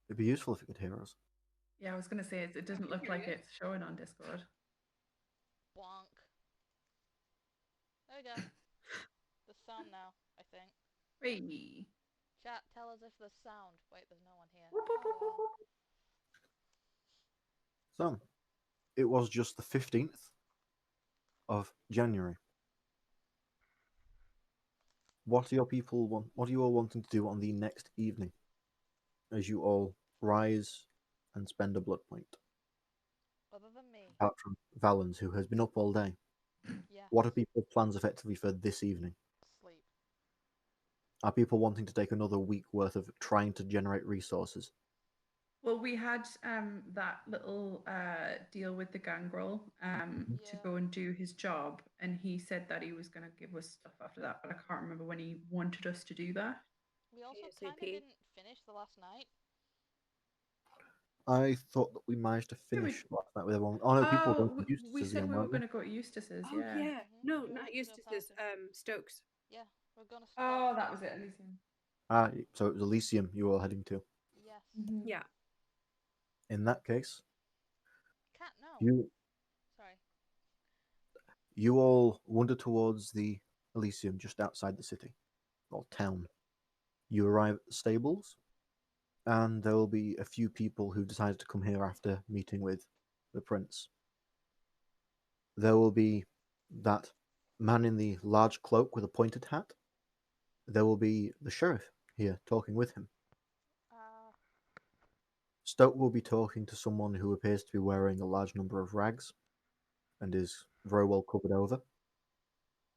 It'd be useful if you could hear us. Yeah, I was going to say it doesn't look like it's showing on Discord. Bonk. There we go. The sound now, I think. Hey. Chat, tell us if there's sound. Wait, there's no one here. Whoop, whoop, Oh whoop, whoop, well. whoop. So, it was just the 15th of January. What are your people want? What are you all wanting to do on the next evening, as you all rise and spend a blood point? Other than me. Apart from Valens, who has been up all day, Yes. what are people's plans effectively for this evening? Sleep. Are people wanting to take another week worth of trying to generate resources? Well, we had that little deal with the gangrel to Yeah. go and do his job, and he said that he was going to give us stuff after that, but I can't remember when he wanted us to do that. We also kind of ASAP. didn't finish the last night. I thought that we managed to Yeah, finish last night with everyone. Oh no, people were going oh, to we Eustace's said again, we were weren't they? going to go to Eustace's, Oh yeah. yeah, no, We not wanted to go Eustace's. Paladin. Stokes. Yeah, we're gonna start. Oh, that was it, Elysium. Ah, so it was Elysium you were all heading to. Yes. Mm-hmm. Yeah. In that case, Cat, no. you Sorry. you all wander towards the Elysium just outside the city or town. You arrive at the stables, and there will be a few people who decided to come here after meeting with the prince. There will be that man in the large cloak with a pointed hat. There will be the sheriff here talking with him. Uh, Stoke will be talking to someone who appears to be wearing a large number of rags and is very well covered over.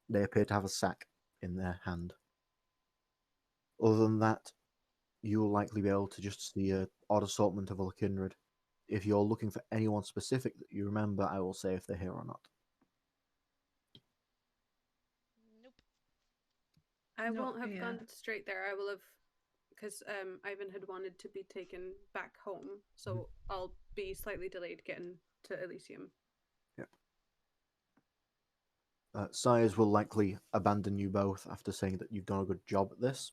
They appear to have a sack in their hand. Other than that, you will likely be able to just see an odd assortment of other kindred. If you're looking for anyone specific that you remember, I will say if they're here or not. nope. I No, won't have yeah. gone straight there. I will have, because Ivan had wanted to be taken back home, so I'll be slightly delayed getting to Elysium. Yeah. Sires will likely abandon you both after saying that you've done a good job at this,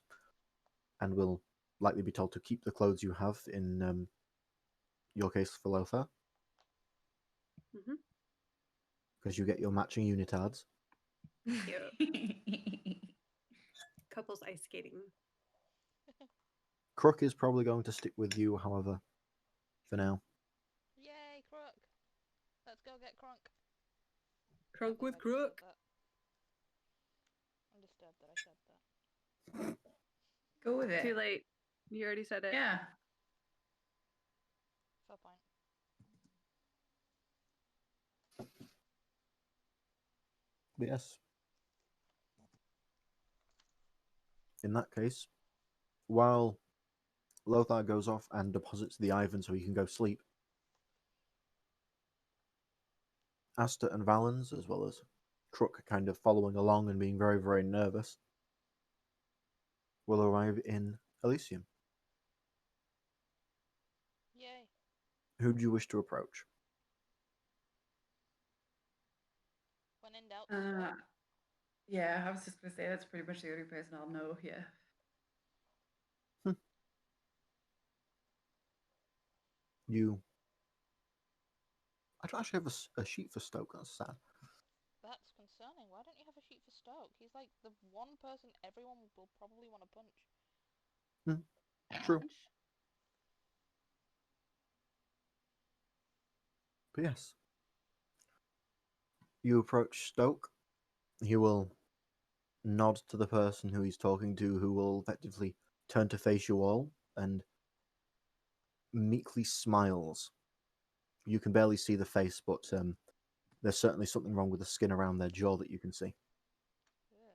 and will likely be told to keep the clothes you have in your case for Lothar, Mm-hmm. because you get your matching unitards. Yeah. Couples ice skating. Crook is probably going to stick with you, however, for now. Yay, Crook. Let's go get Crunk. Crunk with crook. I'm disturbed that I said that. Go with Too it. late. You already said it. Yeah. Fair point. But yes, in that case, while Lothar goes off and deposits the Ivan so he can go sleep, Asta and Valens, as well as Crook, kind of following along and being very, very nervous, will arrive in Elysium. Yay. Who do you wish to approach? When in doubt, Uh, Stoke. yeah, I was just going to say that's pretty much the only person I'll know here. Hmm. You. I don't actually have a sheet for Stoke. That's sad. That's concerning. Why don't you have a sheet for Stoke? He's like the one person everyone will probably want to punch. Hmm. True. But yes, you approach Stoke. He will nod to the person who he's talking to, who will effectively turn to face you all and meekly smiles. You can barely see the face, but there's certainly something wrong with the skin around their jaw that you can see. Yeah.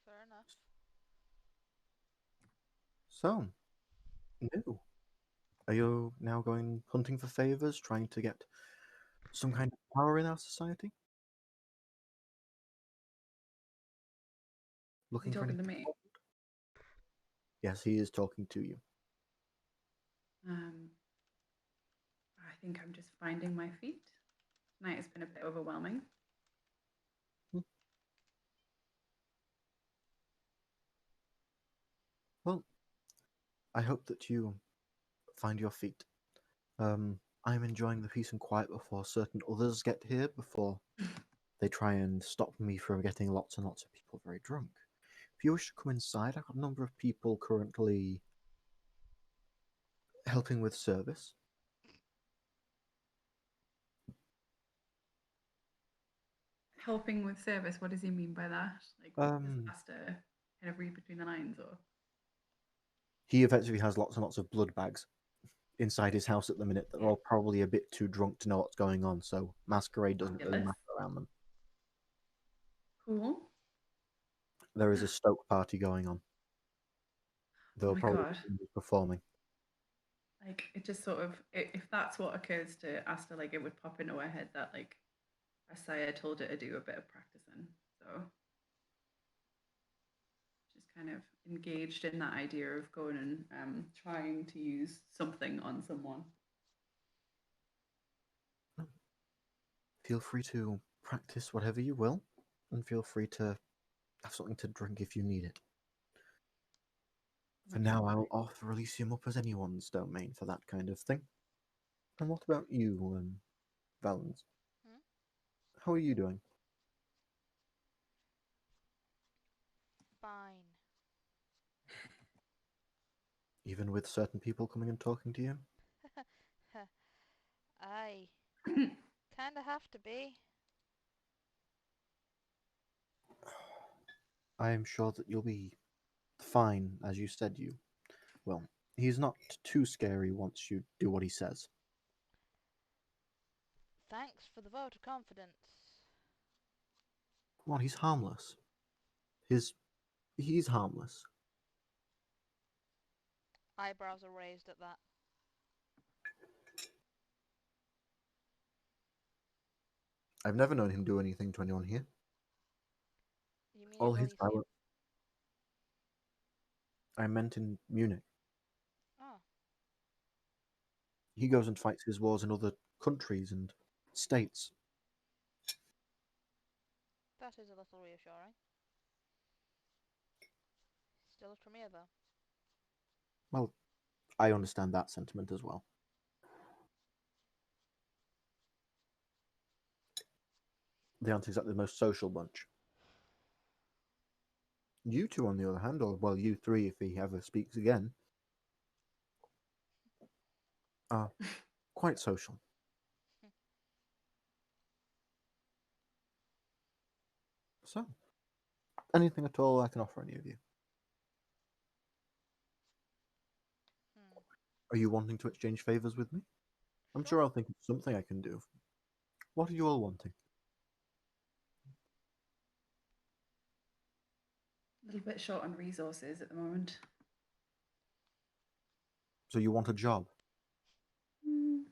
Fair enough. So, new. Are you now going hunting for favors, trying to get some kind of power in our society? Is he Looking for talking anything? to me? Yes, he is talking to you. Um, I think I'm just finding my feet. Tonight has been a bit overwhelming. Hmm. Well, I hope that you find your feet. I'm enjoying the peace and quiet before certain others get here, before they try and stop me from getting lots and lots of people very drunk. If you wish to come inside, I've got a number of people currently helping with service. Helping with service. What does he mean by that? Like, has to kind of read between the lines, or He effectively has lots and lots of blood bags inside his house at the minute that are all probably a bit too drunk to know what's going on, so masquerade doesn't really Fabulous. matter around them. Cool. There is a Stoke party going on. They'll my probably God. be performing. Like, it just sort of, if that's what occurs to Asta, like, it would pop into her head that, like, Asaya told her to do a bit of practicing. So she's kind of engaged in that idea of going and trying to use something on someone. Feel free to practice whatever you will, and feel free to have something to drink if you need it. For now, I'll offer Elysium up as anyone's domain for that kind of thing. And what about you, Valens? Hmm? How are you doing? Fine. Even with certain people coming and talking to you? I kinda have to be. I am sure that you'll be fine, as you said you. Well, he's not too scary once you do what he says. Thanks for the vote of confidence. Well, he's harmless. He's harmless. Eyebrows are raised at that. I've never known him do anything to anyone here. You mean All in his Elysium? violence. I meant in Munich. Oh, He goes and fights his wars in other countries and states. that is a little reassuring. Still a Tremere, though. Well, I understand that sentiment as well. They aren't exactly the most social bunch. You two, on the other hand, or well, you three, if he ever speaks again, are quite social. So, anything at all I can offer any of you? Hmm. Are you wanting to exchange favors with me? I'm sure Sure. I'll think of something I can do. What are you all wanting? A little bit short on resources at the moment. So you want a job? Mm,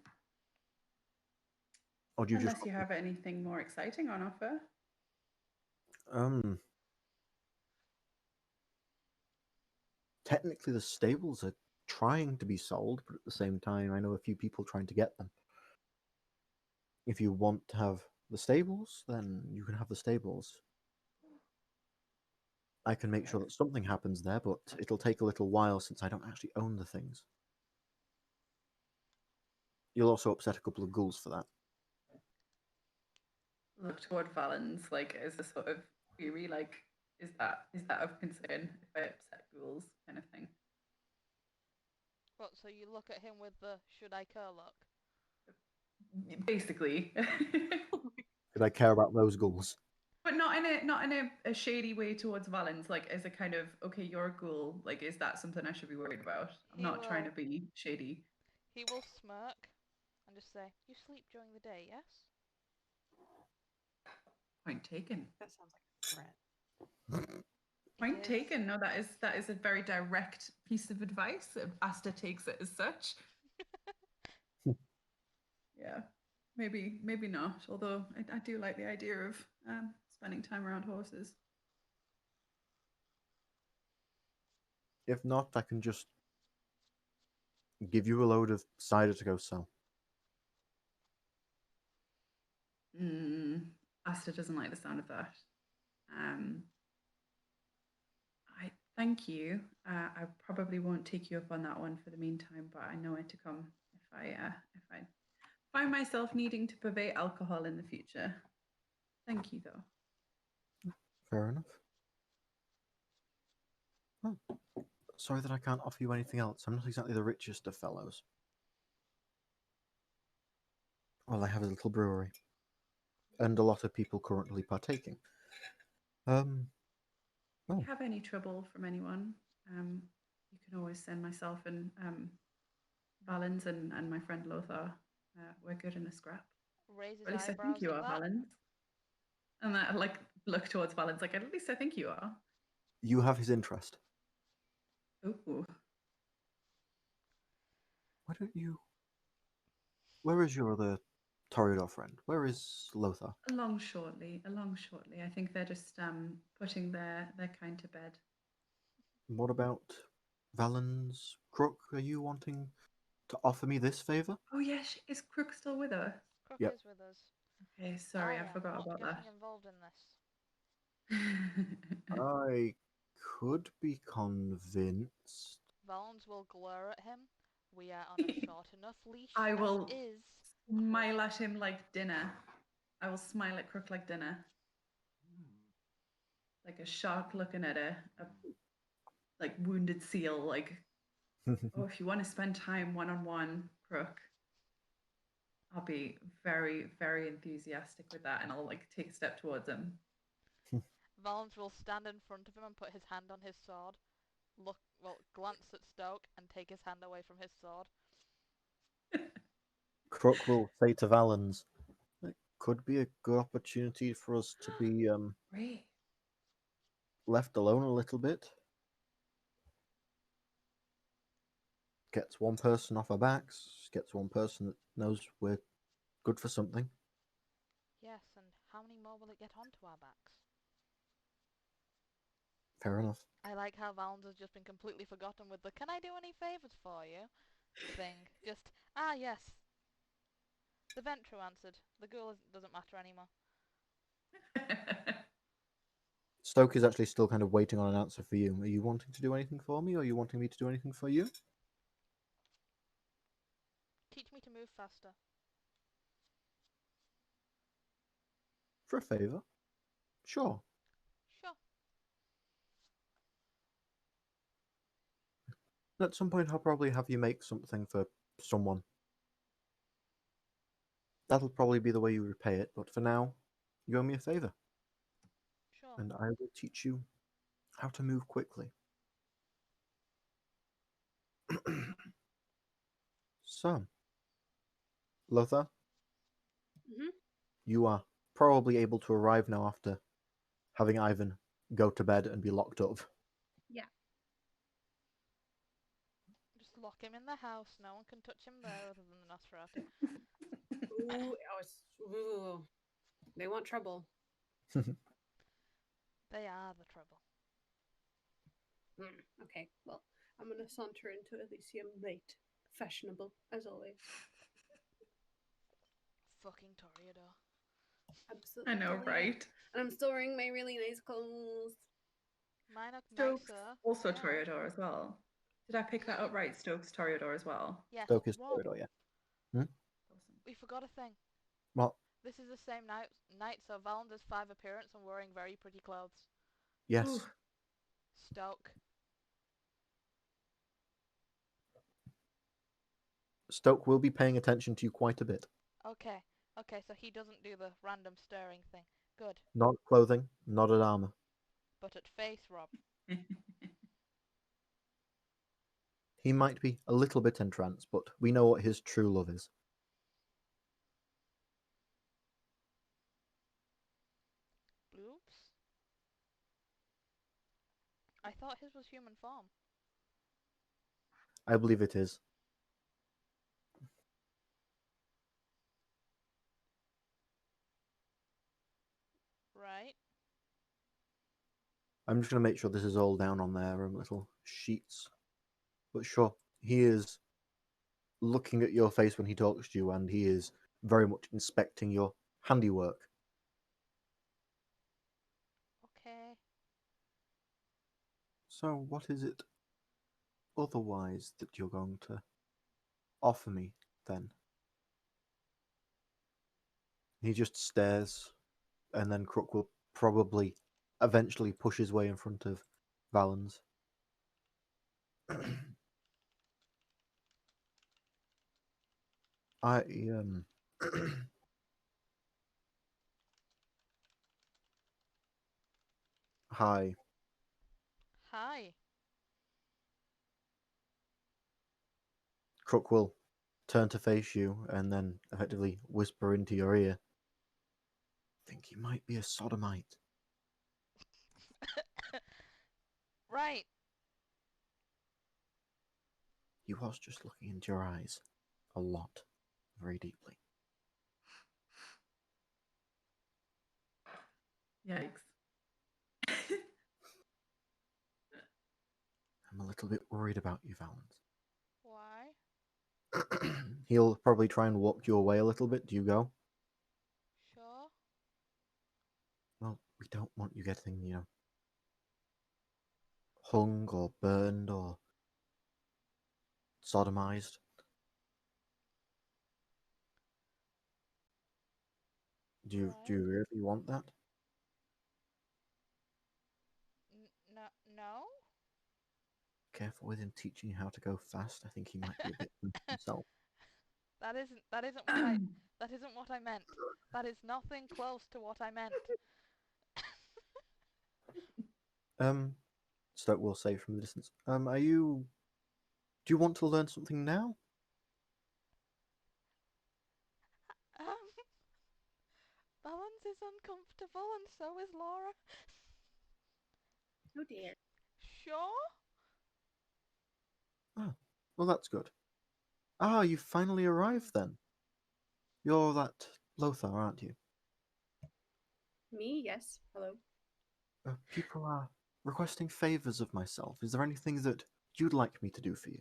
Or do you just unless you have anything more exciting on offer. technically the stables are trying to be sold, but at the same time I know a few people trying to get them. If you want to have the stables, then you can have the stables. I can make sure that something happens there, but it'll take a little while since I don't actually own the things. You'll also upset a couple of ghouls for that. Look toward Valens, like, as a sort of query, like, is that of concern if I upset ghouls kind of thing? What, so you look at him with the should I cur look? Basically. Did I care about those ghouls? But not in a shady way towards Valens, like as a kind of, okay, you're a ghoul, like, is that something I should be worried about? I'm He not trying to will be shady. he will smirk and just say, "You sleep during the day, yes?" Point taken. That sounds like a threat. Point It is. taken. No, that is a very direct piece of advice. Asta takes it as such. Yeah, maybe not. Although I do like the idea of spending time around horses. If not, I can just give you a load of cider to go sell. Asta doesn't like the sound of that. I thank you. I probably won't take you up on that one for the meantime, but I know where to come if I find myself needing to purvey alcohol in the future. Thank you, though. Fair enough. Oh, sorry that I can't offer you anything else. I'm not exactly the richest of fellows. Well, I have a little brewery, and a lot of people currently partaking. If Oh, you have any trouble from anyone, you can always send myself and Valens and my friend Lothar. We're good in a scrap. Raise his Or at least I eyebrows think you at are, that. Valens. And I like look towards Valens, like at least I think you are. you have his interest. Ooh. Why don't you? Where is your other Toreador friend? Where is Lothar? Along shortly. I think they're just putting their kind to bed. What about Valens Crook? Are you wanting to offer me this favor? Oh yes, is Crook still with us? Crook Yep. is with us. Okay, sorry, I am forgot not about getting involved in this. that. I could be convinced. Valens will glare at him. We are on a short enough leash I as will is. smile at him like dinner. I will smile at Crook like dinner. Like a shark looking at a like wounded seal, like, oh, if you want to spend time one-on-one, Crook, I'll be very, very enthusiastic with that, and I'll like take a step towards him. Valens will stand in front of him and put his hand on his sword. Glance at Stoke and take his hand away from his sword. Crook will say to Valens, "It could be a good opportunity for us to be Great. left alone a little bit. Gets one person off our backs, gets one person that knows we're good for something." Yes, and how many more will it get onto our backs? Fair enough. I like how Valens has just been completely forgotten with the "can I do any favours for you" thing. Just, yes. The Ventru answered. The girl doesn't matter anymore. Stoke is actually still kind of waiting on an answer for you. Are you wanting to do anything for me, or are you wanting me to do anything for you? Teach me to move faster. For a favor? Sure. Sure. At some point, I'll probably have you make something for someone. That'll probably be the way you repay it, but for now, you owe me a favor, Sure. and I will teach you how to move quickly. So, Lothar, Mhm. you are probably able to arrive now after having Ivan go to bed and be locked up. Yeah. Just lock him in the house. No one can touch him there other than the Nosferatu. Ooh, they want trouble. They are the trouble. Okay, well, I'm gonna saunter into Elysium late. Fashionable, as always. Fucking Toreador. Absolutely. I know, right? And I'm still wearing my really nice clothes. Mine are Stokes nicer. also They are. Toreador as well. Did I pick that up right? Stokes Toreador as well. Yes, Stoke is Rob, Toreador, yeah. Awesome. we forgot a thing. Well, This is the same night, so Valens has 5 appearance and wearing very pretty clothes. yes. Ooh. Stoke. Stoke will be paying attention to you quite a bit. Okay, so he doesn't do the random stirring thing. Good. Not at clothing, not at armor. But at face, Rob. He might be a little bit entranced, but we know what his true love is. Oops. I thought his was human form. I believe it is. Right. I'm just going to make sure this is all down on their little sheets. But sure, he is looking at your face when he talks to you, and he is very much inspecting your handiwork. Okay. So, what is it otherwise that you're going to offer me then? He just stares, and then Crook will probably eventually push his way in front of Valens. I Hi. Hi. Crook will turn to face you and then effectively whisper into your ear. Think he might be a sodomite. Right. He was just looking into your eyes a lot, very deeply. Yikes. I'm a little bit worried about you, Valens. Why? He'll probably try and walk you away a little bit. Do you go? Sure. Well, we don't want you getting, hung or burned or sodomized. Do you Right. really want that? No. No. Careful with him teaching you how to go fast. I think he might be a bit himself. That isn't what I that isn't what I meant. That is nothing close to what I meant. Stoke will say from the distance. Do you want to learn something now? Balance is uncomfortable and so is Laura. Oh dear. Sure? Oh, well, that's good. Ah, you finally arrived then. You're that Lothar, aren't you? Me? Yes. Hello. People are requesting favors of myself. Is there anything that you'd like me to do for you?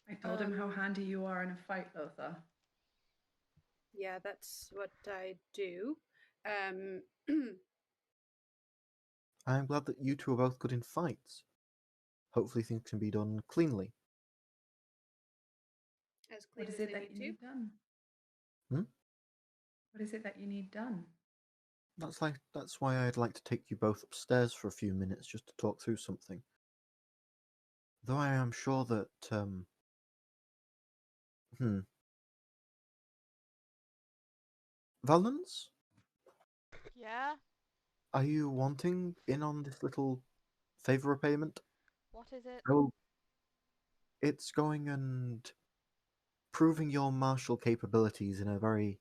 I told him how handy you are in a fight, Lothar. Yeah, that's what I do. I'm glad that you two are both good in fights. Hopefully things can be done cleanly. As clean What is as it they that need you to. need done? Hmm? What is it that you need done? That's why I'd like to take you both upstairs for a few minutes just to talk through something. Though I am sure that Valens? Yeah? Are you wanting in on this little favor repayment? What is it? Oh, it's going and proving your martial capabilities in a very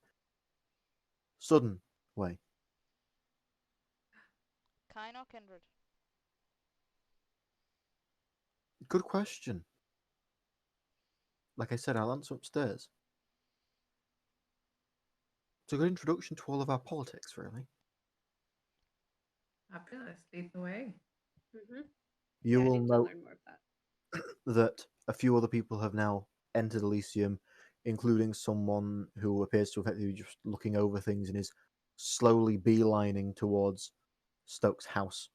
sudden way. Kind or kindred? Good question. Like I said, I'll answer upstairs. It's a good introduction to all of our politics, really. Fabulous. Lead the way. Mm-hmm. You Yeah, I will need to note learn more of that. that a few other people have now entered Elysium, including someone who appears to effectively be just looking over things and is slowly beelining towards Stokes' house,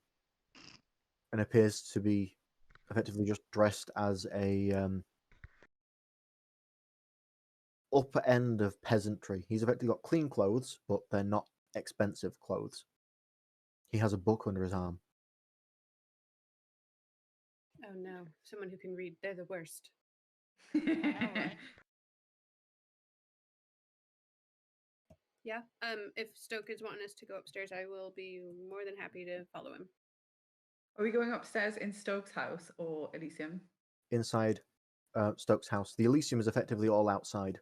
and appears to be effectively just dressed as a upper end of peasantry. He's effectively got clean clothes, but they're not expensive clothes. He has a book under his arm. Oh no, someone who can read. They're the worst. I know, right? Yeah. If Stoke is wanting us to go upstairs, I will be more than happy to follow him. Are we going upstairs in Stokes' house or Elysium? Inside Stokes' house. The Elysium is effectively all outside.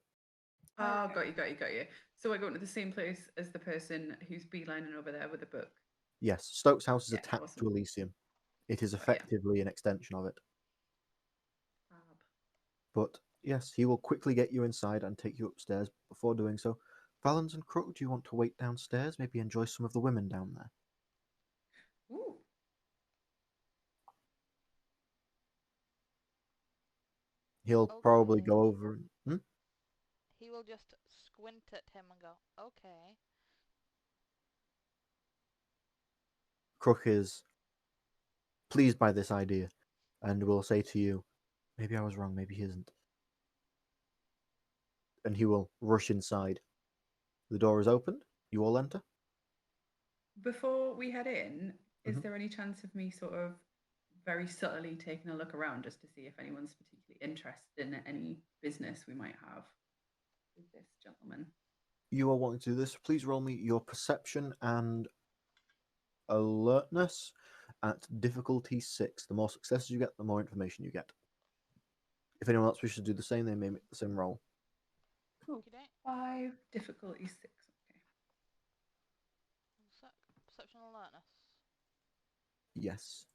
Ah, Okay. got you. So we're going to the same place as the person who's beelining over there with the book. Yes, Stokes' house is Yeah, attached to awesome. Elysium. It is Got ya. effectively an extension of it. Fab. But yes, he will quickly get you inside and take you upstairs. Before doing so, Valens and Crook, do you want to wait downstairs? Maybe enjoy some of the women down there? Ooh. He'll probably Okay. go over. He will just squint at him and go, okay. Crook is pleased by this idea and will say to you, maybe I was wrong, maybe he isn't. And he will rush inside. The door is opened. You all enter. Before we head in, is Mhm. there any chance of me sort of very subtly taking a look around just to see if anyone's particularly interested in any business we might have with this gentleman? You are wanting to do this. Please roll me your perception and alertness at difficulty 6. The more successes you get, the more information you get. If anyone else wishes to do the same, they may make the same roll. Cool. Okey-doke. 5, difficulty 6. Okay. 1 sec. Perception and alertness. Yes.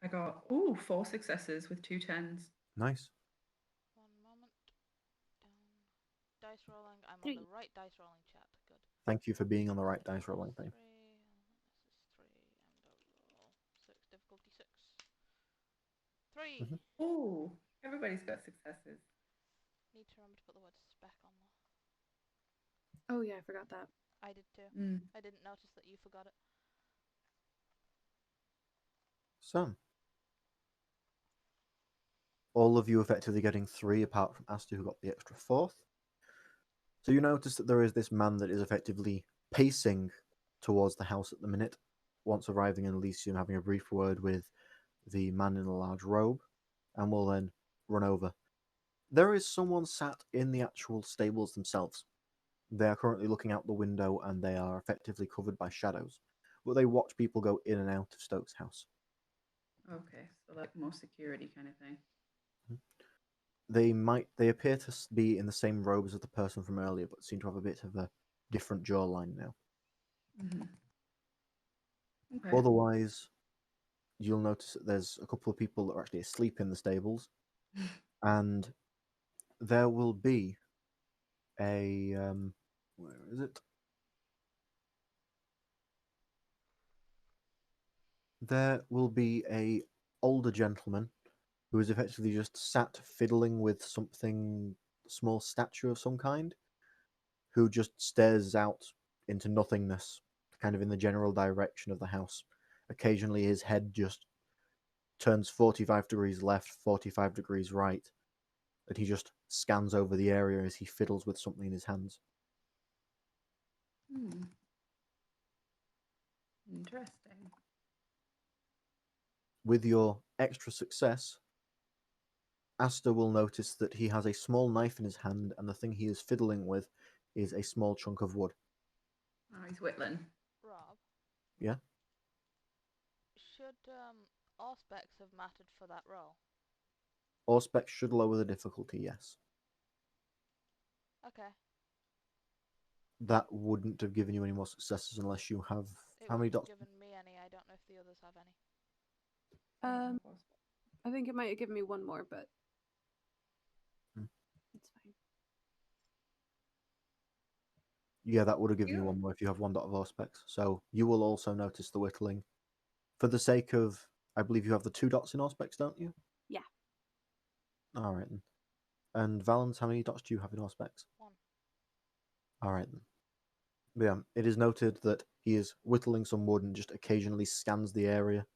I got 4 successes with 2 10s. Nice. 1 moment. Down. Dice rolling. I'm on 3. the right dice rolling chat. Good. Thank you for being on the right dice rolling thing. 3. And this is 3. And overall 6. Difficulty 6. 3. Mhm. Oh, everybody's got successes. Need to remember to put the word spec on there. Oh yeah, I forgot that. I did too. Mm. I didn't notice that you forgot it. So, all of you effectively getting 3, apart from Asta, who got the extra 4th. So you notice that there is this man that is effectively pacing towards the house at the minute, once arriving in Elysium, having a brief word with the man in a large robe, and will then run over. There is someone sat in the actual stables themselves. They are currently looking out the window and they are effectively covered by shadows, but they watch people go in and out of Stokes' house. Okay, so like more security kind of thing. They appear to be in the same robes as the person from earlier, but seem to have a bit of a different jawline now. Mm-hmm. Okay. Otherwise, you'll notice that there's a couple of people that are actually asleep in the stables, and there will be a where is it? There will be a older gentleman who is effectively just sat fiddling with something, small statue of some kind, who just stares out into nothingness, kind of in the general direction of the house. Occasionally, his head just turns 45 degrees left, 45 degrees right, and he just scans over the area as he fiddles with something in his hands. Hmm. Interesting. With your extra success, Asta will notice that he has a small knife in his hand, and the thing he is fiddling with is a small chunk of wood. Oh, he's whittling. Rob, Yeah? should Auspex have mattered for that roll? Auspex should lower the difficulty, yes. Okay. That wouldn't have given you any more successes unless you have... It How many wouldn't dots? have given me any. I don't know if the others have any. I think it might have given me one more, but Hmm. it's fine. Yeah, that would have given you Yeah. one more if you have 1 dot of Auspex. So you will also notice the whittling. For the sake of... I believe you have the 2 dots in Auspex, don't you? Yeah. Alright then. And Valens, how many dots do you have in Auspex? 1. Alright then. But yeah, it is noted that he is whittling some wood and just occasionally scans the area.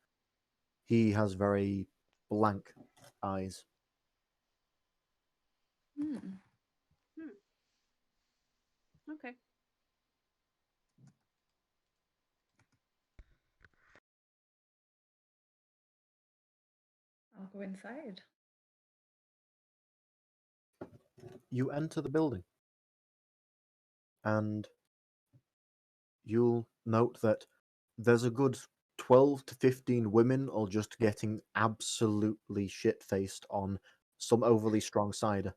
He has very blank eyes. Hmm. Okay. I'll go inside. You enter the building, and you'll note that there's a good 12 to 15 women all just getting absolutely shit-faced on some overly strong cider.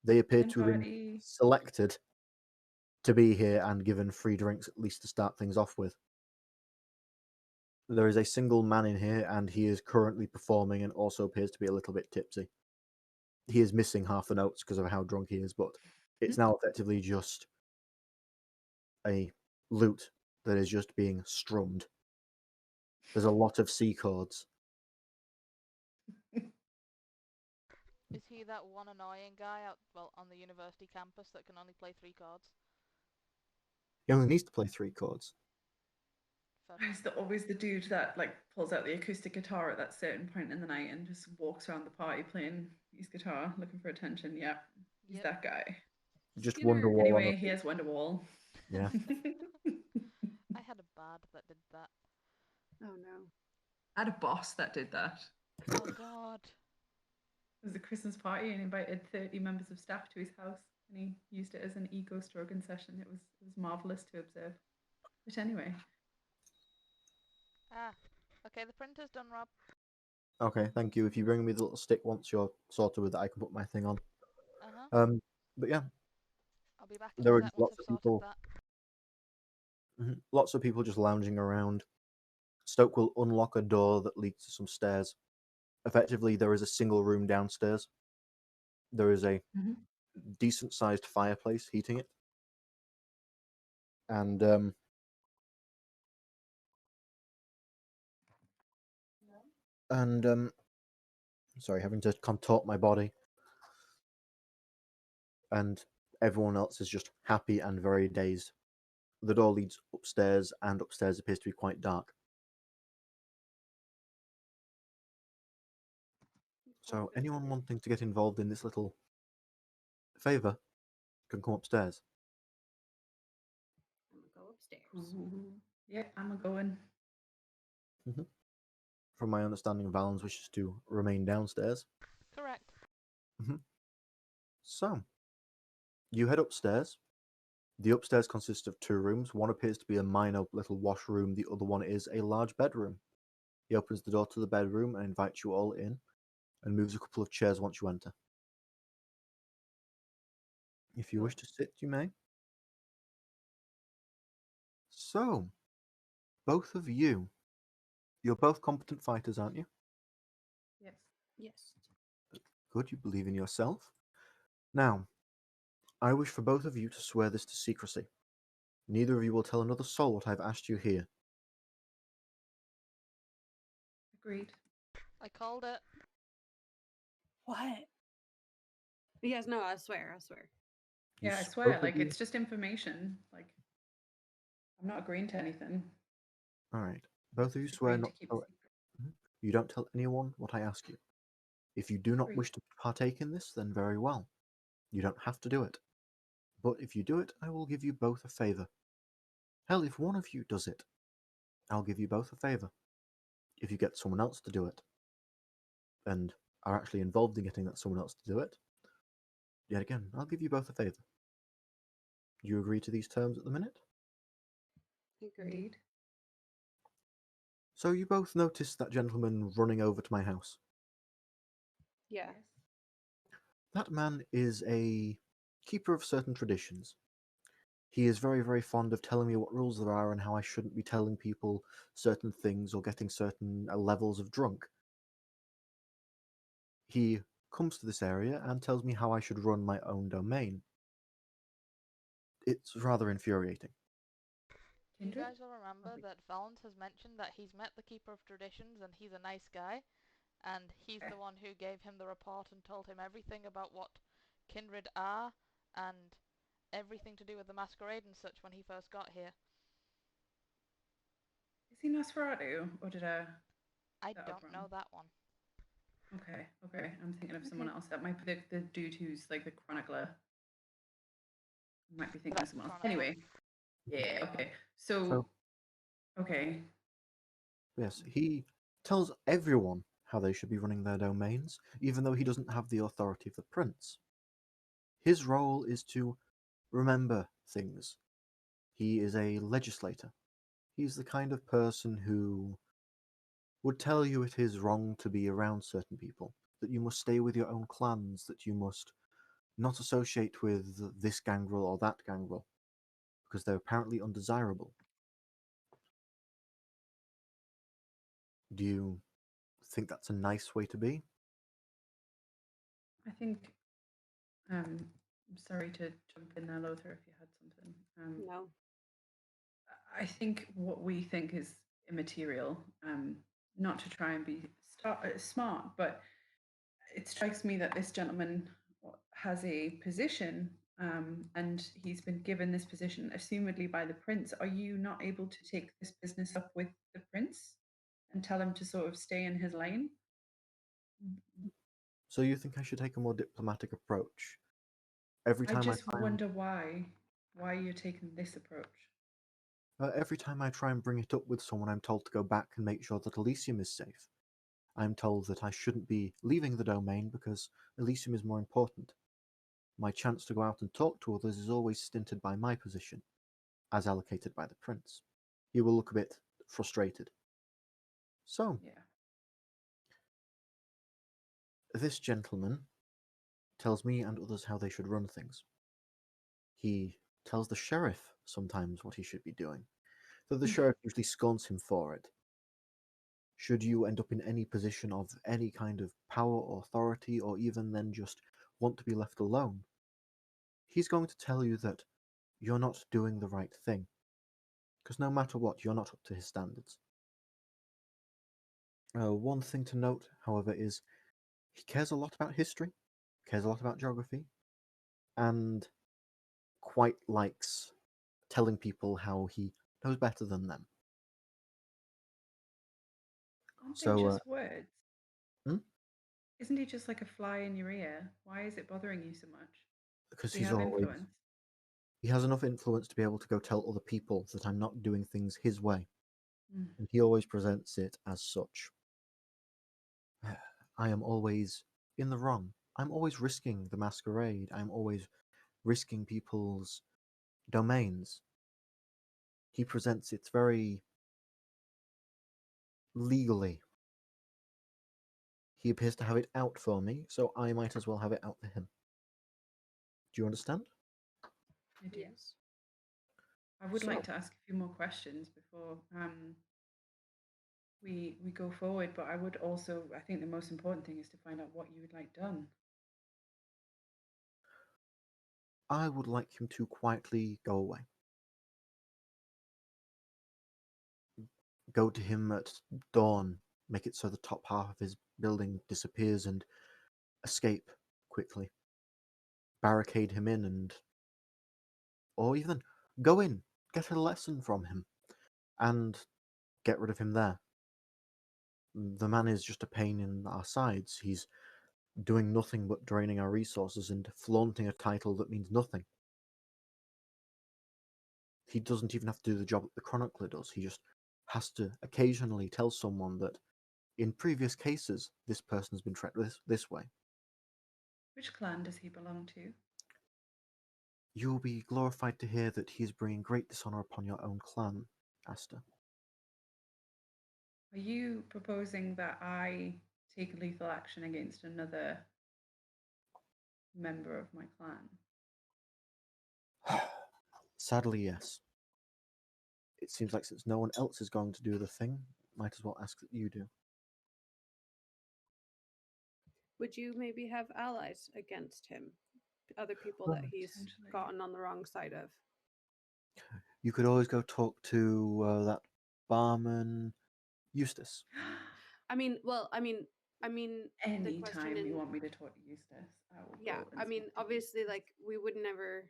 They appear to have been Anybody? selected to be here and given free drinks at least to start things off with. There is a single man in here, and he is currently performing and also appears to be a little bit tipsy. He is missing half the notes because of how drunk he is, but it's now effectively just a lute that is just being strummed. There's a lot of C chords. Is he that one annoying guy out, well, on the university campus that can only play 3 chords? He only needs to play 3 chords. god. There's always the dude that like pulls out the acoustic guitar at that certain point in the night and just walks around the party playing his guitar, looking for attention. Yeah, he's Yep. that guy. Just Skinner. Wonderwall. Anyway, here's Wonderwall. Yeah. I had a bard that did that. Oh no. I had a boss that did that. Oh god. It was a Christmas party and he invited 30 members of staff to his house and he used it as an ego stroking session. It was marvelous to observe. But anyway, Ah. Okay, the printer's done, Rob. Okay, thank you. If you bring me the little stick once you're sorted with it, I can put my thing on. Uh-huh. But yeah, I'll be back in there a are sec just once lots I've of sorted people. that. Lots of people just lounging around. Stoke will unlock a door that leads to some stairs. Effectively, there is a single room downstairs. There is a decent-sized fireplace heating it, and sorry, having to contort my body, and everyone else is just happy and very dazed. The door leads upstairs, and upstairs appears to be quite dark. So anyone wanting to get involved in this little favor can come upstairs. I'm gonna go upstairs. ooh, yeah, I'm a going. From my understanding, Valens wishes to remain downstairs. Correct. So, you head upstairs. The upstairs consists of two rooms. One appears to be a minor little washroom. The other one is a large bedroom. He opens the door to the bedroom and invites you all in, and moves a couple of chairs once you enter. If you wish to sit, you may. So, both of you, you're both competent fighters, aren't you? Yes. Yes. Good, you believe in yourself. Now, I wish for both of you to swear this to secrecy. Neither of you will tell another soul what I've asked you here. Agreed. I called it. What? Yes, no, I swear, I swear. You Yeah, I s- swear, both of like you- it's just information. Like I'm not agreeing to anything. All right. Both of you Just swear agreeing to not to keep tell. a secret. You don't tell anyone what I ask you. If you do not Agreed. wish to partake in this, then very well. You don't have to do it. But if you do it, I will give you both a favor. Hell, if one of you does it, I'll give you both a favor. If you get someone else to do it, and are actually involved in getting that someone else to do it, yet again, I'll give you both a favor. Do you agree to these terms at the minute? Agreed. Indeed. So you both noticed that gentleman running over to my house. Yeah. Yes. That man is a keeper of certain traditions. He is very, very fond of telling me what rules there are and how I shouldn't be telling people certain things or getting certain levels of drunk. He comes to this area and tells me how I should run my own domain. It's rather infuriating. You Kindred? guys will remember that Valens has mentioned that he's met the Keeper of Traditions and he's a nice guy, and he's the one who gave him the report and told him everything about what kindred are and everything to do with the masquerade and such when he first got here. Is he Nosferatu or did I? I That don't up know wrong? that one. Okay. I'm thinking of someone else. That might be the dude who's like the chronicler. I might be thinking of That's someone else. Chronicler. Anyway. Yeah. Okay. So- So. Okay. Yes, he tells everyone how they should be running their domains, even though he doesn't have the authority of the prince. His role is to remember things. He is a legislator. He's the kind of person who would tell you it is wrong to be around certain people, that you must stay with your own clans, that you must not associate with this gangrel or that gangrel, because they're apparently undesirable. Do you think that's a nice way to be? I think. I'm sorry to jump in there, Lothar, if you had something. No. I think what we think is immaterial, not to try and be smart, but it strikes me that this gentleman has a position and he's been given this position, assumedly by the prince. Are you not able to take this business up with the prince and tell him to sort of stay in his lane? So you think I should take a more diplomatic approach? Every I time I just try and wonder why you're taking this approach. every time I try and bring it up with someone, I'm told to go back and make sure that Elysium is safe. I'm told that I shouldn't be leaving the domain because Elysium is more important. My chance to go out and talk to others is always stinted by my position, as allocated by the prince. He will look a bit frustrated. So, Yeah. this gentleman tells me and others how they should run things. He tells the sheriff sometimes what he should be doing, though the sheriff usually scorns him for it. Should you end up in any position of any kind of power or authority, or even then just want to be left alone, he's going to tell you that you're not doing the right thing. Because no matter what, you're not up to his standards. One thing to note, however, is he cares a lot about history, cares a lot about geography, and quite likes telling people how he knows better than them. Aren't they So, just words? hmm? Isn't he just like a fly in your ear? Why is it bothering you so much? Because Does he he's have always influence? he has enough influence to be able to go tell other people that I'm not doing things his way, Mm. and he always presents it as such. I am always in the wrong. I'm always risking the masquerade. I'm always risking people's domains. He presents it very legally. He appears to have it out for me, so I might as well have it out for him. Do you understand? I do. Yes. I would So, like to ask a few more questions before we go forward, but I would also, I think the most important thing is to find out what you would like done. I would like him to quietly go away. Go to him at dawn, make it so the top half of his building disappears and escape quickly. Barricade him in or even go in, get a lesson from him, and get rid of him there. The man is just a pain in our sides. He's doing nothing but draining our resources and flaunting a title that means nothing. He doesn't even have to do the job that the chronicler does. He just has to occasionally tell someone that in previous cases this person has been treated this way. Which clan does he belong to? You will be glorified to hear that he is bringing great dishonor upon your own clan, Asta. Are you proposing that I take lethal action against another member of my clan? Sadly, yes. It seems like since no one else is going to do the thing, might as well ask that you do. Would you maybe have allies against him? Other people that Well, he's Potentially. gotten on the wrong side of? you could always go talk to that barman, Eustace. I mean, well, I mean, the question Anytime you in want me to talk to Eustace, I will yeah, go and I mean, speak to obviously, Eustace. like we would never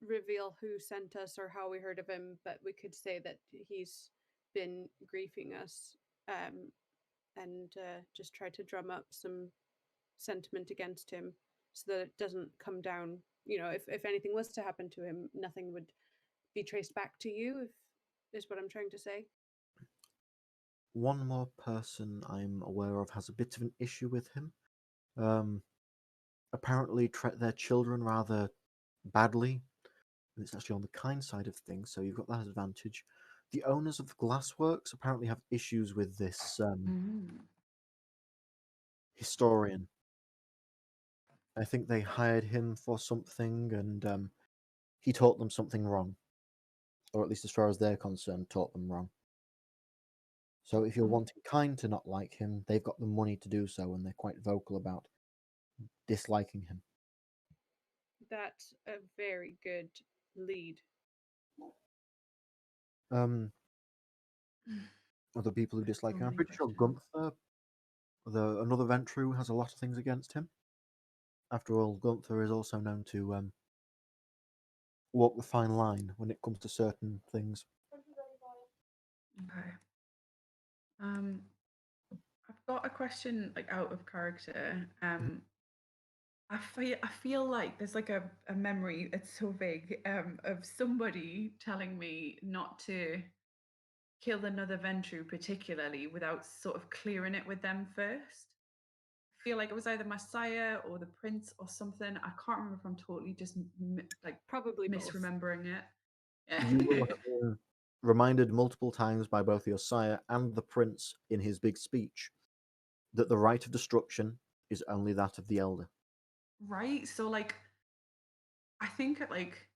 reveal who sent us or how we heard of him, but we could say that he's been griefing us, and just try to drum up some sentiment against him so that it doesn't come down. You know, if anything was to happen to him, nothing would be traced back to you. If is what I'm trying to say. One more person I'm aware of has a bit of an issue with him. Um, Apparently treat their children rather badly. It's actually on the kind side of things, so you've got that advantage. The owners of the glassworks apparently have issues with this Mm. historian. I think they hired him for something, and he taught them something wrong, or at least as far as they're concerned, taught them wrong. So if you're Mm. wanting kind to not like him, they've got the money to do so, and they're quite vocal about disliking him. That's a very good lead. Um, Other people who dislike So him, I'm many pretty sure questions. Gunther, another Ventru, has a lot of things against him. After all, Gunther is also known to walk the fine line when it comes to certain things. Okay. I've got a question like out of character. I feel like there's like a memory, it's so vague, of somebody telling me not to kill another Ventru particularly without sort of clearing it with them first. I feel like it was either Messiah or the Prince or something. I can't remember if I'm totally just like Probably both. misremembering it. You will have been reminded multiple times by both your sire and the prince in his big speech that the right of destruction is only that of the elder. Right? So like I think like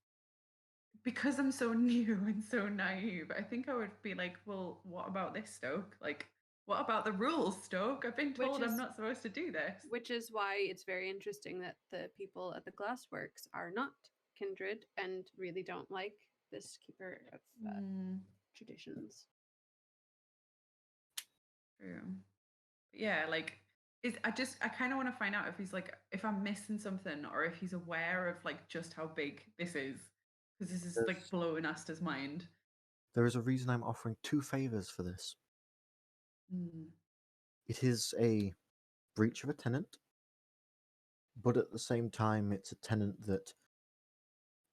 because I'm so new and so naive, I think I would be like, well, what about this, Stoke? Like, what about the rules, Stoke? I've been told I'm not supposed to do this. Which is why it's very interesting that the people at the glassworks are not kindred and really don't like this keeper of traditions. True. Yeah, like I kind of want to find out if he's like if I'm missing something or if he's aware of like just how big this is because this is like blowing Asta's mind. There is a reason I'm offering 2 favors for this. Mm. It is a breach of a tenant, but at the same time, it's a tenant that,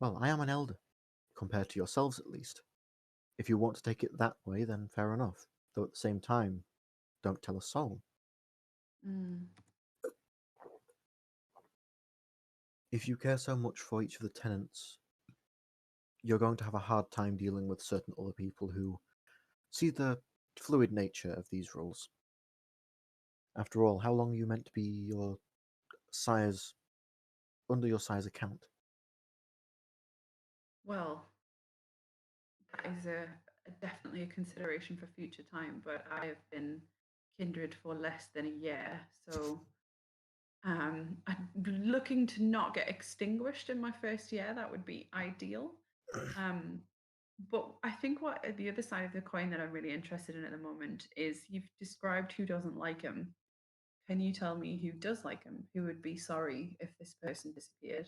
well, I am an elder, compared to yourselves at least. If you want to take it that way, then fair enough. Though at the same time, don't tell a soul. Mm. If you care so much for each of the tenants, you're going to have a hard time dealing with certain other people who see the fluid nature of these rules. After all, how long are you meant to be your sire's under your sire's account? Well, that is definitely a consideration for future time, but I have been kindred for less than a year, so I'm looking to not get extinguished in my first year. That would be ideal. But I think what the other side of the coin that I'm really interested in at the moment is you've described who doesn't like him. Can you tell me who does like him? Who would be sorry if this person disappeared?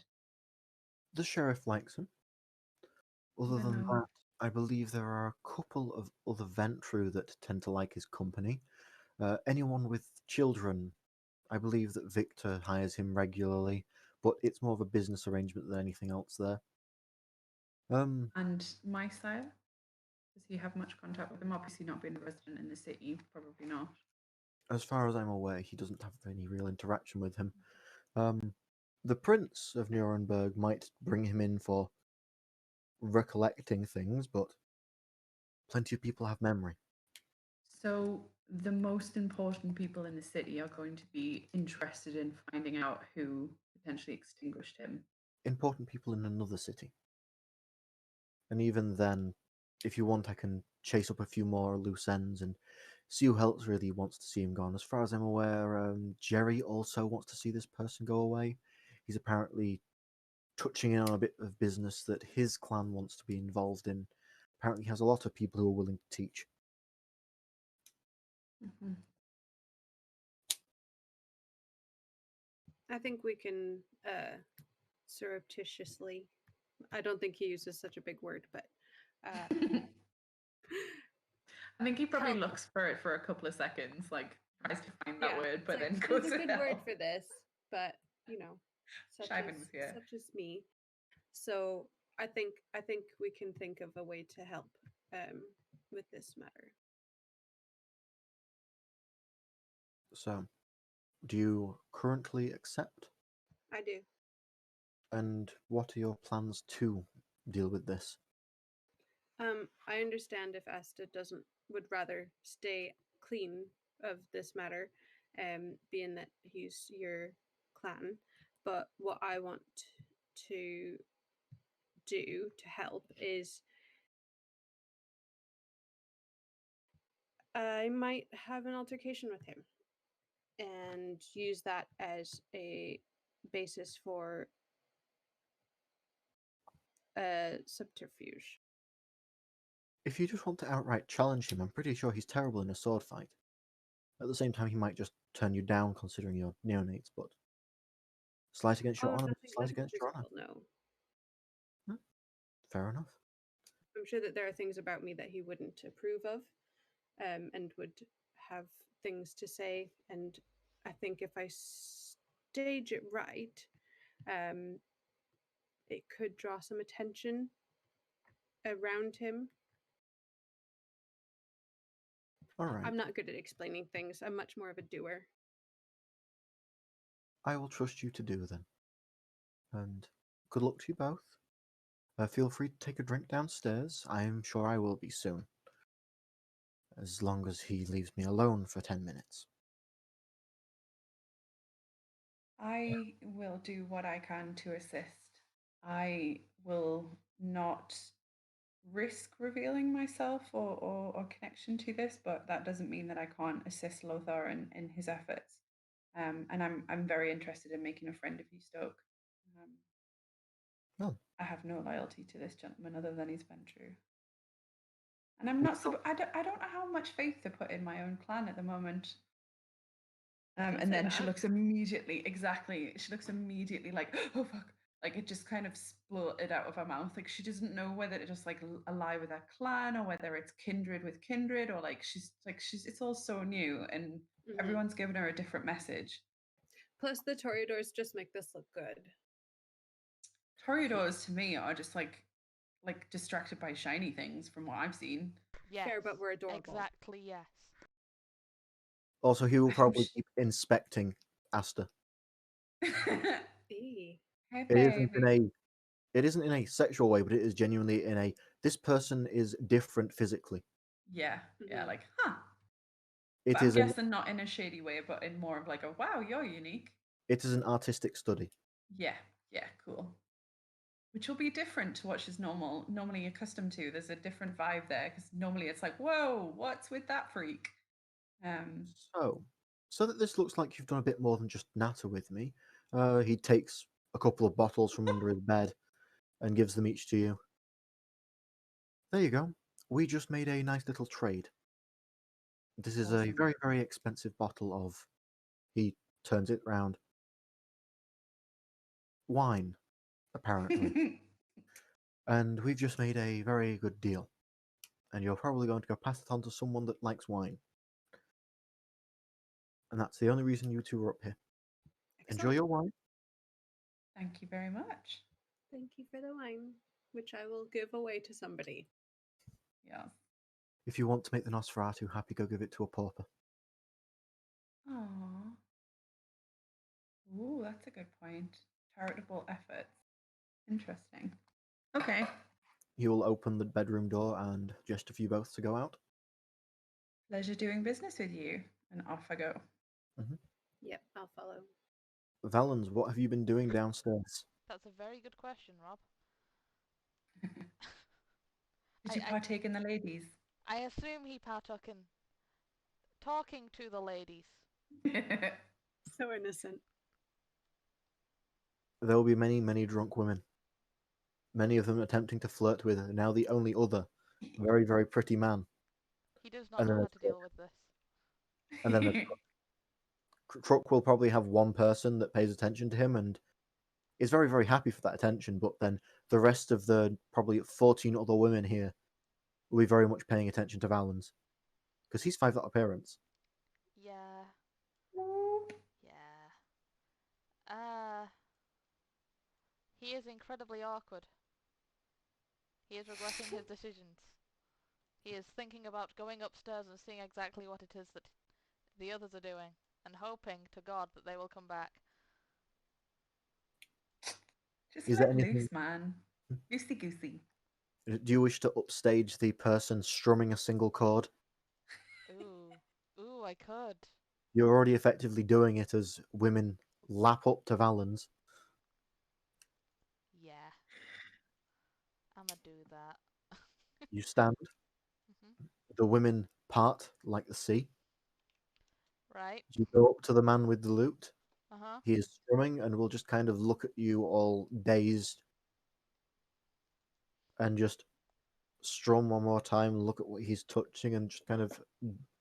The sheriff likes him. Other than No. that, I believe there are a couple of other Ventru that tend to like his company. Anyone with children, I believe that Victor hires him regularly, but it's more of a business arrangement than anything else there. And my sire? Does he have much contact with him? Obviously, not being a resident in the city, probably not. As far as I'm aware, he doesn't have any real interaction with him. The Prince of Nuremberg might bring him in for recollecting things, but plenty of people have memory. So the most important people in the city are going to be interested in finding out who potentially extinguished him. Important people in another city. And even then, if you want, I can chase up a few more loose ends and see who else really wants to see him gone. As far as I'm aware, Jerry also wants to see this person go away. He's apparently touching in on a bit of business that his clan wants to be involved in. Apparently, he has a lot of people who are willing to teach. Mm-hmm. I think we can surreptitiously. I don't think he uses such a big word, but I think he probably help. looks for it for a couple of seconds, like tries to find that word, but like, then there's goes a to good word hell. for this, but you know, Shivan was here. such as me. So I think we can think of a way to help with this matter. So, do you currently accept? I do. And what are your plans to deal with this? I understand if Asta would rather stay clean of this matter, being that he's your clan. But what I want to do to help is I might have an altercation with him and use that as a basis for a subterfuge. If you just want to outright challenge him, I'm pretty sure he's terrible in a sword fight. At the same time, he might just turn you down considering you're neonates, but slight against your honor, slight against your honor. Physical, no. Huh? Fair enough. I'm sure that there are things about me that he wouldn't approve of, and would have things to say. And I think if I stage it right, um, it could draw some attention around him. All right. I'm not good at explaining things. I'm much more of a doer. I will trust you to do then. And good luck to you both. Feel free to take a drink downstairs. I am sure I will be soon. As long as he leaves me alone for 10 minutes. I will do what I can to assist. I will not risk revealing myself or connection to this, but that doesn't mean that I can't assist Lothar in his efforts. And I'm very interested in making a friend of you, Stoke. Oh. I have no loyalty to this gentleman other than he's been true. And I'm not I don't know how much faith to put in my own clan at the moment. And then she looks immediately, she looks immediately like, oh fuck. Like it just kind of spluttered out of her mouth. Like she doesn't know whether it just like ally with her clan or whether it's kindred with kindred or like she's it's all so new and everyone's given her a different message. Plus the Toreadors just make this look good. Toreadors to me are just like distracted by shiny things from what I've seen. Yes. Fair, but we're adorable. Exactly, yes. Also, he will probably keep inspecting Asta. Hey, It isn't in a sexual way, but it is genuinely in a this person is different physically. Yeah, yeah, like, huh. It but is I'm guessing not in a shady way, but in more of like a wow, you're unique. It is an artistic study. Yeah, cool. Which will be different to what she's normally accustomed to. There's a different vibe there because normally it's like, whoa, what's with that freak? So that this looks like you've done a bit more than just natter with me, he takes a couple of bottles from under his bed and gives them each to you. There you go. We just made a nice little trade. This is Awesome. a very, very expensive bottle of, he turns it round, wine, apparently. And we've just made a very good deal. And you're probably going to go pass it on to someone that likes wine. And that's the only reason you two are up here. Excellent. Enjoy your wine. Thank you very much. Thank you for the wine, which I will give away to somebody. Yeah. If you want to make the Nosferatu happy, go give it to a pauper. Aww. Ooh, that's a good point. Charitable efforts. Interesting. Okay. He will open the bedroom door and gesture for you both to go out. Pleasure doing business with you. And off I go. Mm-hmm. Yep, I'll follow. Valens, what have you been doing downstairs? That's a very good question, Rob. Did you partake in the ladies? I assume he partook in talking to the ladies. So innocent. There will be many, many drunk women. Many of them attempting to flirt with now the only other very, very pretty man. He does not know how to deal with this. And then the truck will probably have one person that pays attention to him and is very, very happy for that attention, but then the rest of the probably 14 other women here will be very much paying attention to Valens. Because he's 5 that appearance. Yeah. He is incredibly awkward. He is regretting his decisions. He is thinking about going upstairs and seeing exactly what it is that the others are doing, and hoping to God that they will come back. Just let loose, man. Loosey goosey. Do you wish to upstage the person strumming a single chord? Ooh, I could. You're already effectively doing it as women lap up to Valens. Yeah. I'ma do that. You stand. The women part like the sea. Right. You go up to the man with the lute. Uh-huh. He is strumming and will just kind of look at you all dazed and just strum one more time, look at what he's touching and just kind of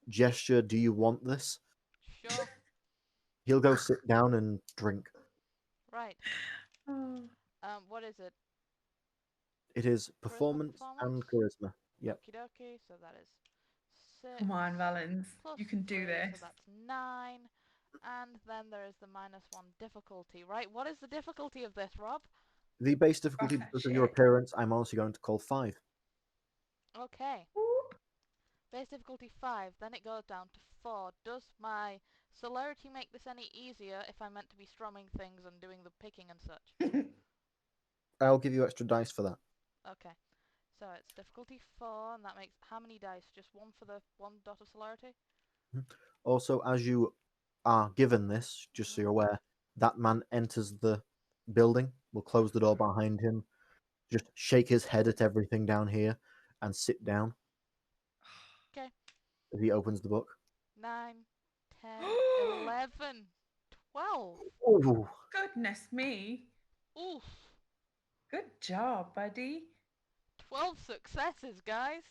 gesture, do you want this? Sure. He'll go sit down and drink. Right. What is it? It is performance and charisma. Yep. Okie dokie, so that is 6. Come on, Valens. Plus You can do 3, this. so that's 9. And then there is the -1 difficulty, right? What is the difficulty of this, Rob? The base difficulty Okay, because of your shit. appearance, I'm honestly going to call 5. Okay. Whoop. Base difficulty 5, then it goes down to 4. Does my celerity make this any easier if I'm meant to be strumming things and doing the picking and such? I'll give you extra dice for that. Okay. So it's difficulty 4, and that makes how many dice? Just 1 for the 1 dot of celerity? Also, as you are given this, just so you're aware, that man enters the building. We'll close the door behind him. Just shake his head at everything down here and sit down. Okay. As he opens the book. 9, 10, 11, 12. Ooh. Goodness me. Oof. Good job, buddy. 12 successes, guys.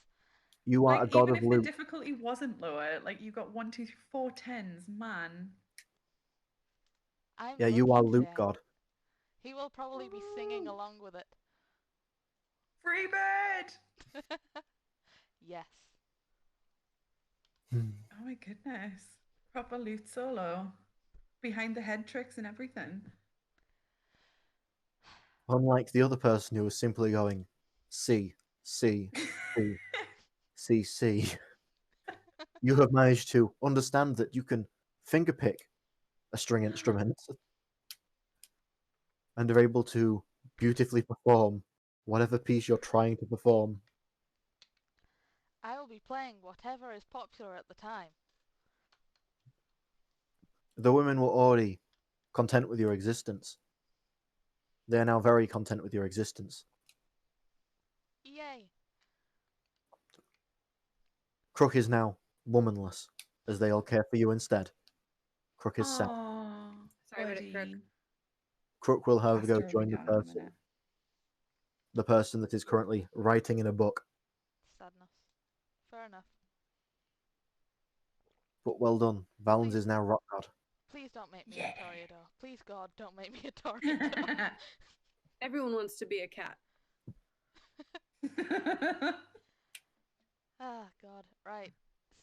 You are a Like, god even of if the loot. difficulty wasn't lower, like you got 1, 2, 3, 4 tens, man. I'm Yeah, you are lucky loot today. god. He will probably be singing along with it. Free bird! Yes. Oh my goodness. Proper loot solo. Behind the head tricks and everything. Unlike the other person who was simply going C, C, C, C, C. You have managed to understand that you can fingerpick a string instrument and are able to beautifully perform whatever piece you're trying to perform. I will be playing whatever is popular at the time. The women were already content with your existence. They are now very content with your existence. Yay. Crook is now womanless, as they all care for you instead. Crook is sad. Oh, Sorry about it, Crook. buddy. Crook will, however, go Pastor will be join down in a minute. the person that is currently writing in a book. Sadness. Fair enough. But well done. Valens Please. is now rock god. Please don't make me Yeah. a Toreador. Please, God, don't make me a Toreador. Everyone wants to be a cat. Ah, God. Right.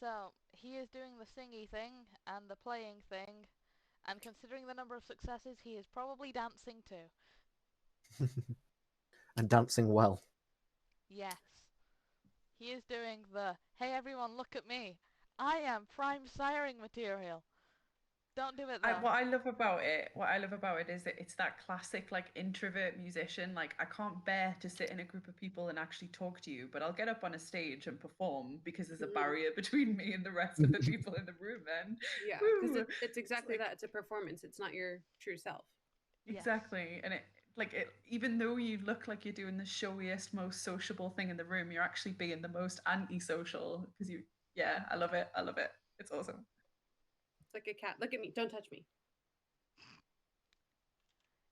So, he is doing the singy thing and the playing thing. And considering the number of successes, he is probably dancing too. And dancing well. Yes. He is doing the, hey everyone, look at me. I am prime siring material. Don't do it though. what I love about it is that it's that classic like introvert musician. Like I can't bear to sit in a group of people and actually talk to you, but I'll get up on a stage and perform because there's a barrier between me and the rest of the people in the room. Then Yeah, because Woo! it's exactly like- that. It's a performance. It's not your true self. Yes. Exactly, and even though you look like you're doing the showiest, most sociable thing in the room, you're actually being the most antisocial because you. Yeah, I love it. I love it. It's awesome. It's like a cat. Look at me. Don't touch me.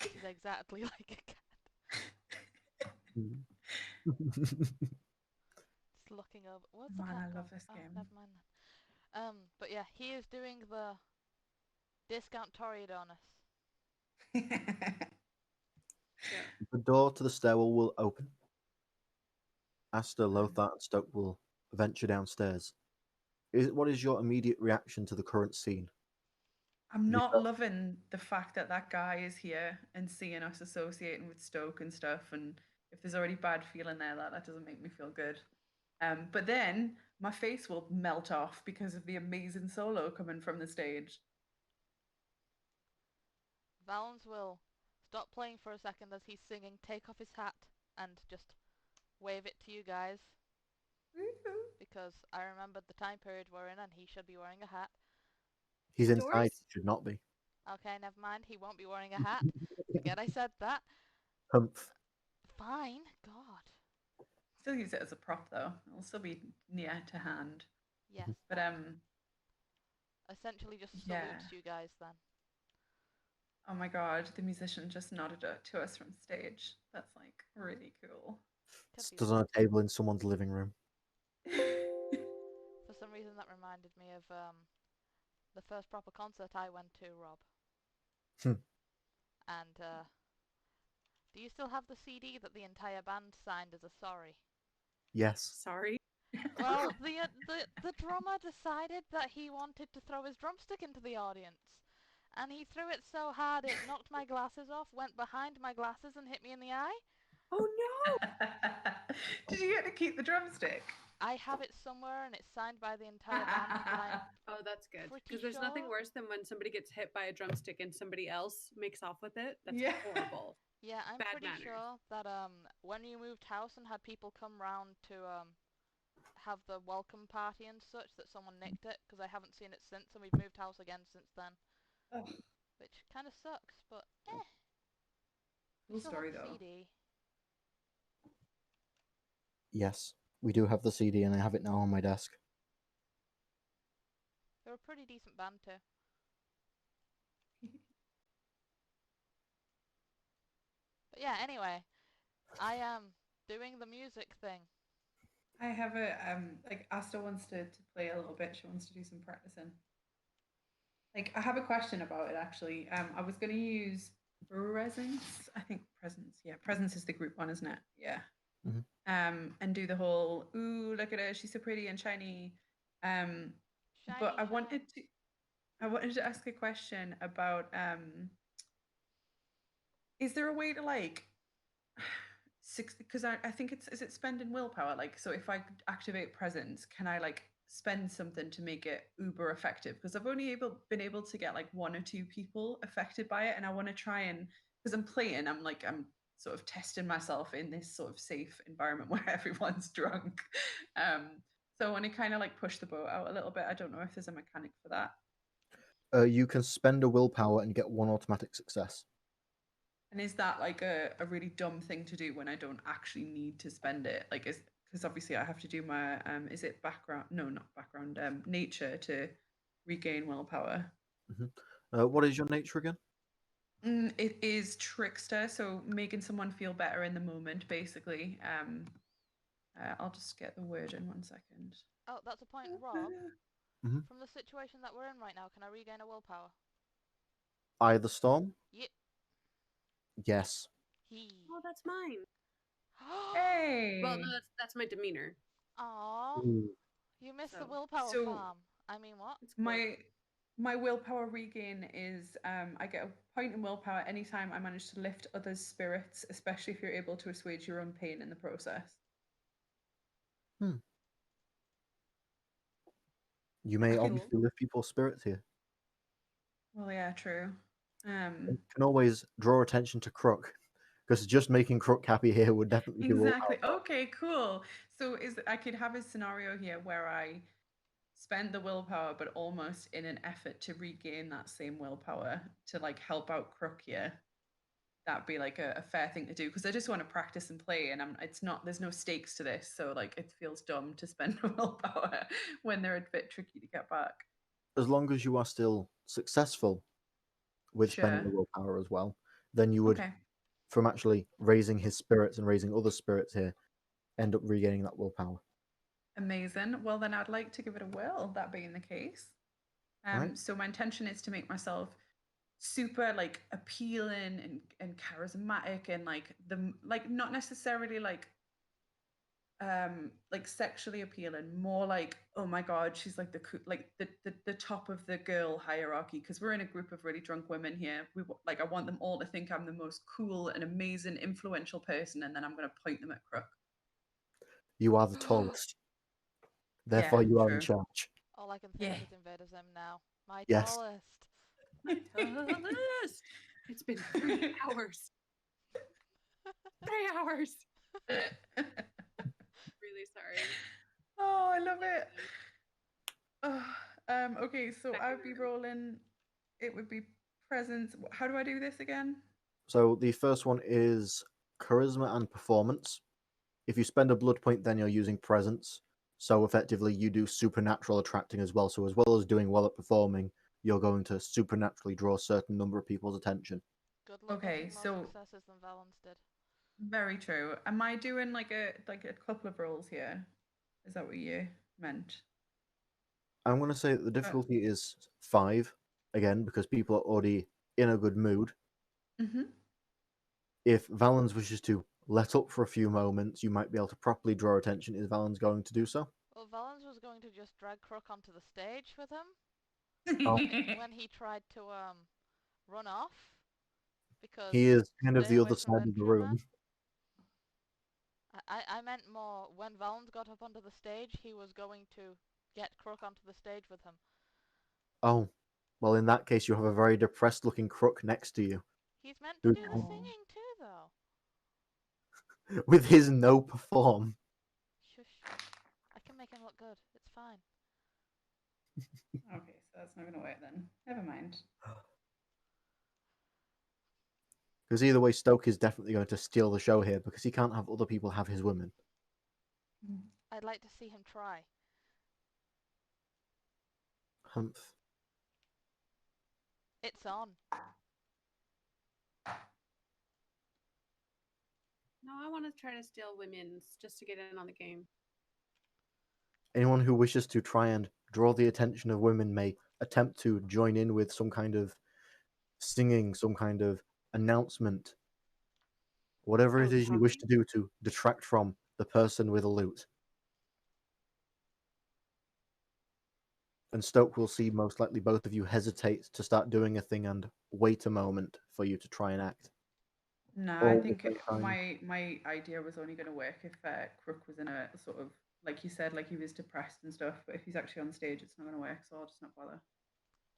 He's exactly like a cat. Just looking over. What's the Man, cat I love gone? this Oh, game. never mind then. But yeah, he is doing the discount Toreadorness. The door to the stairwell will open. Aster, Lothar, and Stoke will venture downstairs. What is your immediate reaction to the current scene? I'm You not felt- loving the fact that that guy is here and seeing us associating with Stoke and stuff. And if there's already bad feeling there, that doesn't make me feel good. But then my face will melt off because of the amazing solo coming from the stage. Valens will stop playing for a second as he's singing, take off his hat, and just wave it to you guys. Woo-hoo. Because I remembered the time period we're in and he should be wearing a hat. He's Doors? inside. He should not be. Okay, never mind, he won't be wearing a hat. Forget I said that. Humph. Fine, God. Still use it as a prop though. It'll still be near to hand. Yes, But that essentially just salutes yeah. you guys then. Oh my god, the musician just nodded it to us from stage. That's like really cool. Could be Stood on a table in someone's living room. For some reason that reminded me of the first proper concert I went to, Rob. Hmm. And Do you still have the CD that the entire band signed as a sorry? Yes. Sorry. Well, the drummer decided that he wanted to throw his drumstick into the audience, and he threw it so hard it knocked my glasses off, went behind my glasses, and hit me in the eye. Oh no! Did you get to keep the drumstick? I have it somewhere, and it's signed by the entire band, but I'm Oh, that's good. pretty Because there's nothing sure- worse than when somebody gets hit by a drumstick and somebody else makes off with it. That's Yeah. horrible. Yeah, I'm Bad pretty manners. sure that when you moved house and had people come round to have the welcome party and such, that someone nicked it, because I haven't seen it since, and we've moved house again since then. Oh, Which kind of sucks, but we cool still story have the though. CD. Yes, we do have the CD, and I have it now on my desk. They're a pretty decent band too. But yeah, anyway, I am doing the music thing. I have a like Asta wants to play a little bit. She wants to do some practicing. Like I have a question about it actually. I was gonna use presence. I think presence. Yeah, presence is the group one, isn't it? Yeah. Mhm. And do the whole ooh, look at her, she's so pretty and shiny. Shiny, But I shiny. wanted to ask a question about is there a way to like because I think it's is it spending willpower, like so if I activate presence can I like spend something to make it uber effective, because I've only been able to get like one or two people affected by it, and I want to try and because I'm sort of testing myself in this sort of safe environment where everyone's drunk. So I want to kind of like push the boat out a little bit. I don't know if there's a mechanic for that. You can spend a willpower and get one automatic success. And is that like a really dumb thing to do when I don't actually need to spend it? Like, is because obviously I have to do my is it background? No, not background. Nature to regain willpower. What is your nature again? It is trickster, so making someone feel better in the moment, basically. I'll just get the word in 1 second. Oh, that's a point, Rob. Mhm. From the situation that we're in right now, can I regain a willpower? Eye of the Storm? Yep. Yes. Oh, that's mine. Hey. Well, no, that's my demeanor. Aw, Ooh. you missed the So- willpower So- farm. I mean, what? It's cool. My willpower regain is I get a point in willpower anytime I manage to lift others' spirits, especially if you're able to assuage your own pain in the process. You may Cool. obviously lift people's spirits here. Well, yeah, true. You can always draw attention to Crook, because just making Crook happy here would definitely be Exactly. willpower. Okay, cool. So I could have a scenario here where I spend the willpower, but almost in an effort to regain that same willpower to like help out Crook here. That'd be like a fair thing to do, because I just want to practice and play, and there's no stakes to this, so like it feels dumb to spend willpower when they're a bit tricky to get back. As long as you are still successful with spending the Sure. willpower as well, then you would, Okay. from actually raising his spirits and raising other spirits here, end up regaining that willpower. Amazing. Well, then I'd like to give it a whirl, that being the case. Right. So my intention is to make myself super like appealing and charismatic, and like not necessarily like sexually appealing, more like, oh my god, she's like the top of the girl hierarchy, because we're in a group of really drunk women here. Like I want them all to think I'm the most cool and amazing influential person, and then I'm going to point them at Crook. You are the tallest. Therefore, Yeah, you are in true. charge. All I can Yeah. think is Invader Zim now. My Yes. tallest. Tallest. It's been 3 hours. 3 hours. Really sorry. Oh, I love it. Oh, okay, so Back I in would be the room. rolling. It would be presence. How do I do this again? So the first one is charisma and performance. If you spend a blood point, then you're using presence. So effectively, you do supernatural attracting as well. So as well as doing well at performing, you're going to supernaturally draw a certain number of people's attention. Good luck Okay, making more so successes than Valens did. very true. Am I doing like a couple of rolls here? Is that what you meant? I'm going to say that the difficulty is 5, again, because people are already in a good mood. Mm-hmm. If Valens wishes to let up for a few moments, you might be able to properly draw attention. Is Valens going to do so? Well, Valens was going to just drag Crook onto the stage with him Oh. when he tried to run off because He is kind of stay the away other from side of the Venture room. Man. I meant more when Valens got up onto the stage, he was going to get Crook onto the stage with him. Oh, well, in that case, you have a very depressed-looking Crook next to you, He's meant to Who- do the singing too, though. with his no perform. Shush. I can make him look good. It's fine. Okay, so that's not going to work then. Never mind. Because either way, Stoke is definitely going to steal the show here because he can't have other people have his women. I'd like to see him try. Humph. It's on. No, I want to try to steal women's just to get in on the game. Anyone who wishes to try and draw the attention of women may attempt to join in with some kind of singing, some kind of announcement, whatever it Oh, is you wish to talking? do to detract from the person with a lute. And Stoke will see most likely both of you hesitate to start doing a thing and wait a moment for you to try and act. No, All I at the think same time. my idea was only going to work if Crook was in a sort of, like you said, like he was depressed and stuff. But if he's actually on stage, it's not going to work. So I'll just not bother.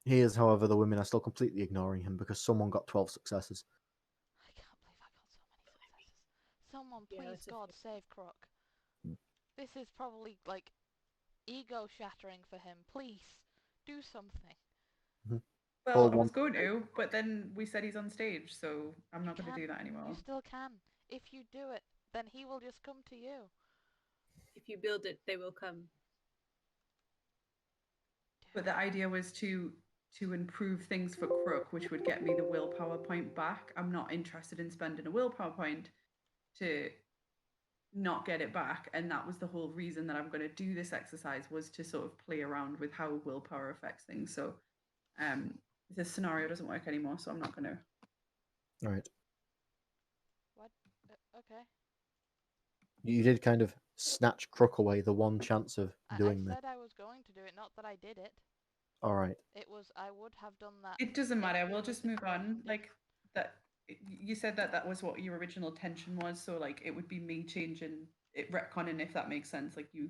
He is, however, the women are still completely ignoring him because someone got 12 successes. I can't believe I got so many successes. Someone, Yeah, please, that's a God, fail. save Crook. This is probably, like, ego-shattering for him. Please, do something. Well, I was going to, but then we said he's on stage, so I'm not going to do that anymore. You still can. If you do it, then he will just come to you. If you build it, they will come. But the idea was to improve things for Crook, which would get me the willpower point back. I'm not interested in spending a willpower point to not get it back, and that was the whole reason that I'm going to do this exercise, was to sort of play around with how willpower affects things. So this scenario doesn't work anymore, so I'm not going to. All right. What? Okay. You did kind of snatch Crook away the one chance of I doing this. said I was going to do it, not that I did it. All right. It was, I would have done that. It doesn't matter. it We'll was just move on. recommended. Like that, you said that that was what your original tension was. So like it would be me changing it, retconning, if that makes sense. Like you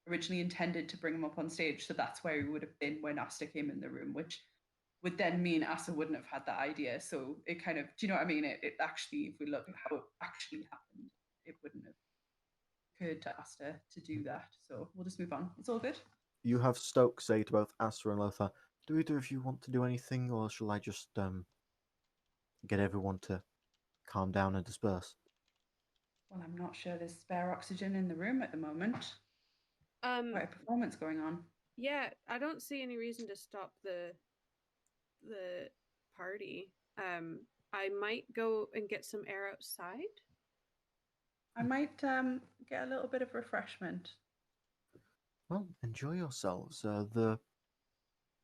originally intended to bring him up on stage, so that's where he would have been when Asta came in the room, which would then mean Asta wouldn't have had that idea. So it kind of, do you know what I mean? It actually, if we look at how it actually happened, it wouldn't have occurred to Asta to do that. So we'll just move on. It's all good. You have Stoke say to both Asta and Lothar, do either of you want to do anything, or shall I just get everyone to calm down and disperse? Well, I'm not sure there's spare oxygen in the room at the moment. Quite a performance going on. Yeah, I don't see any reason to stop the party. I might go and get some air outside. I might get a little bit of refreshment. Well, enjoy yourselves. The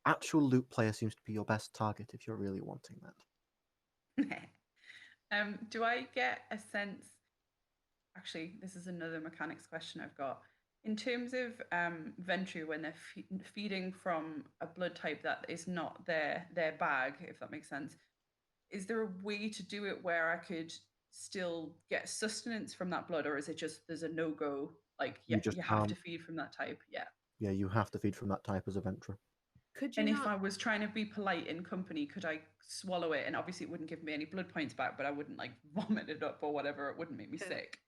actual loot player seems to be your best target if you're really wanting that. Do I get a sense? Actually, this is another mechanics question I've got. In terms of Ventru, when they're feeding from a blood type that is not their bag, if that makes sense, is there a way to do it where I could still get sustenance from that blood, or is it just there's a no go? Like, yeah, You just you have to can't. feed from that type. Yeah. Yeah, you have to feed from that type as a Ventra. Could you And not? if I was trying to be polite in company, could I swallow it? And obviously, it wouldn't give me any blood points back, but I wouldn't like vomit it up or whatever. It wouldn't make me sick.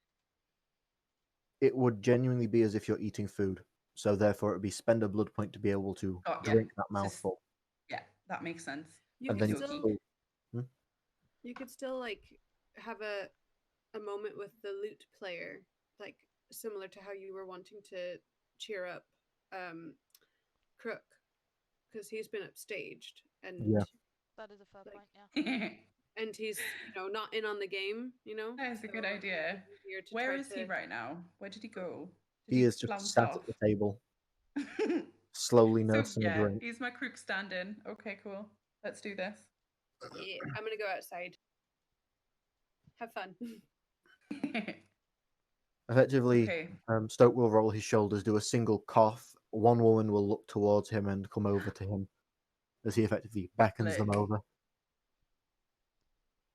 It would genuinely be as if you're eating food. So therefore, it would be spend a blood point to be able to drink that mouthful. Yeah, that makes sense. You And could then still, you could still like have a moment with the lute player, like similar to how you were wanting to cheer up Crook, because he's been upstaged and Yeah. That is a fair point, Yeah. and he's not in on the game. That's a good so idea. it's easier to Where try is he to- right now? Where did he go? Did He he is just bounce sat off? at the table, slowly So nursing a yeah, drink. he's my crook stand-in. Okay, cool. Let's do this. Yeah, I'm gonna go outside. Have fun. Effectively, Okay. Stoke will roll his shoulders, do a single cough. One woman will look towards him and come over to him as he effectively beckons them Lick. over.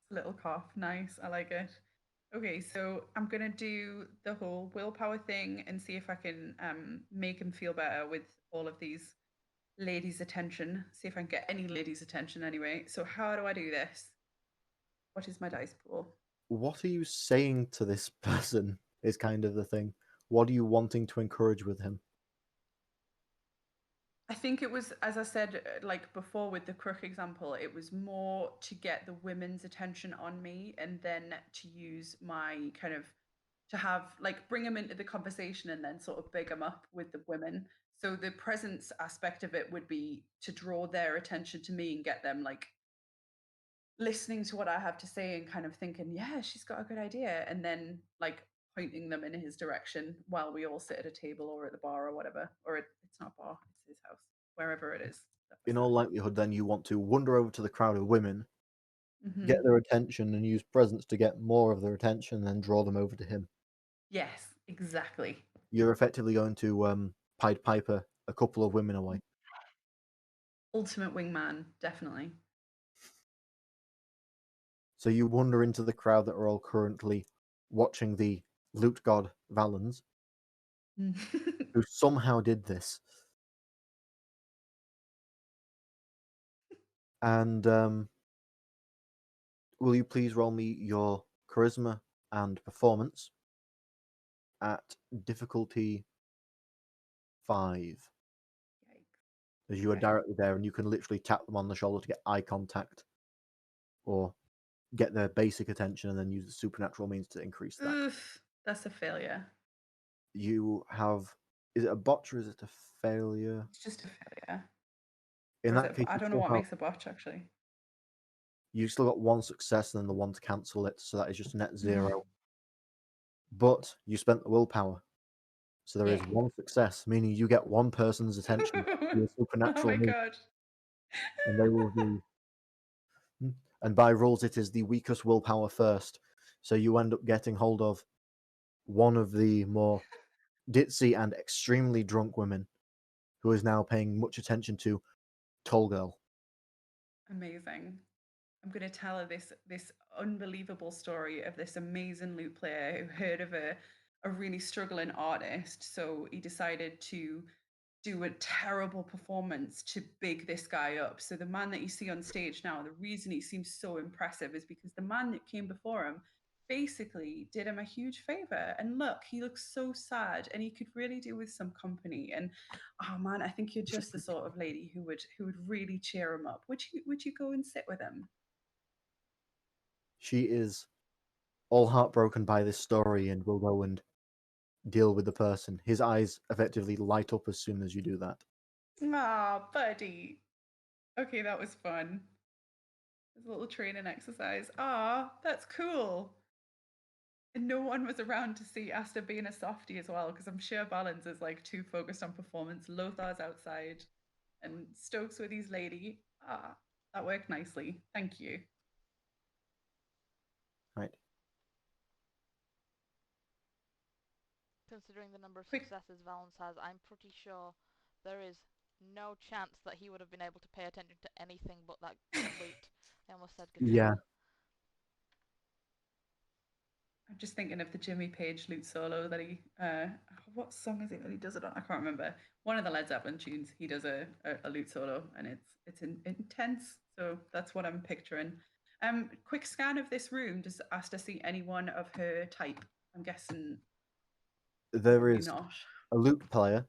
Little cough. Nice. I like it. Okay, so I'm gonna do the whole willpower thing and see if I can make him feel better with all of these ladies' attention. See if I can get any ladies' attention anyway. So how do I do this? What is my dice pool? What are you saying to this person is kind of the thing. What are you wanting to encourage with him? I think it was, as I said, like before with the crook example, it was more to get the women's attention on me and then to use my kind of to have like bring them into the conversation and then sort of big them up with the women. So the presence aspect of it would be to draw their attention to me and get them like listening to what I have to say and kind of thinking, yeah, she's got a good idea. And then like pointing them in his direction while we all sit at a table or at the bar or whatever. Or it's not a bar, it's his house, wherever it is. In all likelihood, then you want to wander over to the crowd of women, get Mhm. their attention, and use presence to get more of their attention, and then draw them over to him. Yes, exactly. You're effectively going to Pied Piper a couple of women away. Ultimate wingman, definitely. So you wander into the crowd that are all currently watching the loot god Valens, who somehow did this. And will you please roll me your charisma and performance at difficulty 5? As you are Okay. directly there and you can literally tap them on the shoulder to get eye contact or get their basic attention and then use the supernatural means to increase that. Oof, that's a failure. You have. Is it a botch or is it a failure? It's just a failure. In Or is that it? case, I you don't know still what have. makes a botch actually. You still got one success and then the one to cancel it, so that is just net 0. But you spent the willpower, so there is Yeah. one success, meaning you get one person's attention to your Oh supernatural my move, god. and they will be. And by rules, it is the weakest willpower first. So you end up getting hold of one of the more ditzy and extremely drunk women, who is now paying much attention to Tall Girl. Amazing. I'm going to tell her this unbelievable story of this amazing lute player who heard of a really struggling artist. So he decided to do a terrible performance to big this guy up. So the man that you see on stage now, the reason he seems so impressive is because the man that came before him basically did him a huge favor. And look, he looks so sad and he could really do with some company. And oh man, I think you're just the sort of lady who would really cheer him up. Would you go and sit with him? She is all heartbroken by this story and will go and deal with the person. His eyes effectively light up as soon as you do that. Ah, buddy. Okay, that was fun. It was a little training exercise. Ah, that's cool. And no one was around to see Asta being a softie as well, because I'm sure Balance is like too focused on performance. Lothar's outside and Stokes with his lady. Ah, that worked nicely. Thank you. Right. Considering the number of Quick. successes Valence has, I'm pretty sure there is no chance that he would have been able to pay attention to anything but that loot. I almost said guitar. Yeah. I'm just thinking of the Jimmy Page lute solo that he what song is it that he does it on? I can't remember. One of the Led Zeppelin tunes, he does a lute solo and it's intense. So that's what I'm picturing. Quick scan of this room. Does Asta see anyone of her type? I'm guessing There probably is not. a lute player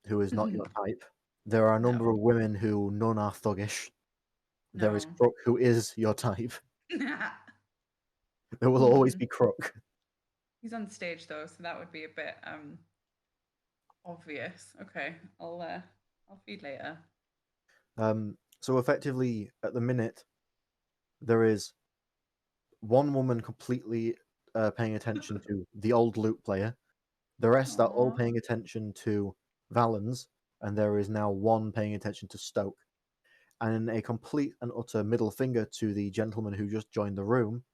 who is not your type. There are a number No. of women who none are thuggish. There is No. Crook who is your type. There will always be Crook. He's on stage though, so that would be a bit obvious. Okay, I'll feed later. So effectively, at the minute, there is one woman completely paying attention to the old lute player. The rest are all Aw. paying attention to Valens, and there is now one paying attention to Stoke. And in a complete and utter middle finger to the gentleman who just joined the room,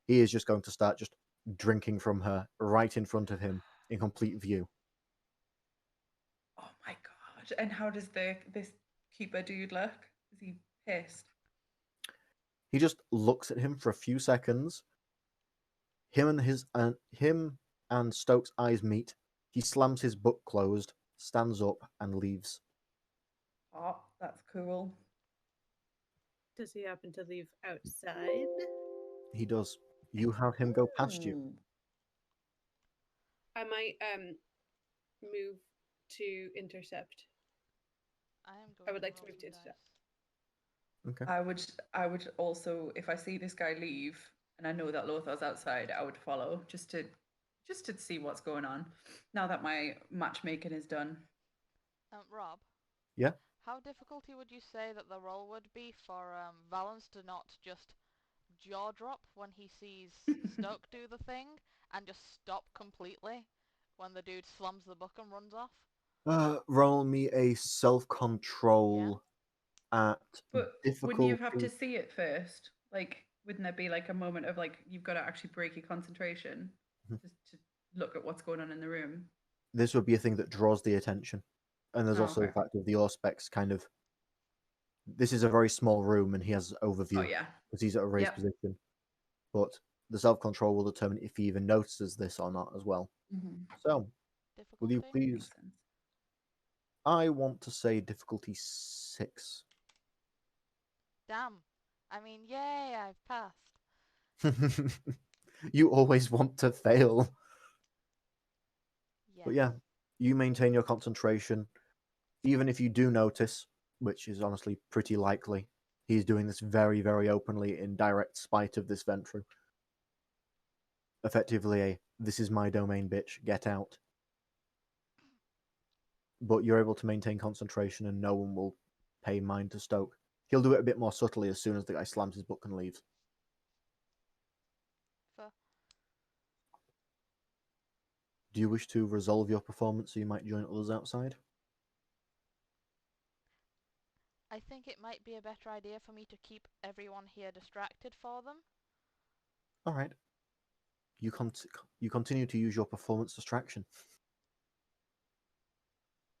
he is just going to start just drinking from her right in front of him in complete view. Oh my god! And how does this keeper dude look? Is he pissed? He just looks at him for a few seconds. Him and Stokes' eyes meet. He slams his book closed, stands up, and leaves. Oh, that's cool. Does he happen to leave outside? He does. You have him go past you. Ooh. I might move to intercept. I am going I would like to roll move to some intercept. dice. Okay. I would also, if I see this guy leave and I know that Lothar's outside, I would follow just to see what's going on. Now that my matchmaking is done. Rob? Yeah? How difficulty would you say that the roll would be for Valence to not just jaw drop when he sees Stoke do the thing and just stop completely when the dude slams the book and runs off? Roll me a self-control at But wouldn't you have to difficulty. see it first? Like, wouldn't there be like a moment of like you've got to actually break your concentration Mhm. just to look at what's going on in the room? This would be a thing that draws the attention. And there's Oh, also okay. the fact of the Auspex kind of. This is a very small room and he has overview Oh yeah. because he's at a raised Yep. position. But the self-control will determine if he even notices this or not as well. Mm-hmm. So, will you Difficulty? please? Makes sense. I want to say difficulty 6. Damn. I mean, yay, I've passed. You always want to fail. Yes. But yeah, you maintain your concentration. Even if you do notice, which is honestly pretty likely, he's doing this very, very openly in direct spite of this Ventru. Effectively a, this is my domain, bitch, get out. But you're able to maintain concentration and no one will pay mind to Stoke. He'll do it a bit more subtly as soon as the guy slams his book and leaves. For Do you wish to resolve your performance so you might join others outside? I think it might be a better idea for me to keep everyone here distracted for them. Alright. You continue to use your performance distraction.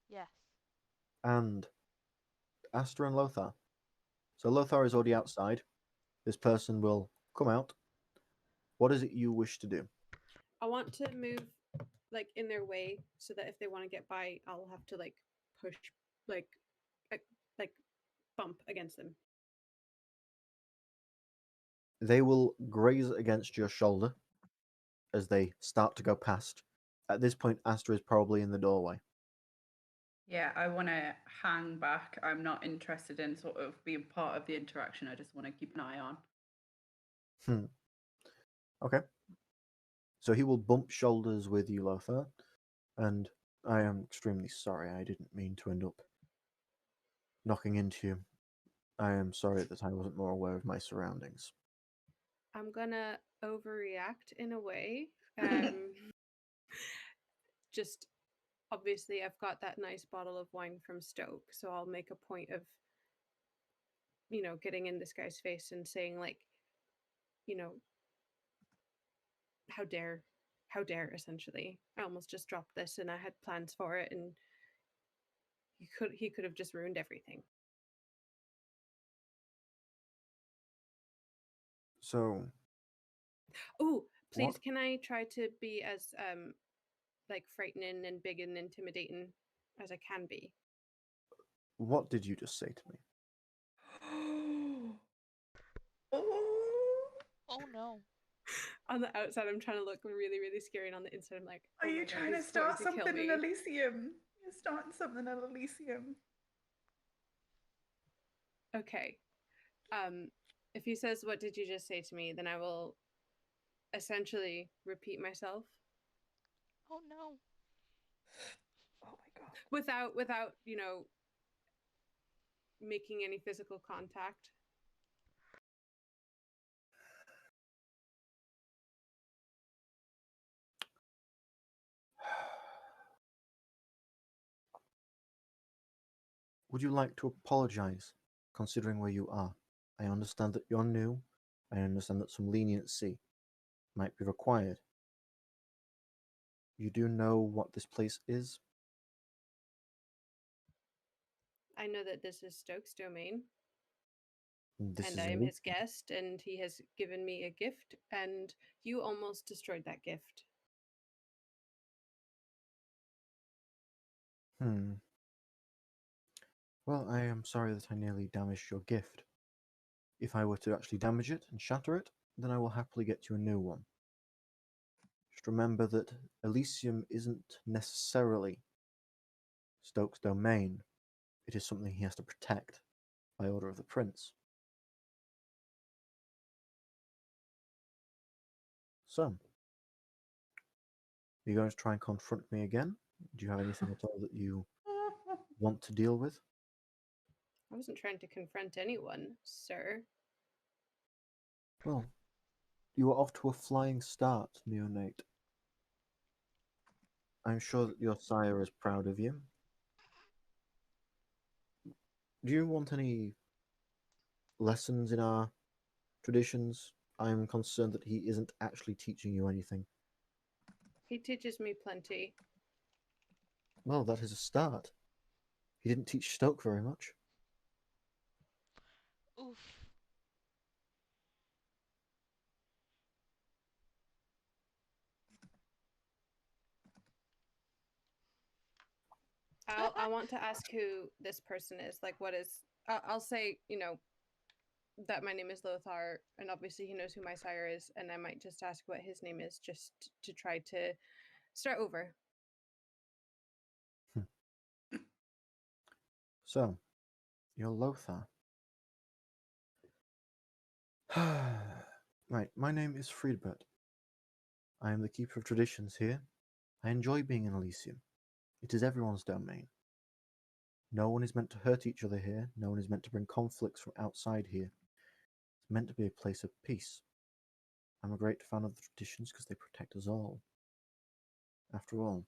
Yes. And Asta and Lothar. So Lothar is already outside. This person will come out. What is it you wish to do? I want to move like in their way so that if they want to get by, I'll have to like push, like, like bump against them. They will graze against your shoulder as they start to go past. At this point, Asta is probably in the doorway. Yeah, I want to hang back. I'm not interested in sort of being part of the interaction. I just want to keep an eye on. Okay. So he will bump shoulders with you, Lothar, and I am extremely sorry. I didn't mean to end up knocking into you. I am sorry that I wasn't more aware of my surroundings. I'm gonna overreact in a way. Just obviously, I've got that nice bottle of wine from Stoke, so I'll make a point of, getting in this guy's face and saying like, you know, how dare, essentially. I almost just dropped this, and I had plans for it, and he could have just ruined everything. So, Oh, please, what? can I try to be as like frightening and big and intimidating as I can be? What did you just say to me? Oh, Oh no. On the outside, I'm trying to look really, really scary, and on the inside, I'm like, are oh you my god, trying to he's going start to kill something in me. Elysium? You're starting something in Elysium. Okay. If he says, "What did you just say to me?" then I will essentially repeat myself Oh no. Oh my god. without making any physical contact. Would you like to apologize, considering where you are? I understand that you're new. I understand that some leniency might be required. You do know what this place is? I know that this is Stokes' domain, This and is I am his Elysium. guest, and he has given me a gift, and you almost destroyed that gift. Hmm. Well, I am sorry that I nearly damaged your gift. If I were to actually damage it and shatter it, then I will happily get you a new one. Just remember that Elysium isn't necessarily Stokes' domain. It is something he has to protect by order of the prince. So, are you going to try and confront me again? Do you have anything at all that you want to deal with? I wasn't trying to confront anyone, sir. Well, you are off to a flying start, neonate. I'm sure that your sire is proud of you. Do you want any lessons in our traditions? I'm concerned that he isn't actually teaching you anything. He teaches me plenty. Well, that is a start. He didn't teach Stoke very much. Oof. I want to ask who this person is. Like, what is? I'll say, that my name is Lothar, and obviously he knows who my sire is, and I might just ask what his name is, just to try to start over. So, you're Lothar. Right, my name is Friedbert. I am the keeper of traditions here. I enjoy being in Elysium. It is everyone's domain. No one is meant to hurt each other here. No one is meant to bring conflicts from outside here. It's meant to be a place of peace. I'm a great fan of the traditions because they protect us all. After all,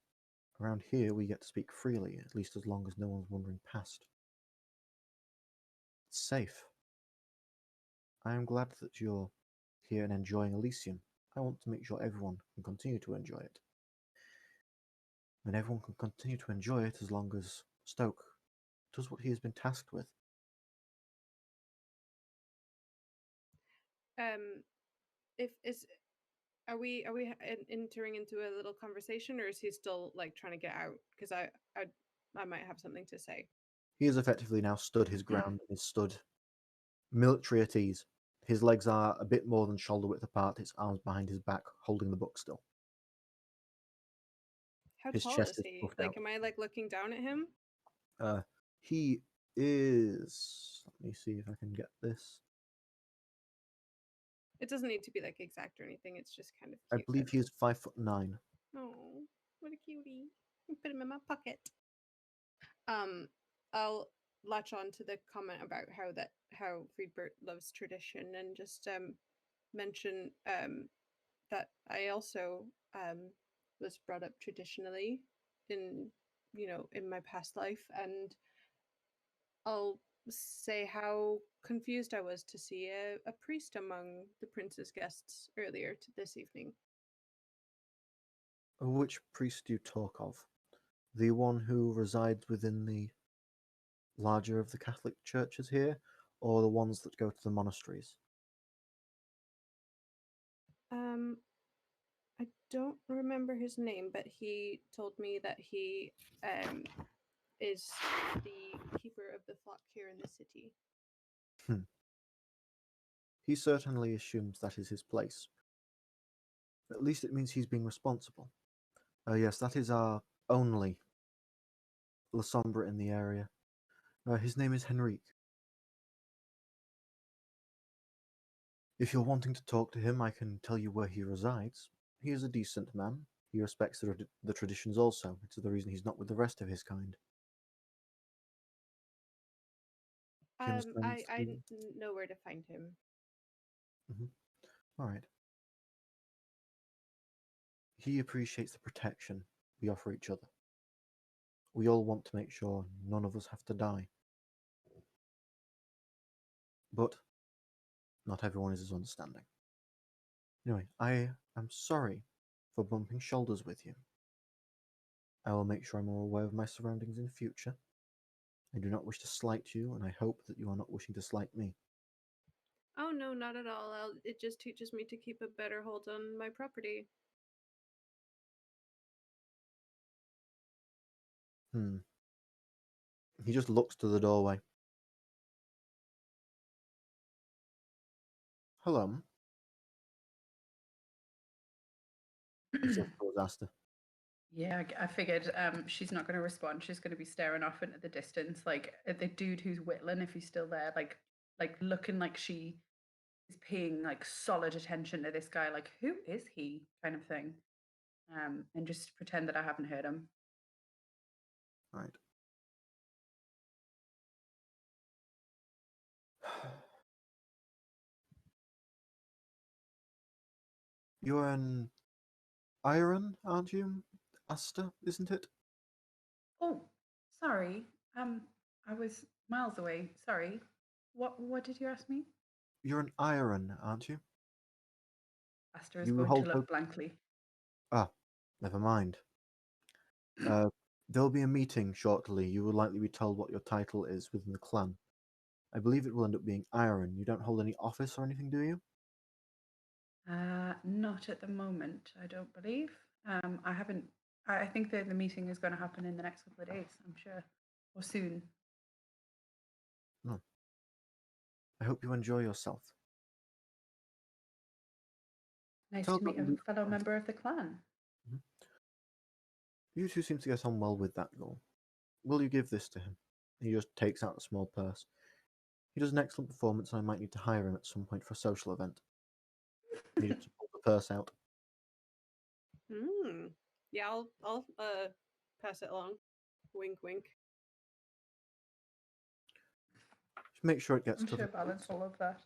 around here we get to speak freely, at least as long as no one's wandering past. It's safe. I am glad that you're here and enjoying Elysium. I want to make sure everyone can continue to enjoy it. And everyone can continue to enjoy it as long as Stoke does what he has been tasked with. If is are we entering into a little conversation, or is he still like trying to get out? Because I might have something to say. He has effectively now stood his ground and is stood military at ease. His legs are a bit more than shoulder width apart, his arms behind his back, holding the book still. How His tall chest is is he? puffed Like, out. am I like looking down at him? He is. Let me see if I can get this. It doesn't need to be like exact or anything. It's just kind of I cute. believe he is 5'9". Oh, what a cutie! Put him in my pocket. I'll latch on to the comment about how Friedbert loves tradition, and just mention that I also was brought up traditionally in in my past life, and I'll say how confused I was to see a priest among the prince's guests earlier this evening. Which priest do you talk of? The one who resides within the larger of the Catholic churches here, or the ones that go to the monasteries? Um, I don't remember his name, but he told me that he is the keeper of the flock here in the city. He certainly assumes that is his place. At least it means he's being responsible. Yes, that is our only La Sombra in the area. His name is Henrique. If you're wanting to talk to him, I can tell you where he resides. He is a decent man. He respects the traditions also. It's the reason he's not with the rest of his kind. Do you understand? I know where to find him. All right. He appreciates the protection we offer each other. We all want to make sure none of us have to die. But not everyone is as understanding. Anyway, I I'm sorry for bumping shoulders with you. I will make sure I'm more aware of my surroundings in future. I do not wish to slight you, and I hope that you are not wishing to slight me. Oh no, not at all. It just teaches me to keep a better hold on my property. He just looks to the doorway. Hello. He says towards Asta. Yeah, I figured she's not going to respond. She's going to be staring off into the distance, like at the dude who's whittling, if he's still there, like looking like she is paying like solid attention to this guy, like who is he, kind of thing, and just pretend that I haven't heard him. Right. You're an iron, aren't you? Asta, isn't it? Oh, sorry. I was miles away. Sorry. What did you ask me? You're an iron, aren't you? Aster is You going to hold look both. blankly. Ah, never mind. There'll be a meeting shortly. You will likely be told what your title is within the clan. I believe it will end up being iron. You don't hold any office or anything, do you? Not at the moment, I don't believe. I haven't. I think that the meeting is going to happen in the next couple of days. I'm sure, or soon. No. I hope you enjoy yourself. Nice Tell to meet a them- fellow member of the clan. You two seem to get on well with that goal. Will you give this to him? He just takes out a small purse. He does an excellent performance, and I might need to hire him at some point for a social event. And he just pulls the purse out. Yeah, I'll pass it along. Wink, wink. Just make sure it gets I'm to sure the Balance will love that.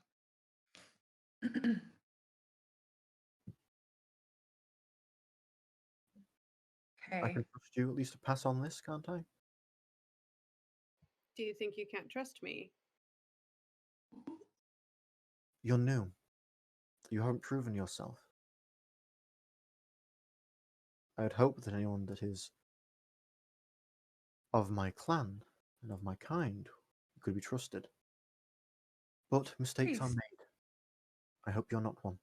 I Okay. can trust you at least to pass on this, can't I? Do you think you can't trust me? You're new. You haven't proven yourself. I'd hope that anyone that is of my clan and of my kind could be trusted. But mistakes are Please. made. I hope you're not one.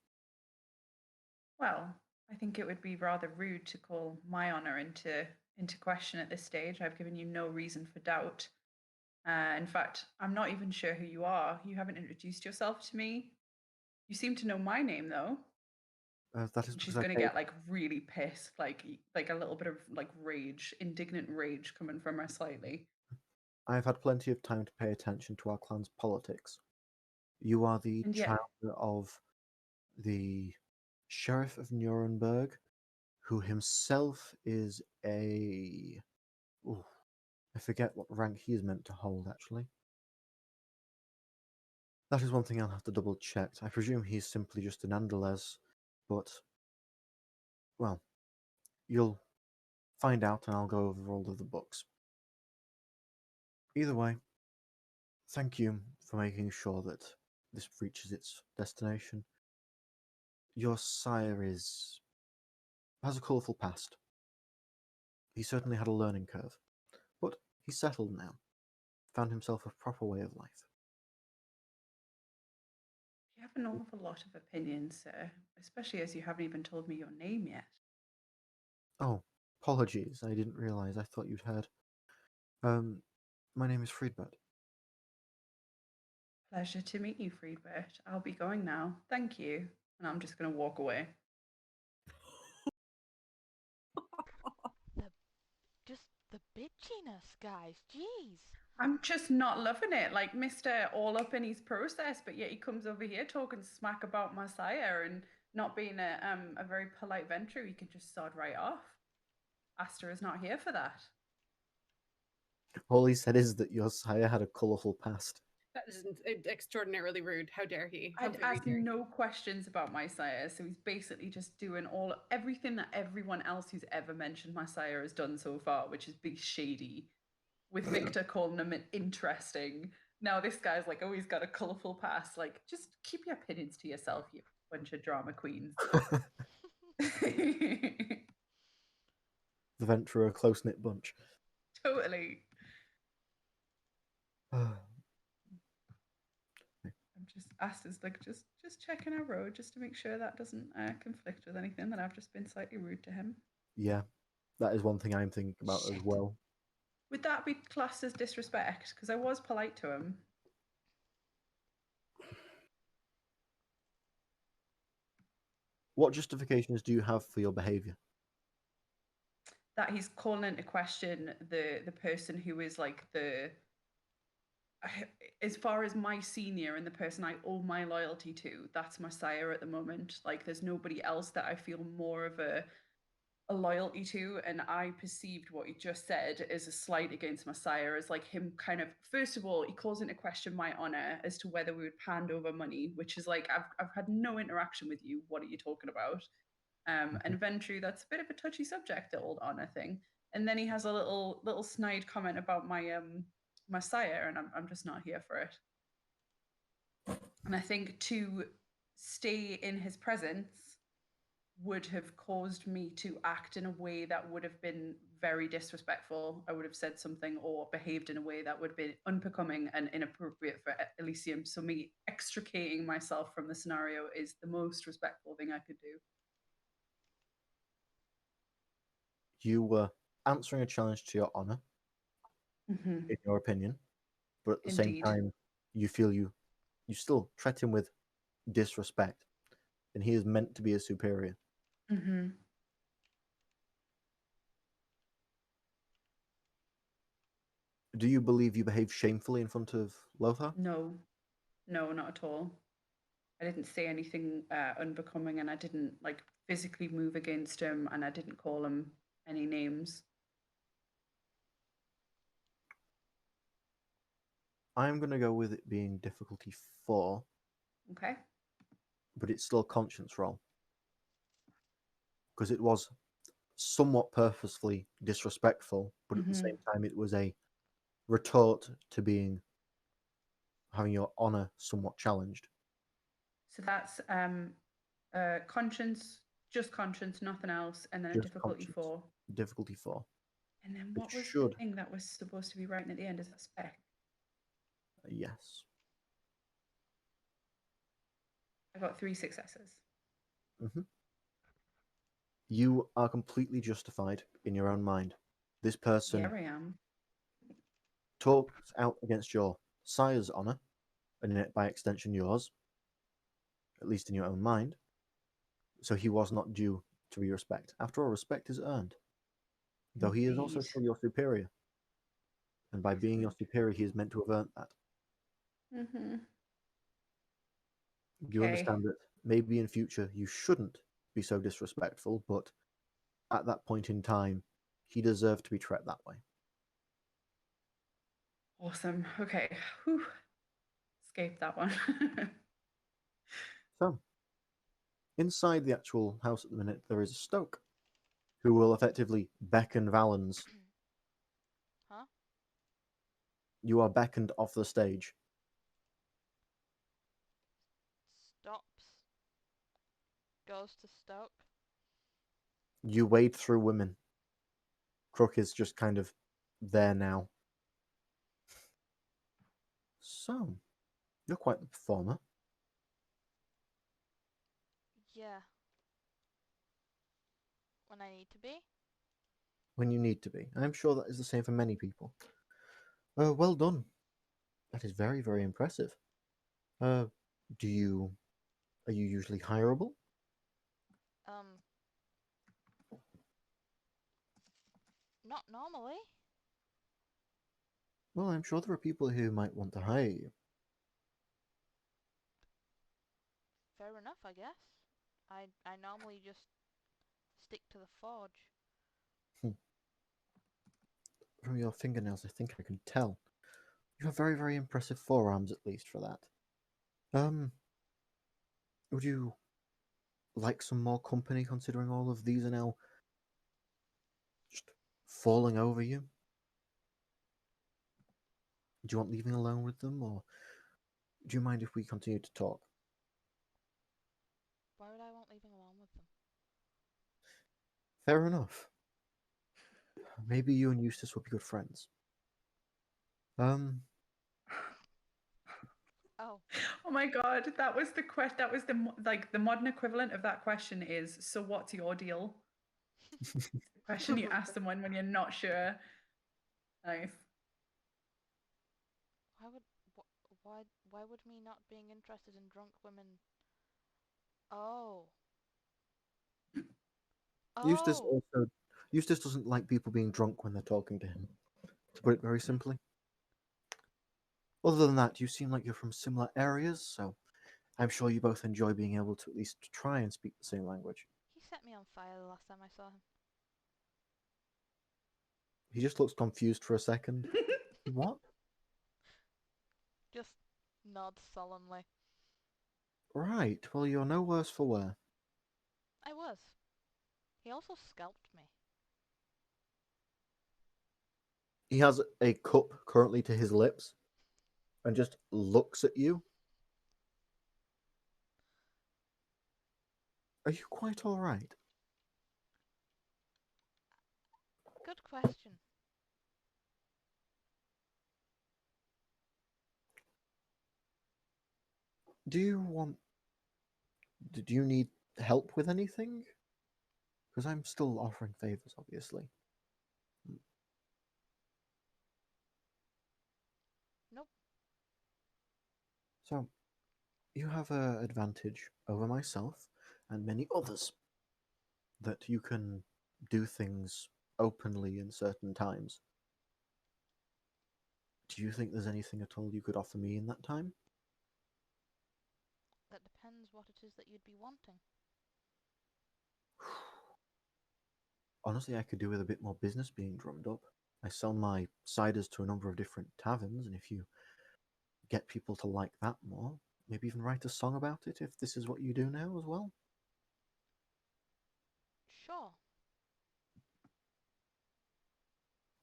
Well, I think it would be rather rude to call my honor into question at this stage. I've given you no reason for doubt. In fact, I'm not even sure who you are. You haven't introduced yourself to me. You seem to know my name though. That is And because she's I gonna paid. get like really pissed, like a little bit of like rage, indignant rage coming from her slightly. I've had plenty of time to pay attention to our clan's politics. You are the And yet, child of the Sheriff of Nuremberg, who himself is a. Ooh, I forget what rank he is meant to hold, actually. That is one thing I'll have to double check. I presume he's simply just an Angeles, but. Well, you'll find out and I'll go over all of the books. Either way, thank you for making sure that this reaches its destination. Your sire has a colourful past. He certainly had a learning curve, but he's settled now, found himself a proper way of life. you have an awful lot of opinions, sir, especially as you haven't even told me your name yet. Oh, apologies, I didn't realise. I thought you'd heard. My name is Friedbert. Pleasure to meet you, Friedbert. I'll be going now. Thank you. And I'm just gonna walk away. Just the bitchiness, guys. Jeez. I'm just not loving it. Like Mr. All up in his process, but yet he comes over here talking smack about my sire and not being a very polite venture. He can just sod right off. Aster is not here for that. All he said is that your sire had a colourful past. That is extraordinarily rude. How dare he? How I'd very asked dare he? no questions about my sire, so he's basically just doing everything that everyone else who's ever mentioned my sire has done so far, which is be shady. With Victor calling him an interesting. Now this guy's like, oh, he's got a colourful past. Like, just keep your opinions to yourself, you bunch of drama queens. The Venture are a close-knit bunch. Totally. Ah, I'm just asked as like just checking our road just to make sure that doesn't conflict with anything, that I've just been slightly rude to him. yeah, that is one thing I'm thinking about as Shit. well. Would that be classed as disrespect? Because I was polite to him. What justifications do you have for your behaviour? That he's calling into question the person who is like the, as far as my senior and the person I owe my loyalty to, that's my sire at the moment. Like there's nobody else that I feel more of a loyalty to, and I perceived what he just said as a slight against my sire, as like him kind of, first of all, he calls into question my honor as to whether we would hand over money, which is like, I've had no interaction with you, what are you talking about? And Ventru, that's a bit of a touchy subject, the old honor thing. And then he has a little snide comment about my sire, and I'm just not here for it. And I think to stay in his presence would have caused me to act in a way that would have been very disrespectful. I would have said something or behaved in a way that would be unbecoming and inappropriate for Elysium. So me extricating myself from the scenario is the most respectful thing I could do. You were answering a challenge to your honour, in your opinion, but at the same Indeed. time, you feel you still treat him with disrespect, and he is meant to be a superior. Mm-hmm. Do you believe you behaved shamefully in front of Lothar? No, not at all. I didn't say anything unbecoming, and I didn't like physically move against him, and I didn't call him any names. I'm going to go with it being difficulty 4, Okay. but it's still a conscience roll. Because it was somewhat purposefully disrespectful, but at the same time, it was a retort to having your honor somewhat challenged. So that's conscience, just conscience, nothing else, and then a Just difficulty conscience. 4. Difficulty 4. And then It what was should. the thing that was supposed to be writing at the end? Is that spec? Yes. I got 3 successes. You are completely justified in your own mind. This person Yeah, I am. talks out against your sire's honor, and by extension yours, at least in your own mind. So he was not due to be respect. After all, respect is earned. Though he is also Indeed. still your superior. And by being your Excellent. superior, he is meant to have earned that. Mm-hmm. You Okay. understand that maybe in future you shouldn't be so disrespectful, but at that point in time, he deserved to be treated that way. Awesome. Okay. Whew. Escaped that one. So, inside the actual house at the minute, there is a Stoke, who will effectively beckon Valens. Huh? You are beckoned off the stage. Stops. Goes to Stoke. You wade through women. Crook is just kind of there now. So, you're quite the performer. Yeah. When I need to be. When you need to be. I'm sure that is the same for many people. Well done. That is very, very impressive. Are you usually hireable? Not normally. Well, I'm sure there are people who might want to hire you. Fair enough, I guess. I normally just stick to the forge. From your fingernails, I think I can tell. You have very, very impressive forearms, at least, for that. Would you like some more company, considering all of these are now just falling over you? Do you want leaving alone with them, or do you mind if we continue to talk? Why would I want leaving alone with them? Fair enough. Maybe you and Eustace will be good friends. Oh, Oh my god, that was the question. That was the modern equivalent of that question is, so what's your deal? It's the question you ask someone when you're not sure. Nice. why would why would me not being interested in drunk women? Oh. Eustace Oh. also Eustace doesn't like people being drunk when they're talking to him. To put it very simply. Other than that, you seem like you're from similar areas, so I'm sure you both enjoy being able to at least try and speak the same language. He set me on fire the last time I saw him. He just looks confused for a second. What? Just nods solemnly. Right, well, you're no worse for wear. I was. He also scalped me. He has a cup currently to his lips and just looks at you. Are you quite alright? Good question. Do you need help with anything? Because I'm still offering favors, obviously. Nope. So, you have an advantage over myself and many others that you can do things openly in certain times. Do you think there's anything at all you could offer me in that time? That depends what it is that you'd be wanting. Honestly, I could do with a bit more business being drummed up. I sell my ciders to a number of different taverns, and if you get people to like that more, maybe even write a song about it if this is what you do now as well. Sure.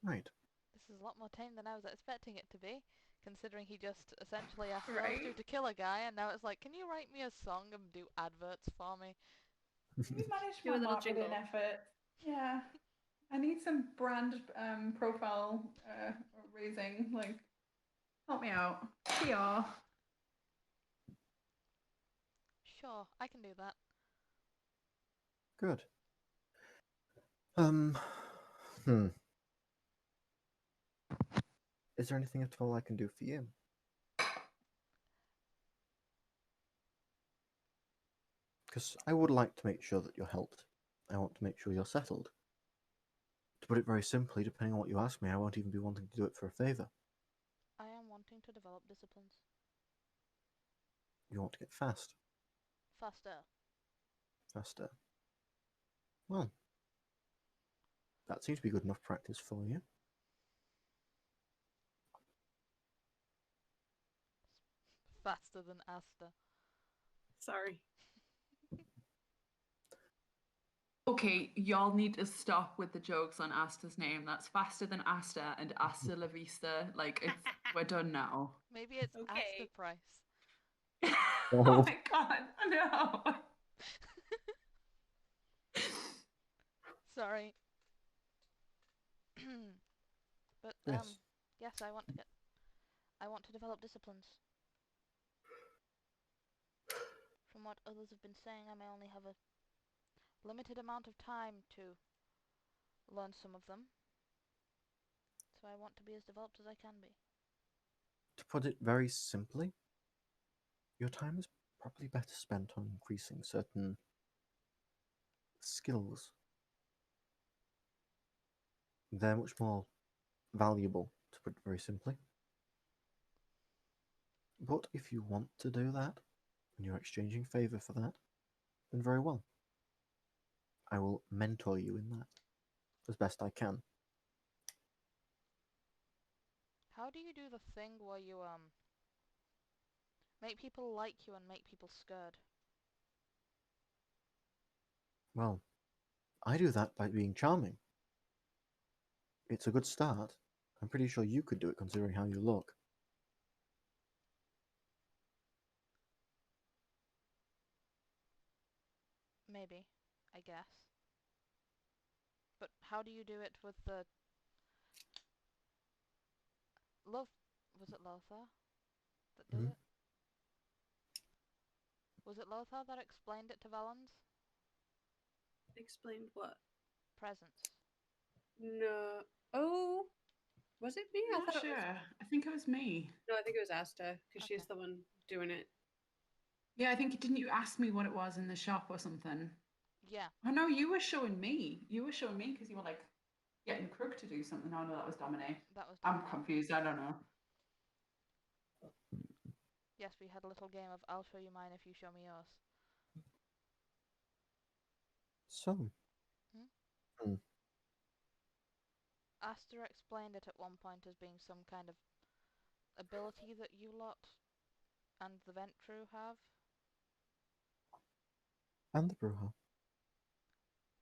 Right. This is a lot more tame than I was expecting it to be, considering he just essentially asked Right? us two to kill a guy, and now it's like, can you write me a song and do adverts for me? We managed Do a my little marketing jingle. effort. Yeah. I need some brand profile raising. Like, help me out. PR. Sure, I can do that. Good. Um, hmm. Is there anything at all I can do for you? Because I would like to make sure that you're helped. I want to make sure you're settled. To put it very simply, depending on what you ask me, I won't even be wanting to do it for a favor. I am wanting to develop disciplines. You want to get fast, Faster. faster. Well, that seems to be good enough practice for you. Faster than Asta. Sorry. Okay, y'all need to stop with the jokes on Asta's name. That's faster than Asta and Asta La Vista. Like, we're done now. Maybe it's Asta Okay. Price. Oh my god, no. Sorry. But Yes. yes, I want to develop disciplines. From what others have been saying, I may only have a limited amount of time to learn some of them. So I want to be as developed as I can be. To put it very simply, your time is probably better spent on increasing certain skills. They're much more valuable, to put it very simply. But if you want to do that, and you're exchanging favor for that, then very well. I will mentor you in that as best I can. How do you do the thing where you make people like you and make people scared? Well, I do that by being charming. It's a good start. I'm pretty sure you could do it considering how you look. Maybe, I guess. But how do you do it with the... Was it Lothar that did Mhm. it? Was it Lothar that explained it to Valens? Explained what? Presents. No. Oh, was it me? I'm I not thought it sure. was. I think it was me. No, I think it was Asta because she's Okay. the one doing it. Yeah, I think didn't you ask me what it was in the shop or something? Yeah. Oh no, you were showing me. You were showing me because you were like getting Crook to do something. Oh no, that was Dominic. That was I'm Dominic. confused. I don't know. Yes, we had a little game of I'll show you mine if you show me yours. So, Asta explained it at one point as being some kind of ability that you lot and the vent crew have. and the brewer.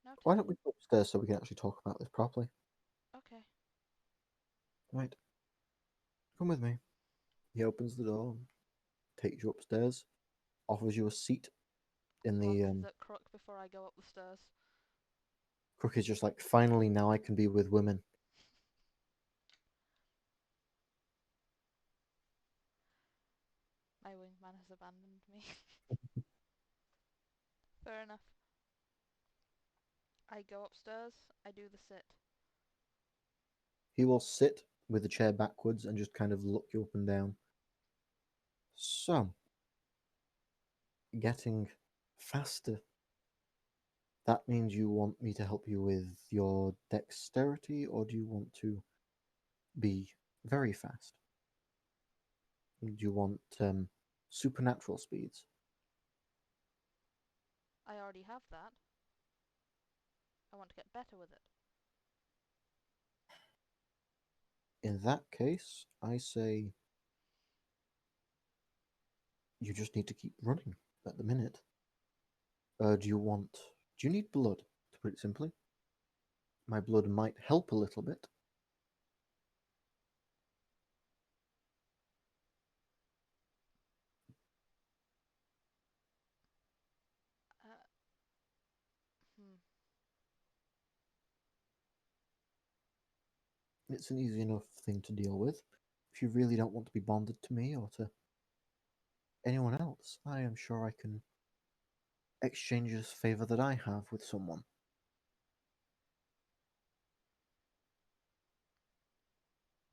Noted. Why don't we go upstairs so we can actually talk about this properly? Okay. Right. Come with me. He opens the door, takes you upstairs, offers you a seat in the Glances at Crook before I go up the stairs. Crook is just like, finally now I can be with women. My wingman has abandoned me. Fair enough. I go upstairs, I do the sit. He will sit with the chair backwards and just kind of look you up and down. So, getting faster. That means you want me to help you with your dexterity, or do you want to be very fast? Do you want supernatural speeds? I already have that. I want to get better with it. In that case, I say you just need to keep running at the minute. Do you need blood, to put it simply? My blood might help a little bit. Uh, hmm. It's an easy enough thing to deal with. If you really don't want to be bonded to me or to anyone else, I am sure I can exchange this favor that I have with someone.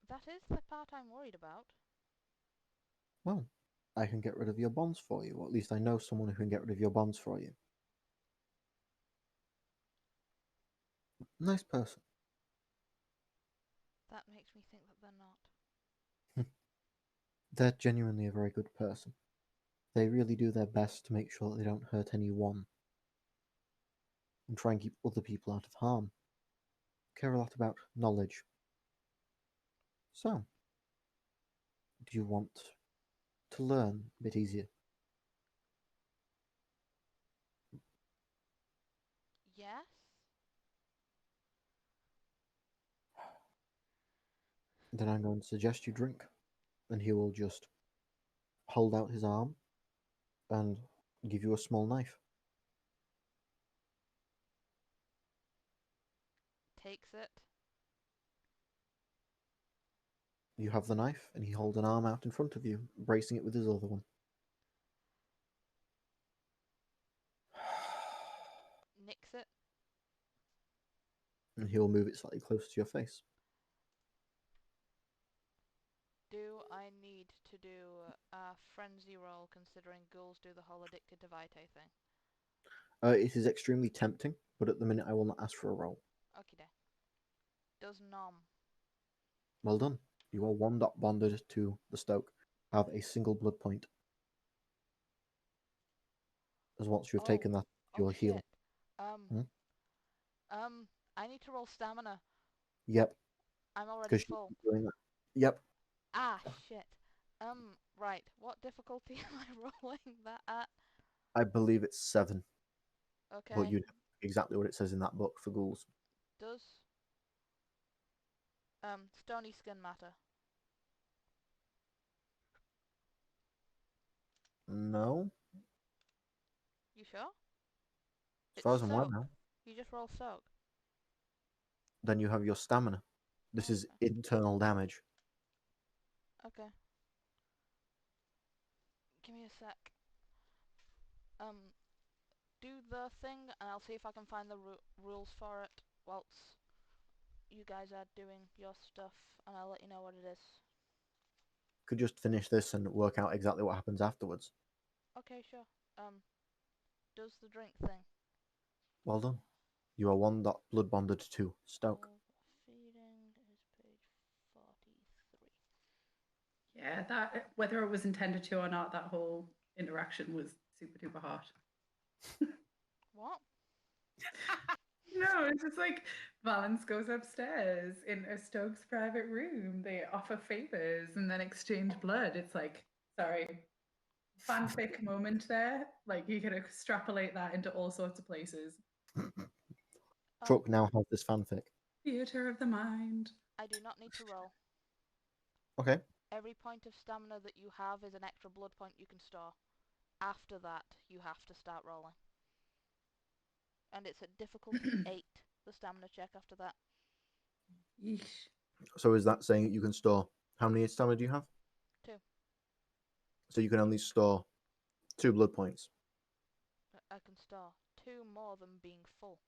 That is the part I'm worried about. Well, I can get rid of your bonds for you, or at least I know someone who can get rid of your bonds for you. Nice person. That makes me think that they're not. They're genuinely a very good person. They really do their best to make sure that they don't hurt anyone and try and keep other people out of harm. Care a lot about knowledge. So, do you want to learn a bit easier? Yes? Then I'm going to suggest you drink. And he will just hold out his arm and give you a small knife. Takes it. You have the knife, and he holds an arm out in front of you, bracing it with his other one. Nicks it. And he will move it slightly closer to your face. Do I need to do a frenzy roll considering ghouls do the whole addicted to vitae thing? It is extremely tempting, but at the minute I will not ask for a roll. Okie doke. Does nom. Well done. You are one dot bonded to the Stoke. Have a single blood point. As once you have taken that, Oh you'll heal. shit. Hmm? I need to roll stamina. Yep, I'm already because full. you're doing that. Yep, Ah, shit. Right. What difficulty am I rolling that at? I believe it's 7, but Okay. you know exactly what it says in that book for ghouls. Does stony skin matter? No, You sure? as It's far as I'm aware soak. now. You just roll soak. then you have your stamina. This is internal damage. Okay. Give me a sec. Do the thing, and I'll see if I can find the rules for it whilst you guys are doing your stuff, and I'll let you know what it is. Could just finish this and work out exactly what happens afterwards. Okay, sure. Does the drink thing. Well done. You are one blood bonded to Stoke. Feeding is page 43. Yeah, that whether it was intended to or not, that whole interaction was super duper hot. What? No, it's just like Valence goes upstairs in a Stokes private room. They offer favors and then exchange blood. It's like, sorry, fanfic moment there. Like you can extrapolate that into all sorts of places. Truck now has this fanfic. Theater of the mind. I do not need to roll. Okay. Every point of stamina that you have is an extra blood point you can store. After that, you have to start rolling. And it's at difficulty 8, the stamina check after that. Yeesh. So is that saying that you can store... How many stamina do you have? 2. So you can only store 2 blood points. I can store 2 more than being full.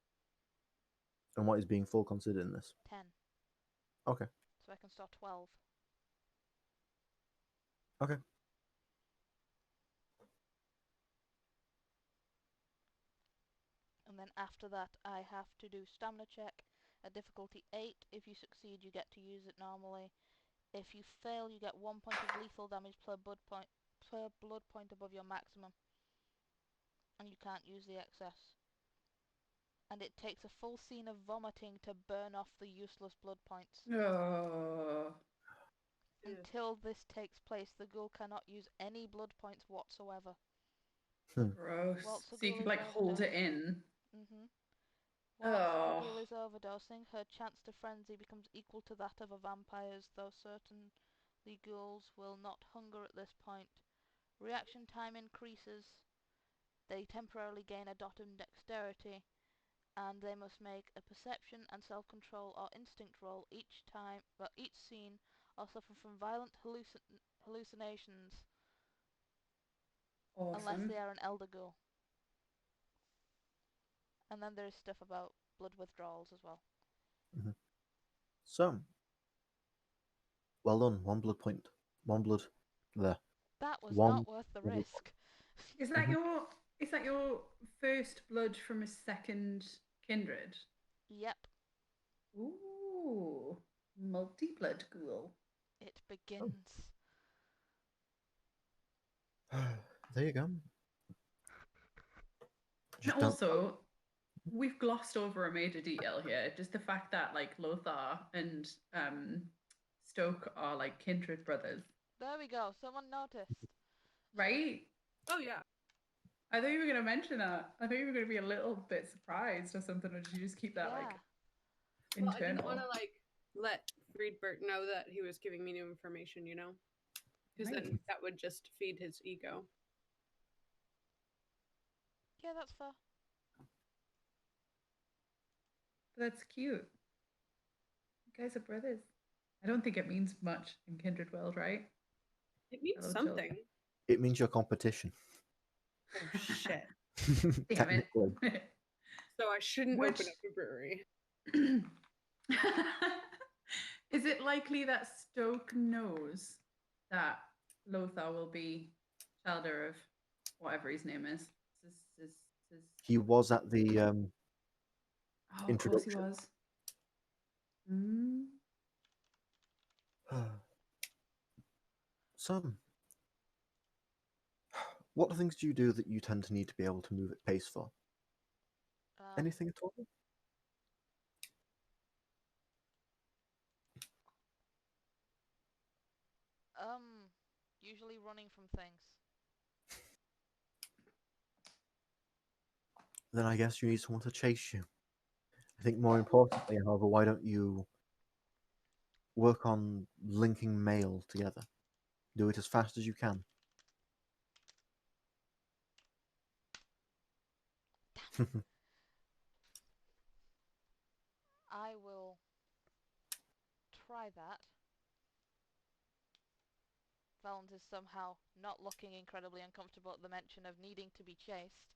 And what is being full considered in this? 10. Okay. So I can store 12. Okay. And then after that, I have to do stamina check at difficulty 8. If you succeed, you get to use it normally. If you fail, you get 1 point of lethal damage per blood point above your maximum. And you can't use the excess. And it takes a full scene of vomiting to burn off the useless blood points. Oh. Until this takes place, the ghoul cannot use any blood points whatsoever. Gross. Whilst the So you ghoul can is like hold it in. Whilst the Oh. ghoul is overdosing, her chance to frenzy becomes equal to that of a vampire's, though certainly ghouls will not hunger at this point. Reaction time increases. They temporarily gain a dot of dexterity, and they must make a perception and self-control or instinct roll each scene, or suffer from violent hallucinations, unless Awesome. they are an elder ghoul. And then there's stuff about blood withdrawals as well. Mm-hmm. So, well done. 1 blood point. 1 blood there. That was 1 not worth the risk. Is that your first blood from a second kindred? Yep. Ooh, multi-blood ghoul. It begins. There you go. And also, we've glossed over a major detail here. Just the fact that like Lothar and Stoke are like kindred brothers. There we go. Someone noticed. Right? Oh yeah. I thought you were going to mention that. I thought you were going to be a little bit surprised or something, or did you just keep that like Well, internal? I didn't want to like let Friedbert know that he was giving me new information, you know, because then that would just feed his ego. Yeah, that's fair. That's cute. You guys are brothers. I don't think it means much in Kindred World, right? It means something. It means your competition. Oh shit. Damn it. So I shouldn't open up a brewery. Is it likely that Stoke knows that Lothar will be Chalder of whatever his name is? He was at the Oh, of course he was. So, what things do you do that you tend to need to be able to move at pace for? Anything at all? Usually running from things. Then I guess you need someone to chase you. I think more importantly, however, why don't you work on linking mail together? Do it as fast as you can. I will try that. Valens is somehow not looking incredibly uncomfortable at the mention of needing to be chased.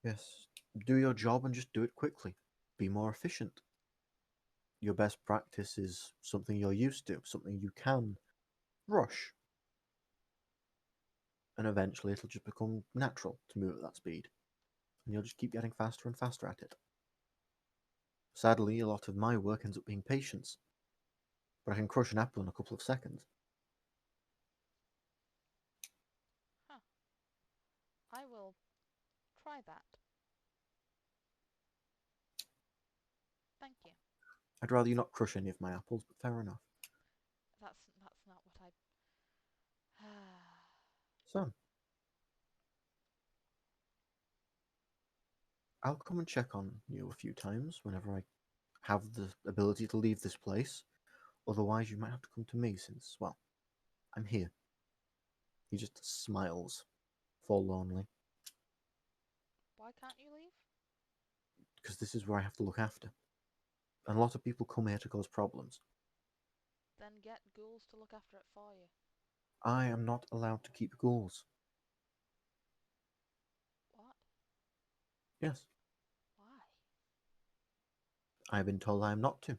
Yes, do your job and just do it quickly. Be more efficient. Your best practice is something you're used to, something you can rush. And eventually it'll just become natural to move at that speed. And you'll just keep getting faster and faster at it. Sadly, a lot of my work ends up being patience. But I can crush an apple in a couple of seconds. Huh. I will try that. Thank you. I'd rather you not crush any of my apples, but fair enough. That's not what I... So, I'll come and check on you a few times whenever I have the ability to leave this place. Otherwise, you might have to come to me since, well, I'm here. He just smiles forlornly. Why can't you leave? Because this is where I have to look after. And a lot of people come here to cause problems. Then get ghouls to look after it for you. I am not allowed to keep ghouls. What? Yes, Why? I have been told I am not to.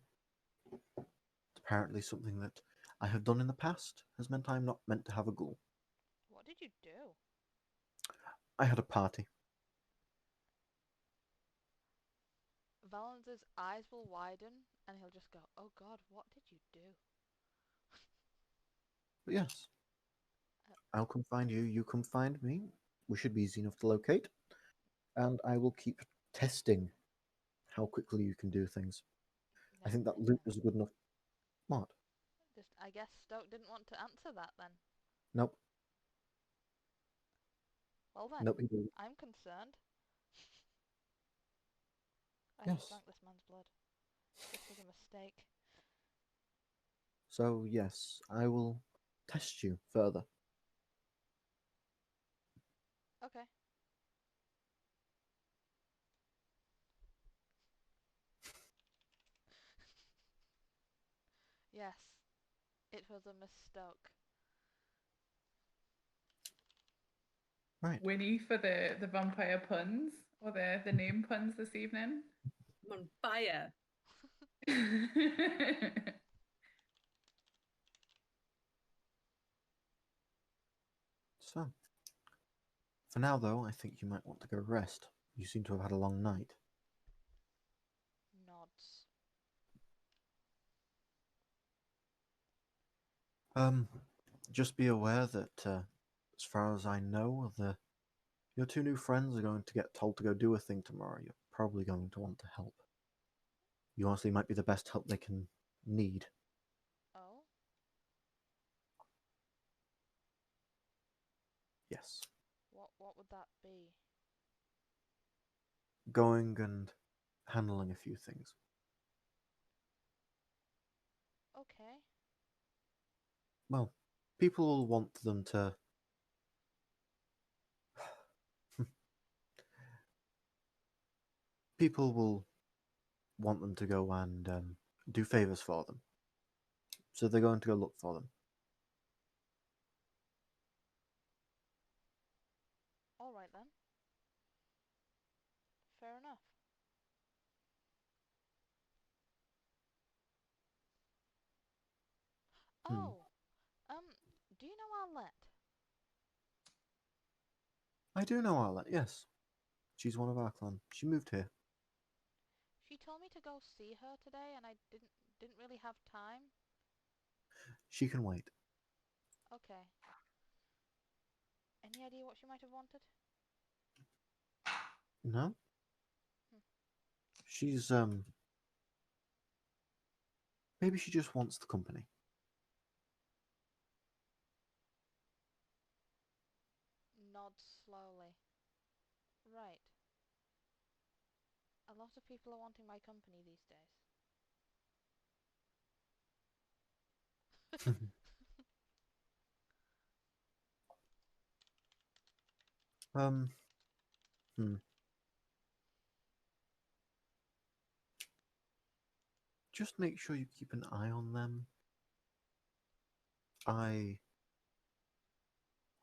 Apparently something that I have done in the past has meant I am not meant to have a ghoul. What did you do? I had a party. Valens's eyes will widen and he'll just go, oh god, what did you do? But yes, I'll come find you, you come find me. We should be easy enough to locate. And I will keep testing how quickly you can do things. I think that loop was good enough. What? Just, I guess Stoke didn't want to answer that then. Nope. Well then, Nope, he didn't. I'm concerned. I Yes. just drank this man's blood. This was a mistake. So, yes, I will test you further. Okay. Yes, it was a mistake. Right. Winnie for the vampire puns or the name puns this evening. I'm on fire. So, for now, though, I think you might want to go rest. You seem to have had a long night. Nods. Just be aware that, as far as I know, your two new friends are going to get told to go do a thing tomorrow. You're probably going to want to help. You honestly might be the best help they can need. Oh? Yes. What would that be? Going and handling a few things. Okay. Well, people will want them to... people will want them to go and do favors for them. So they're going to go look for them. Alright then. Fair enough. Oh! Do you know Arlette? I do know Arlette, yes. She's one of our clan. She moved here. She told me to go see her today and I didn't really have time. She can wait. Okay. Any idea what she might have wanted? No? Hmm. She's, maybe she just wants the company. Nods slowly. Right. A lot of people are wanting my company these days. um, hmm. just make sure you keep an eye on them. I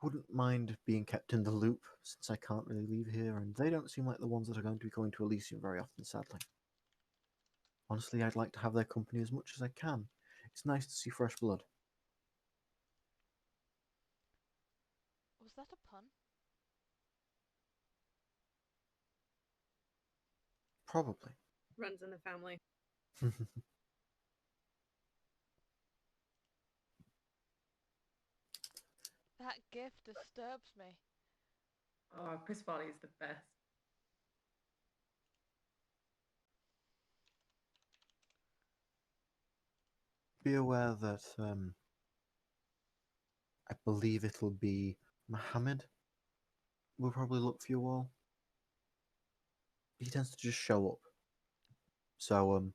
wouldn't mind being kept in the loop, since I can't really leave here, and they don't seem like the ones that are going to be going to Elysium very often, sadly. Honestly, I'd like to have their company as much as I can. It's nice to see fresh blood. Was that a pun? Probably. Runs in the family. That gift disturbs me. Oh, Chris Farley is the best. Be aware that I believe it'll be Mohammed will probably look for you all. He tends to just show up. So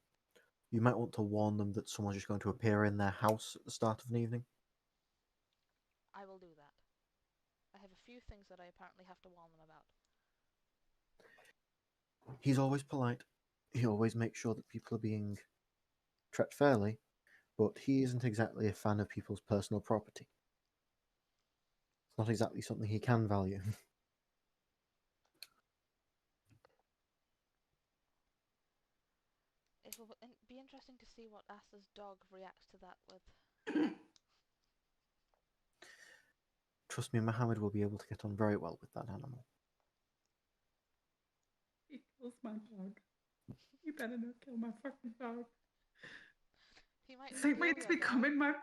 you might want to warn them that someone's just going to appear in their house at the start of an evening. I will do that. I have a few things that I apparently have to warn them about. He's always polite. He always makes sure that people are being treated fairly, but he isn't exactly a fan of people's personal property. It's not exactly something he can value. It will be interesting to see what Asta's dog reacts to that with. Trust me, Mohammed will be able to get on very well with that animal. He kills my dog. You better not kill my fucking dog. He might It's like, steal it's your becoming dog. my.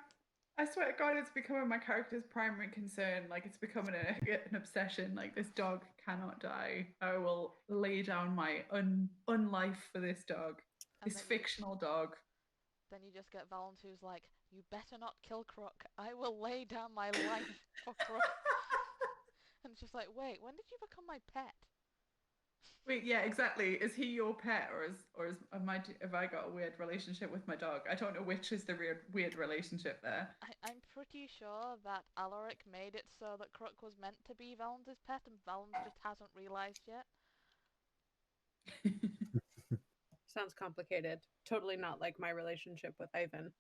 I swear to God, it's becoming my character's primary concern. Like, it's becoming an obsession. Like, this dog cannot die. I will lay down my unlife for this dog. And This then fictional dog. Then you just get Valens who's like, you better not kill Crook. I will lay down my life for Crook. And it's just like, wait, when did you become my pet? Wait, yeah, exactly. Is he your pet, or have I got a weird relationship with my dog? I don't know which is the weird relationship there. I'm pretty sure that Alaric made it so that Crook was meant to be Valens' pet, and Valens just hasn't realised yet. Sounds complicated. Totally not like my relationship with Ivan.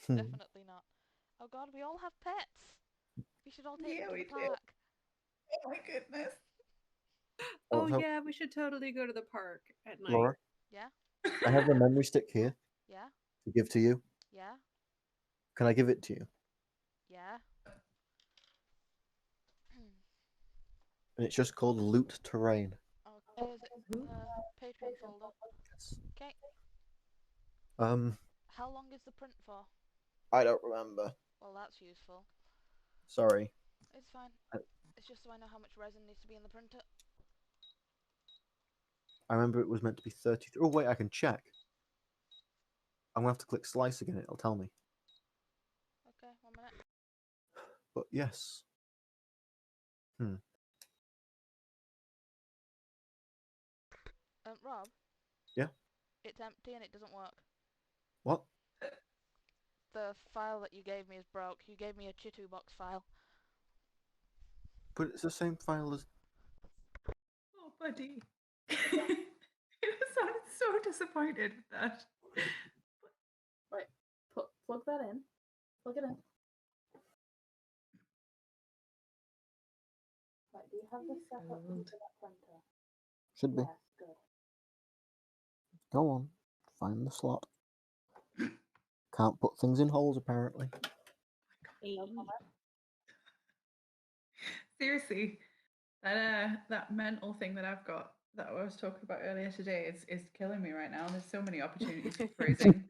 Definitely not. Oh god, we all have pets! We should all take Yeah, them to we the do. park. Oh my goodness. Oh how- yeah, we should totally go to the park at night. Laura, Yeah? I have a memory stick here Yeah? to give to you. Yeah? Can I give it to you? Yeah? And it's just called Loot Terrain. Oh, is it the Patreon folder? Yes. Okay. How long is the print for? I don't remember. Well, that's useful. Sorry. It's fine. It's just so I know how much resin needs to be in the printer. I remember it was meant to be 33. Oh, wait, I can check. I'm going to have to click slice again. It'll tell me. Okay, 1 minute. But yes. Rob? Yeah? It's empty and it doesn't work. What? The file that you gave me is broke. You gave me a Chitu box file. But it's the same file as... Oh, buddy. You sounded so disappointed with that. Right, plug that in. Plug it in. Right, do you have the setup for that printer? Should be. Yes, good. Go on. Find the slot. Can't put things in holes, apparently. Seriously, that mental thing that I've got that I was talking about earlier today is killing me right now. There's so many opportunities for phrasing.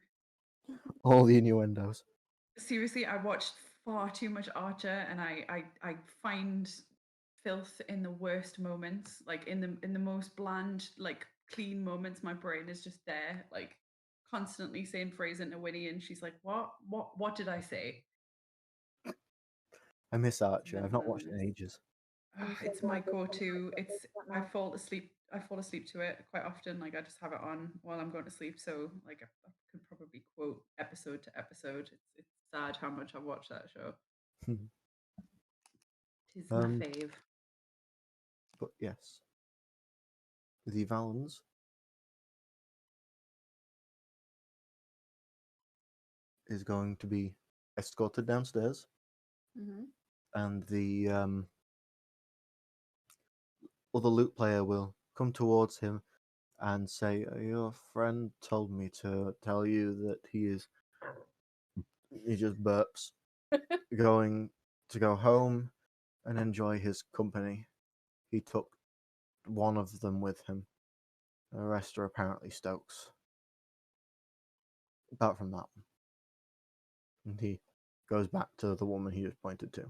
All the innuendos. Seriously, I watched far too much Archer, and I find filth in the worst moments, like in the most bland, like clean moments. My brain is just there, like constantly saying phrasing to Winnie, and she's like, what did I say?" I miss Archer. Never I've not mind watched it in this. ages. It's my go-to. I fall asleep. I fall asleep to it quite often. Like I just have it on while I'm going to sleep. So like I could probably quote episode to episode. It's sad how much I watch that show. Tis my fave. But yes. The Valens is going to be escorted downstairs, Mm-hmm. and the other lute player will come towards him and say, "Your friend told me to tell you that he just burps, going to go home and enjoy his company. He took one of them with him. The rest are apparently Stokes. Apart from that one." And he goes back to the woman he just pointed to.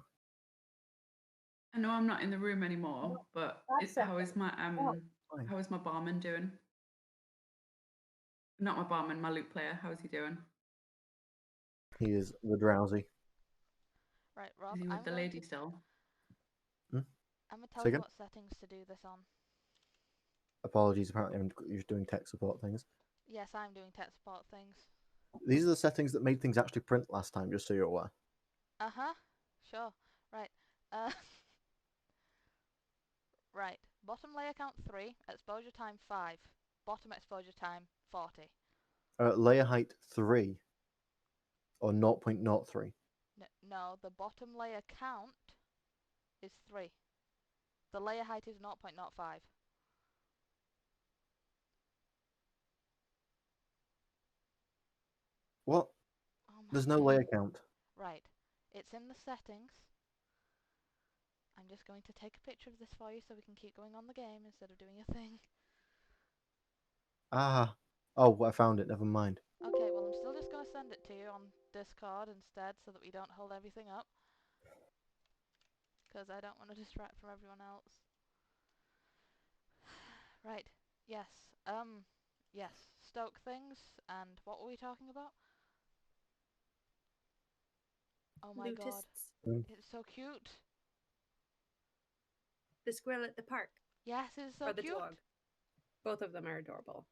I know I'm not in the room anymore, but That's how is something. my Fine. how is my barman doing? Not my barman, my lute player. How's he doing? He is the drowsy. Right, Rob, Is he I'm with the going lady to still? I'm gonna tell Say you again? what settings to do this on. Apologies, apparently I'm just doing tech support things. Yes, I'm doing tech support things. These are the settings that made things actually print last time, just so you're aware. Uh-huh. Sure. Right. Uh Right. Bottom layer count 3, exposure time 5. Bottom exposure time 40. Layer height 3 or 0.03. No, the bottom layer count is 3. The layer height is 0.05. What? Oh my There's no god. layer count. Right. It's in the settings. I'm just going to take a picture of this for you so we can keep going on the game instead of doing a thing. Ah. Oh, I found it. Never mind. Okay, well I'm still just going to send it to you on Discord instead so that we don't hold everything up. Because I don't want to distract from everyone else. Right. Yes. Yes. Stoke things. And what were we talking about? Oh my god. Lutists. It's so cute. The squirrel at the park. Yes, it's so or the cute. dog. Both of them are adorable.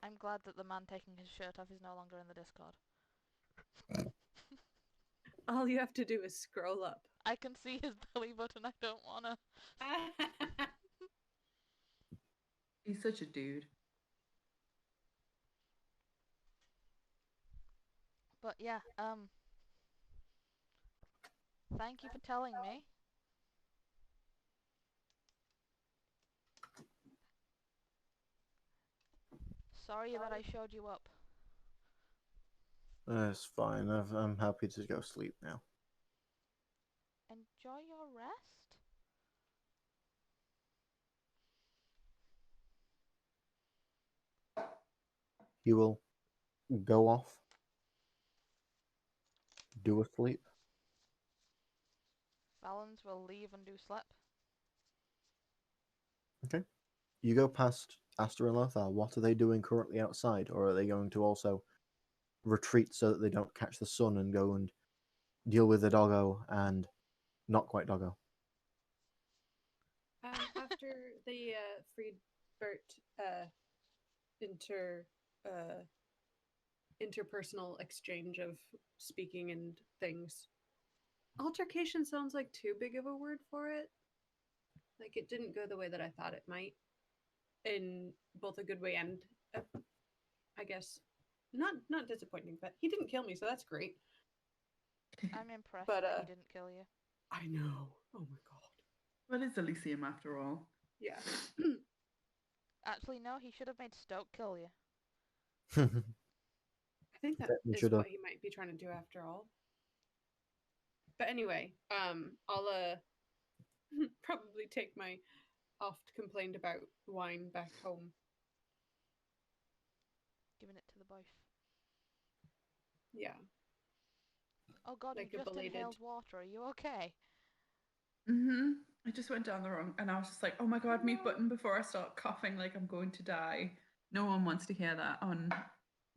I'm glad that the man taking his shirt off is no longer in the Discord. All you have to do is scroll up. I can see his belly button. I don't wanna. He's such a dude. But yeah, thank you for telling me. Sorry that I showed you up. It's fine. I'm happy to go sleep now. Enjoy your rest. He will go off, do a sleep. Valens will leave and do slep. Okay. You go past Aster and Lothar. What are they doing currently outside? Or are they going to also retreat so that they don't catch the sun and go and deal with the doggo and not quite doggo? After the Freebert interpersonal exchange of speaking and things, altercation sounds like too big of a word for it. Like it didn't go the way that I thought it might, in both a good way and, I guess, not disappointing. But he didn't kill me, so that's great. I'm impressed But, that he didn't kill you. I know. Oh my god. Well, it's Elysium after all. Yeah. Actually, no, he should have made Stoke kill you. I think that You is should've. what he might be trying to do after all. But anyway, I'll probably take my oft complained about wine back home. Giving it to the boy. Yeah. Oh god, Like you a just belated- inhaled water. Are you okay? I just went down the wrong, and I was just like, "Oh my god, mute button before I start coughing like I'm going to die." No one wants to hear that on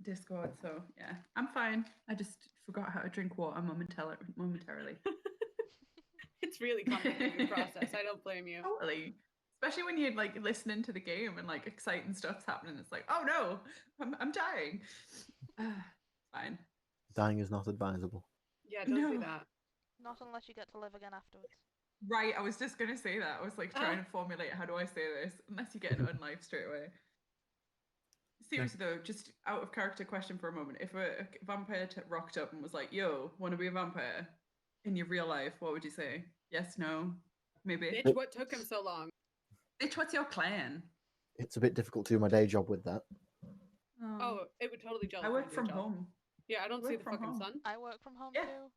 Discord, so yeah, I'm fine. I just forgot how to drink water momentarily. It's really complicated process. I don't blame you. Totally. Especially when you're like listening to the game and like exciting stuff's happening. It's like, oh no, I'm dying. Fine. Dying is not advisable. Yeah, don't do No. that. Not unless you get to live again afterwards. Right, I was just gonna say that. I was like trying to formulate how do I say this, unless you get an unlife straight away. seriously though, just out of character question for a moment. If a vampire rocked up and was like, "Yo, want to be a vampire?" in your real life, what would you say? Yes, no, maybe. Bitch, what took him so long? Bitch, what's your plan? It's a bit difficult to do my day job with that. Oh, it would totally gel I with work my day from job. home. Yeah, I don't see Work the from fucking home. sun. I work from home Yeah. too.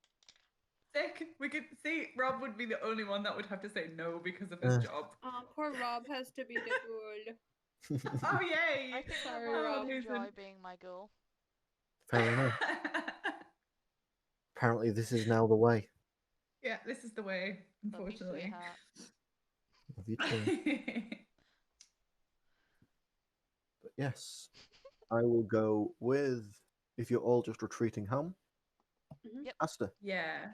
Sick. We could see Rob would be the only one that would have to say no because of his job. Oh, poor Rob has to be the ghoul. Oh yay! I think Sorry, that Rob Rob. would enjoy Amazing. being my ghoul. Fair enough. Apparently, this is now the way. Yeah, this is the way, Love you, unfortunately. sweetheart. Love you too. But yes, I will go with, if you're all just retreating home, Mhm. Asta, Yeah.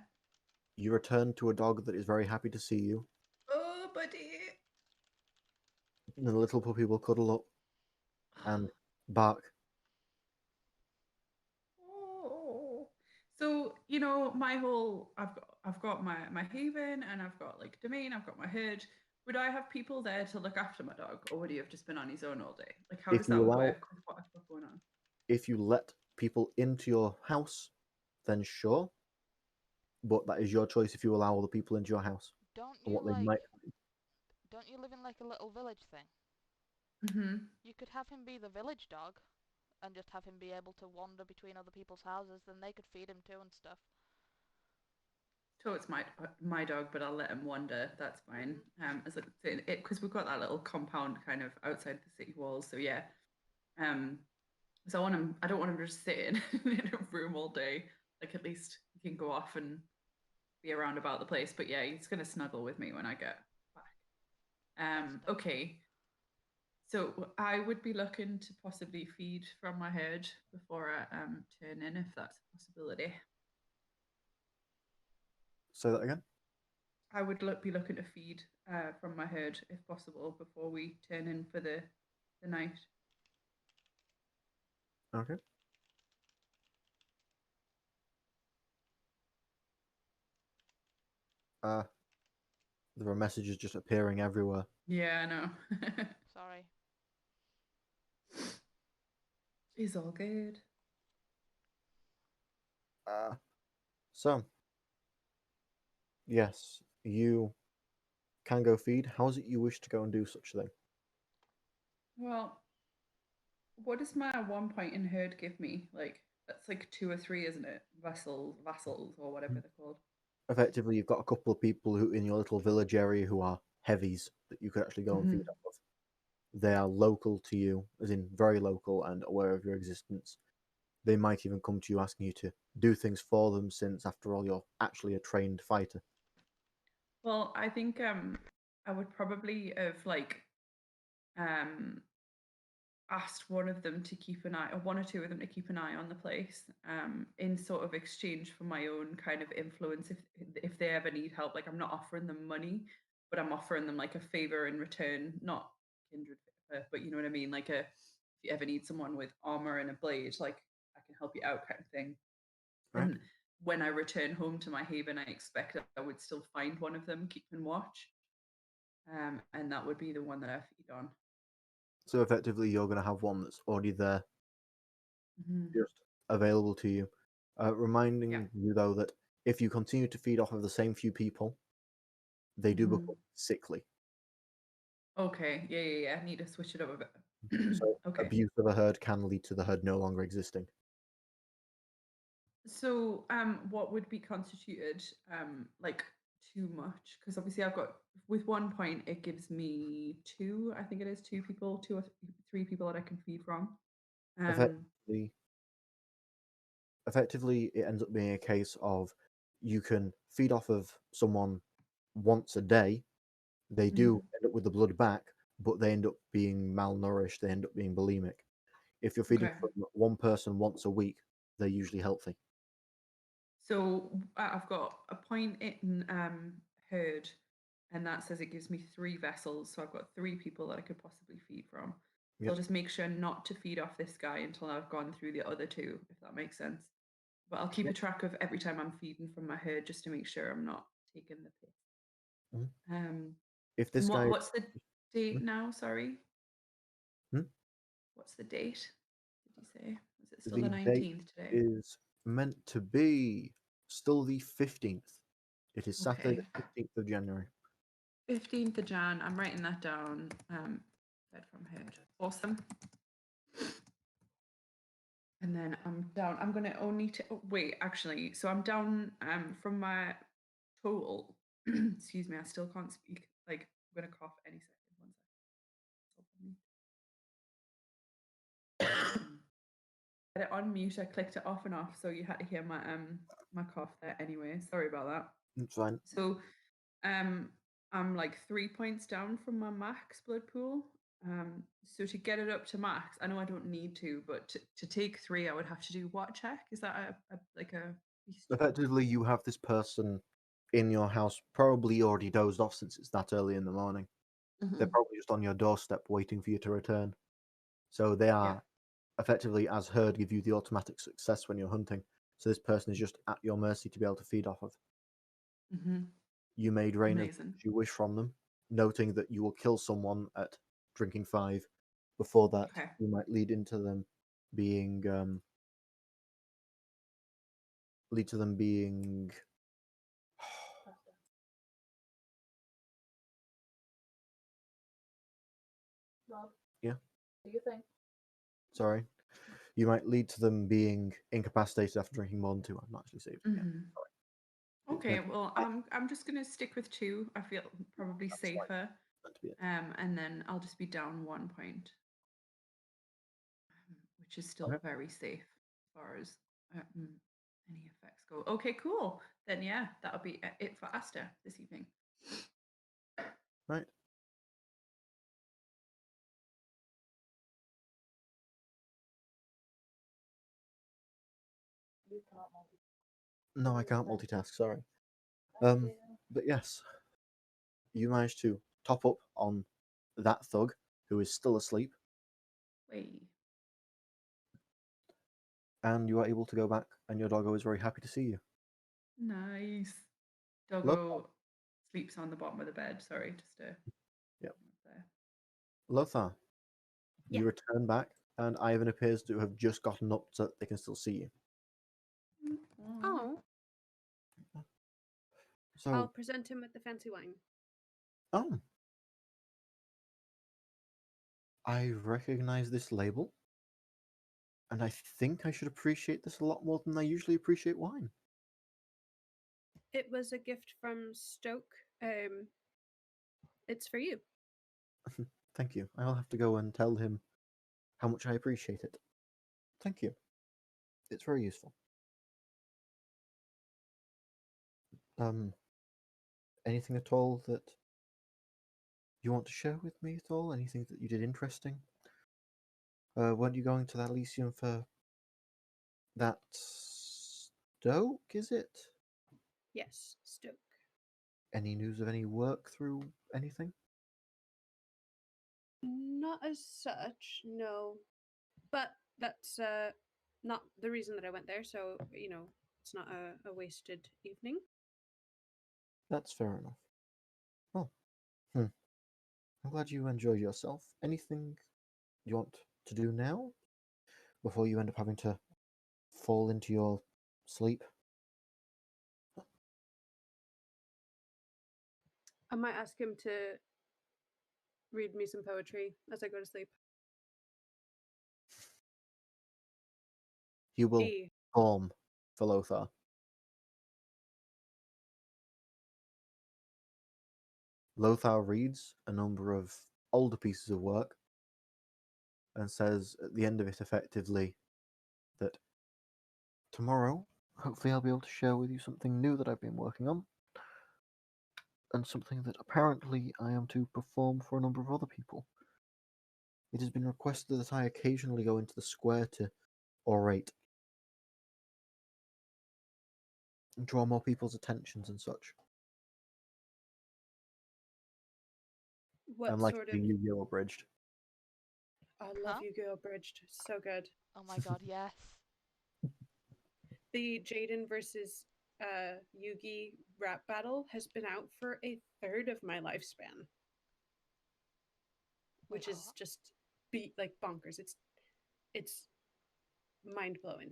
you return to a dog that is very happy to see you, Oh, buddy. and the little puppy will cuddle up and bark. Oh. So, you know, my whole I've got my haven and I've got like domain, I've got my herd. Would I have people there to look after my dog, or would he have just been on his own all day? Like, how If does you that allow- work with what I've got going on? If you let people into your house, then sure, but that is your choice if you allow other people into your house Don't and you what they like? might. Don't you live in like a little village thing? Mm-hmm. You could have him be the village dog, and just have him be able to wander between other people's houses. Then they could feed him too and stuff. So it's my dog, but I'll let him wander. That's fine. As I say, it because we've got that little compound kind of outside the city walls. So yeah. So I want him. I don't want him to just sit in a room all day. Like at least he can go off and be around about the place. But yeah, he's gonna snuggle with me when I get back. Best Okay. So I would be looking to possibly feed from my herd before I turn in, if that's a possibility. Say that again. I would be looking to feed from my herd if possible before we turn in for the night. Okay. There are messages just appearing everywhere. Yeah, I know. Sorry. It's all good. So, yes, you can go feed. How is it you wish to go and do such a thing? Well, what does my 1 point in herd give me? Like that's like 2 or 3, isn't it? Vassals, or whatever they're called. Effectively, you've got a couple of people who in your little village area who are heavies that you could actually go and feed off of. They are local to you, as in very local and aware of your existence. They might even come to you asking you to do things for them, since after all, you're actually a trained fighter. Well, I think I would probably have like um asked one of them to keep an eye, or one or two of them to keep an eye on the place, in sort of exchange for my own kind of influence. If they ever need help, like I'm not offering them money, but I'm offering them like a favor in return, not kindred, but you know what I mean. Like a, if you ever need someone with armor and a blade, like I can help you out, kind of thing. Right. And when I return home to my haven, I expect that I would still find one of them keeping watch, and that would be the one that I feed on. So effectively, you're going to have one that's already there, Mhm. just available to you. Reminding Yeah. you, though, that if you continue to feed off of the same few people, they do Mhm. become sickly. Okay. Yeah. I need to switch it up a bit. So Okay. abuse of a herd can lead to the herd no longer existing. So, what would be constituted like too much? Because obviously, I've got with 1 point, it gives me two. I think it is two people, 2 or 3 people that I can feed from. Effectively, it ends up being a case of you can feed off of someone once a day. They do Mhm. end up with the blood back, but they end up being malnourished. They end up being bulimic. If you're feeding Okay. from one person once a week, they're usually healthy. So I've got a point in herd, and that says it gives me 3 vessels. So I've got 3 people that I could possibly feed from. So Yep. I'll just make sure not to feed off this guy until I've gone through the other 2, if that makes sense. But I'll keep a track of every time I'm feeding from my herd just to make sure I'm not taking the piss. Mhm. If this And guy, what's the date now? Sorry. Hmm? What's the date? you say? Was it still The the date 19th today? is meant to be still the 15th. It is Saturday, Okay. the 15th of January. 15th of Jan. I'm writing that down. Fed from head. Awesome. And then I'm down. I'm gonna only wait. Actually, so I'm down. From my total. Excuse me. I still can't speak. Like I'm gonna cough any second. One second. Had it on mute. I clicked it off and off, so you had to hear my cough there. Anyway, sorry about that. It's fine. So, I'm like 3 points down from my max blood pool. So to get it up to max, I know I don't need to, but to take 3, I would have to do what check? Is that like a Effectively, you have this person in your house, probably already dozed off since it's that early in the morning. They're Mhm. probably just on your doorstep waiting for you to return. So they are effectively, as herd, give you the automatic success when you're hunting. So this person is just at your mercy to be able to feed off of. Mhm. You may drain as Amazing. much as you wish from them, noting that you will kill someone at drinking 5. Before that, Okay. you might lead into them being Rob, yeah. do you think? Sorry. You might lead to them being incapacitated after drinking more than 2. I'm not actually saved. Yeah, Mhm. sorry. Okay. Well, I'm just gonna stick with 2. I feel probably That's fine. safer. Meant to be it. And then I'll just be down 1 point, which is still Okay. very safe as far as any effects go. Okay, cool. Then yeah, that'll be it for Asta this evening. Right. You can't multi. No, I can't multitask. Sorry. Thank you. But yes, you managed to top up on that thug who is still asleep, Wait. and you are able to go back, and your doggo is very happy to see you. Nice. Look. Doggo sleeps on the bottom of the bed. Sorry, just to Yep. there. Lothar, Yeah. you return back, and Ivan appears to have just gotten up so that they can still see you. Aw. Oh, So, I'll present him with the fancy wine. oh, I recognize this label, and I think I should appreciate this a lot more than I usually appreciate wine. It was a gift from Stoke. It's for you. Thank you. I'll have to go and tell him how much I appreciate it. Thank you. It's very useful. Anything at all that you want to share with me at all? Anything that you did interesting? Weren't you going to that Elysium for that Stoke, is it? Yes, Stoke. Any news of any work through anything? Not as such, no. But that's not the reason that I went there, so it's not a wasted evening. That's fair enough. Oh, I'm glad you enjoyed yourself. Anything you want to do now before you end up having to fall into your sleep? I might ask him to read me some poetry as I go to sleep. You will E. perform for Lothar. Lothar reads a number of older pieces of work and says at the end of it effectively that tomorrow, hopefully, I'll be able to share with you something new that I've been working on, and something that apparently I am to perform for a number of other people. It has been requested that I occasionally go into the square to orate and draw more people's attentions and such. What I'm like sort of? the Yu-Gi-Oh! Abridged. I love Huh? Yu-Gi-Oh! Abridged. So good. Oh my god, yes. The Jaden versus Yugi rap battle has been out for a third of my lifespan, which Wait, is what? just beat like bonkers. It's mind blowing.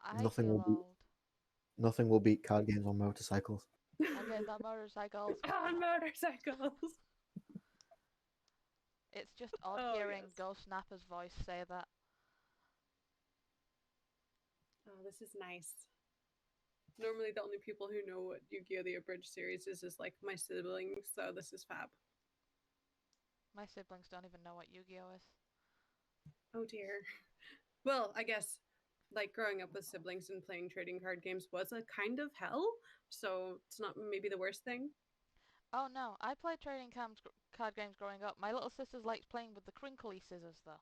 I Nothing feel will beat- old. Nothing will beat card games on motorcycles. Okay, that motorcycles. On motorcycles. It's just odd Oh, hearing yes. Ghost Snapper's voice say that. Oh, this is nice. Normally, the only people who know what Yu-Gi-Oh! The Abridged series is like my siblings, so this is fab. My siblings don't even know what Yu-Gi-Oh is. Oh dear. Well, I guess like growing up with siblings and playing trading card games was a kind of hell, so it's not maybe the worst thing. Oh no, I played card games growing up. My little sisters liked playing with the crinkly scissors though.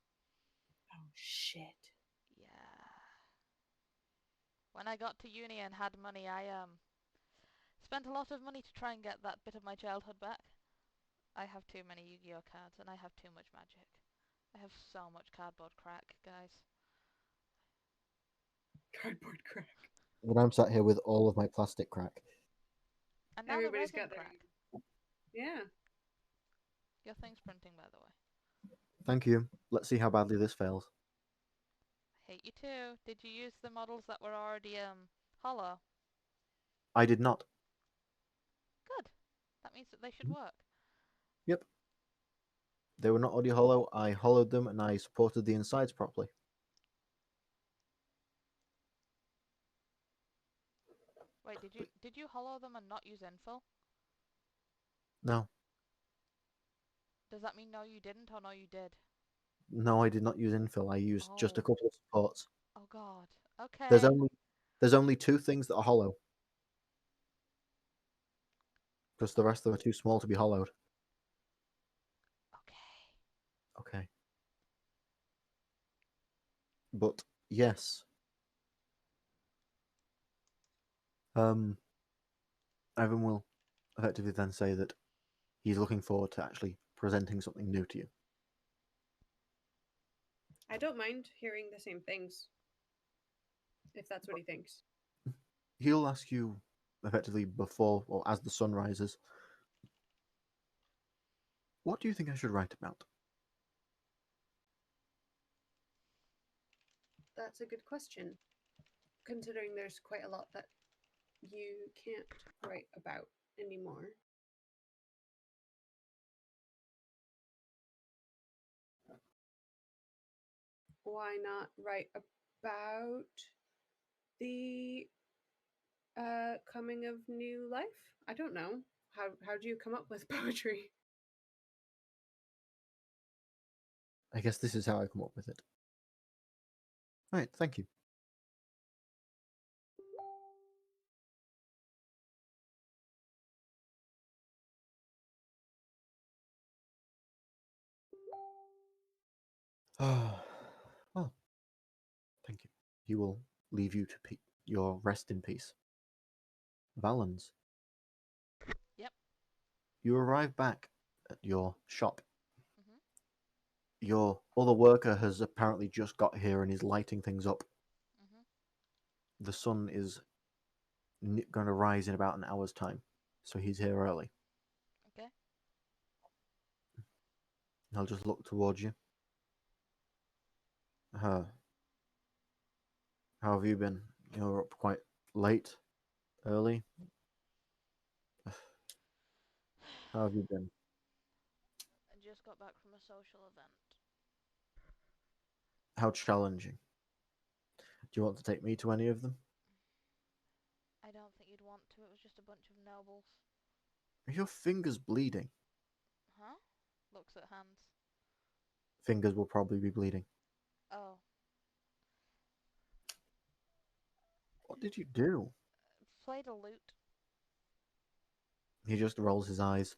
Oh shit. Yeah. When I got to uni and had money, I spent a lot of money to try and get that bit of my childhood back. I have too many Yu-Gi-Oh cards and I have too much magic. I have so much cardboard crack, guys. Cardboard crack. But I'm sat here with all of my plastic crack. And now Everybody's the resin got their. crack. Yeah. Your thing's printing, by the way. Thank you. Let's see how badly this fails. Hate you too. Did you use the models that were already hollow? I did not. Good. That means that they should work. Yep. They were not already hollow. I hollowed them and I supported the insides properly. Wait, did you hollow them and not use infill? No. Does that mean no you didn't or no you did? No, I did not use infill. I used just a Oh. couple of supports. Oh god. Okay. There's only two things that are hollow. Because the rest of them are too small to be hollowed. Okay. Okay. But yes. Evan will effectively then say that he's looking forward to actually presenting something new to you. I don't mind hearing the same things. If that's what he thinks. He'll ask you effectively before or as the sun rises, what do you think I should write about? That's a good question. Considering there's quite a lot that you can't write about anymore. Why not write about the coming of new life? I don't know. How do you come up with poetry? I guess this is how I come up with it. Right, thank you. Well, thank you. He will leave you to your rest in peace. Valens. Yep. You arrive back at your shop. Mhm. Your other worker has apparently just got here and is lighting things up. Mhm. The sun is going to rise in about an hour's time, so he's here early. Okay. He'll just look towards you. How have you been? You're up quite late, early. How have you been? I just got back from a social event. How challenging. Do you want to take me to any of them? I don't think you'd want to. It was just a bunch of nobles. Are your fingers bleeding? Huh? Looks at hands. Fingers will probably be bleeding. Oh. What did you do? Played a lute. He just rolls his eyes.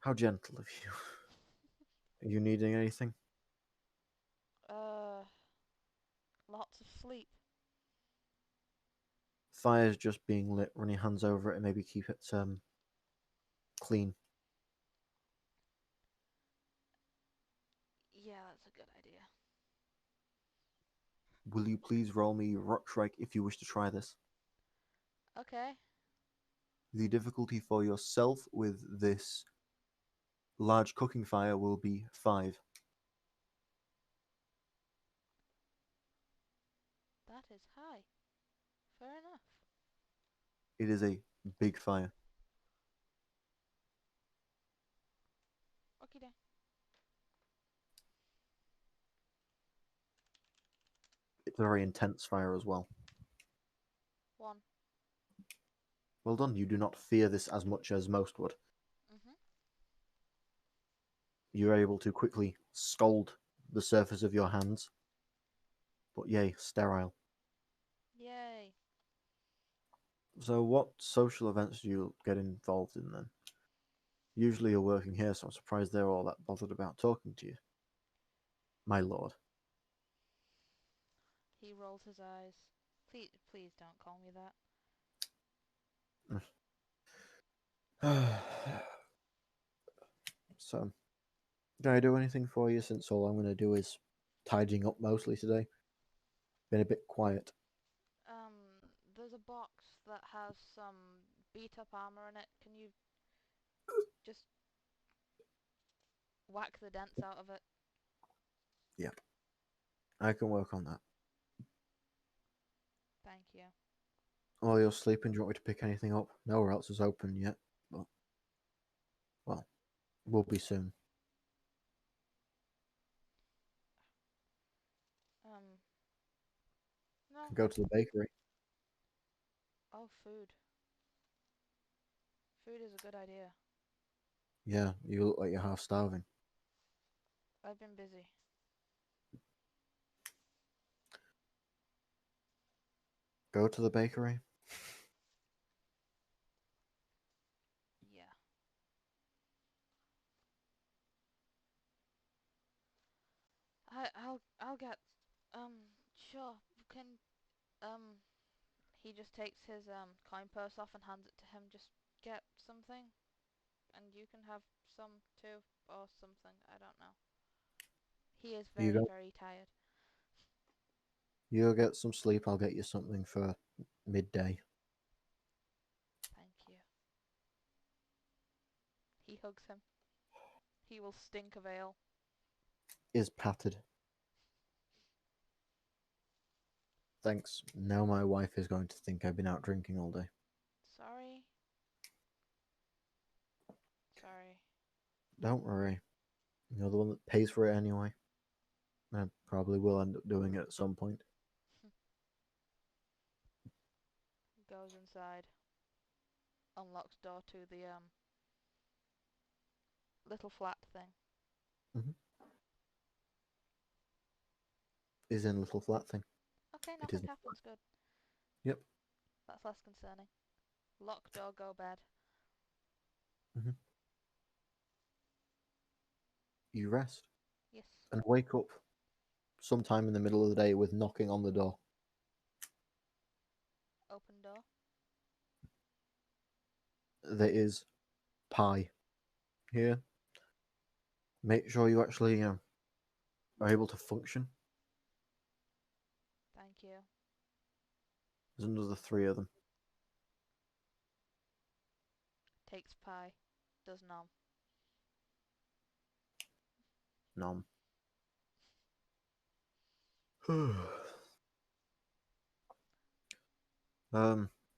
How gentle of you. Are you needing anything? Lots of sleep. Fire's just being lit. Run your hands over it and maybe keep it clean. Yeah, that's a good idea. Will you please roll me Rockstrike if you wish to try this? Okay. The difficulty for yourself with this large cooking fire will be 5. Fair enough. It is a big fire. Okay then. It's a very intense fire as well. 1. Well done. You do not fear this as much as most would. Mhm. You're able to quickly scald the surface of your hands. But yay, sterile. Yay. So what social events do you get involved in then? Usually you're working here, so I'm surprised they're all that bothered about talking to you. My lord. He rolls his eyes. Please don't call me that. So, can I do anything for you since all I'm going to do is tidying up mostly today? Been a bit quiet. There's a box that has some beat up armor in it. Can you just whack the dents out of it? Yep. I can work on that. Thank you. While you're sleeping, do you want me to pick anything up? Nowhere else is open yet, but, well, we'll be soon. No. Go to the bakery. Oh, food. Food is a good idea. Yeah, you look like you're half starving. I've been busy. Go to the bakery. Yeah. I'll get sure. Can he just takes his coin purse off and hands it to him. Just get something and you can have some too or something. I don't know. He is You very go. very tired. You'll get some sleep. I'll get you something for midday. Thank you. He hugs him. He will stink of ale. Is patted. Thanks. Now my wife is going to think I've been out drinking all day. Sorry. Sorry. Don't worry. You're the one that pays for it anyway. I probably will end up doing it at some point. Goes inside. Unlocks door to the little flat thing. Is in a little flat thing. Okay, It is. nothing happens. Good. Yep. That's less concerning. Lock door, go bed. You rest Yes. and wake up sometime in the middle of the day with knocking on the door. Open door. There is pie here. Make sure you actually are able to function. Thank you. There's another 3 of them. Takes pie. Does nom. Nom.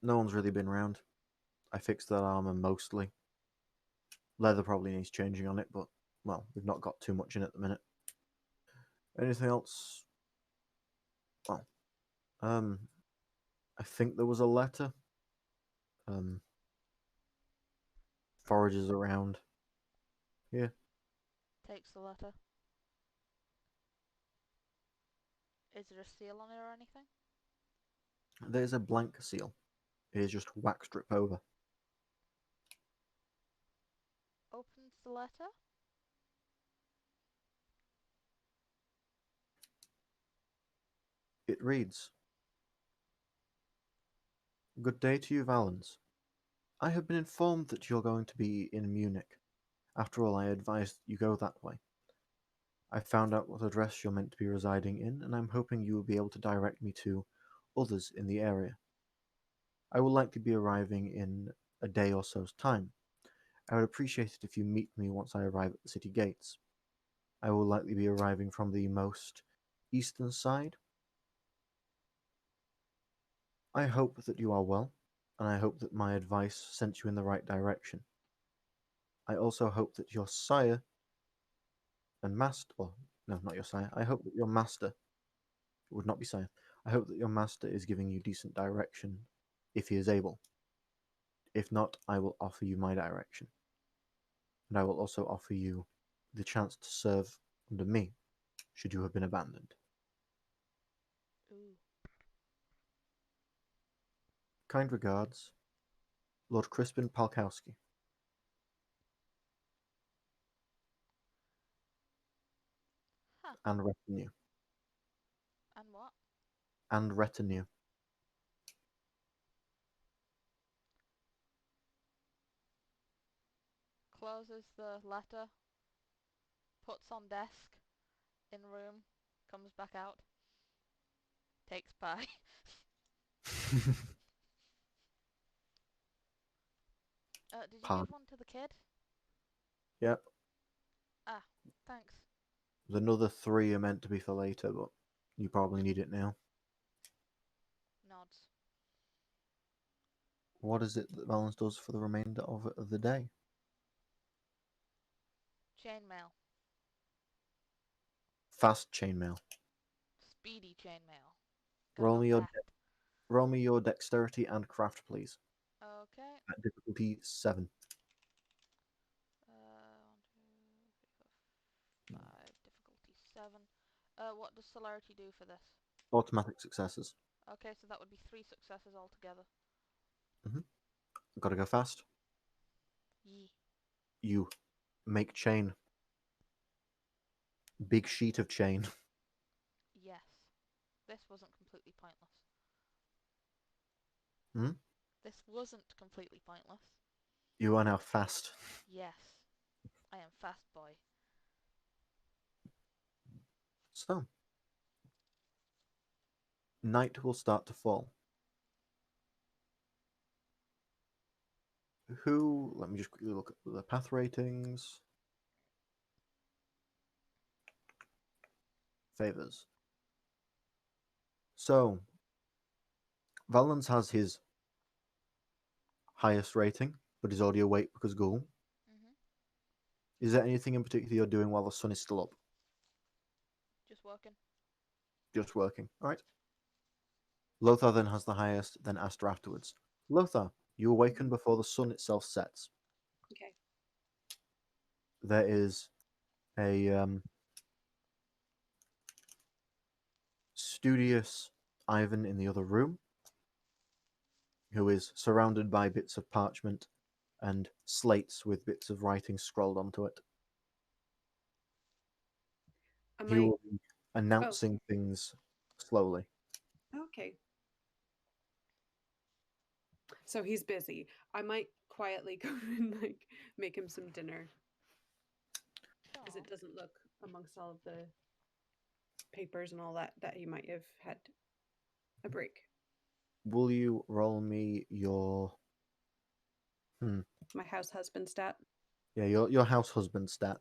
No one's really been around. I fixed that armor mostly. Leather probably needs changing on it, but, well, we've not got too much in at the minute. Anything else? Well, I think there was a letter. Forages around. Here. Takes the letter. Is there a seal on it or anything? There's a blank seal. It is just wax drip over. Opens the letter. It reads, "Good day to you, Valens. I have been informed that you're going to be in Munich. After all, I advised you go that way. I found out what address you're meant to be residing in, and I'm hoping you will be able to direct me to others in the area. I will likely be arriving in a day or so's time. I would appreciate it if you meet me once I arrive at the city gates. I will likely be arriving from the most eastern side. I hope that you are well, and I hope that my advice sent you in the right direction. I also hope that your sire and master, or no, not your sire, I hope that your master, it would not be sire, I hope that your master is giving you decent direction if he is able. If not, I will offer you my direction. And I will also offer you the chance to serve under me, should you have been abandoned. Ooh. Kind regards, Lord Crispin Palkowski. Huh. And retinue. And what? And retinue. Closes the letter, puts on desk, in room, comes back out, takes pie. Did you Pie. give one to the kid? Yep. Ah, thanks. There's another 3 are meant to be for later, but you probably need it now. Nods. What is it that Valence does for the remainder of the day? Chainmail. Fast chainmail. Speedy chainmail. Gotta Roll go me your fast. roll me your dexterity and craft, please. Okay. At difficulty 7. 1, 2, 3, 4, 5. Difficulty 7. What does celerity do for this? Automatic successes. Okay, so that would be 3 successes altogether. Gotta go fast. Yee. You make chain. Big sheet of chain. Yes. This wasn't completely pointless. Hmm? This wasn't completely pointless. You are now fast. Yes. I am fast boy. So, night will start to fall. Let me just quickly look at the path ratings. Favors. So, Valence has his highest rating, but he's already awake because ghoul. Mhm. Is there anything in particular you're doing while the sun is still up? Just working. Just working. Alright. Lothar then has the highest, then Aster afterwards. Lothar, you awaken before the sun itself sets. Okay. There is a studious Ivan in the other room, who is surrounded by bits of parchment and slates with bits of writing scrolled onto it. Am He I will be announcing things slowly. okay? So he's busy. I might quietly go and like make him some dinner because Sure. it doesn't look amongst all of the papers and all that he might have had a break. Will you roll me your My house husband stat. your house husband stat?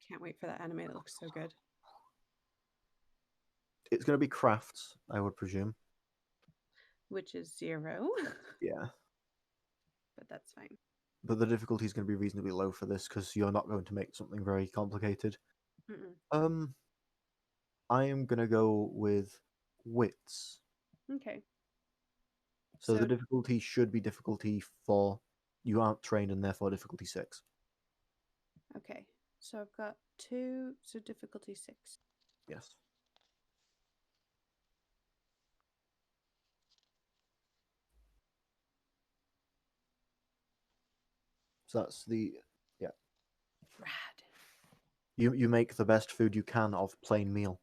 Can't wait for that anime. It looks so good. It's going to be crafts, I would presume. Which is 0, Yeah, but that's fine. but the difficulty is going to be reasonably low for this because you're not going to make something very complicated. Mm-mm. I am going to go with wits. Okay. So So the difficulty should be difficulty 4. You aren't trained and therefore difficulty 6. okay. So I've got 2. So difficulty 6. Yes. So that's the Rad. you make the best food you can of plain meal.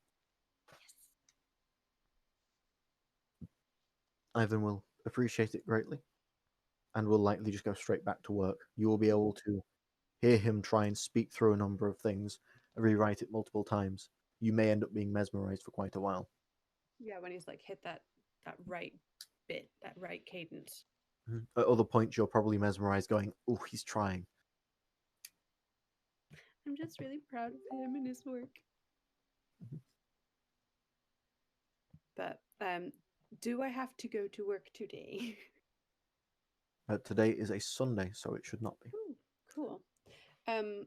Ivan will appreciate it greatly and will likely just go straight back to work. You will be able to hear him try and speak through a number of things, rewrite it multiple times. You may end up being mesmerized for quite a while. Yeah, when he's like hit that right bit, that right cadence. At other points, you're probably mesmerized, going, "Oh, he's trying." I'm just really proud of him and his work. But Do I have to go to work today? Today is a Sunday, so it should not be. Ooh, cool. Um,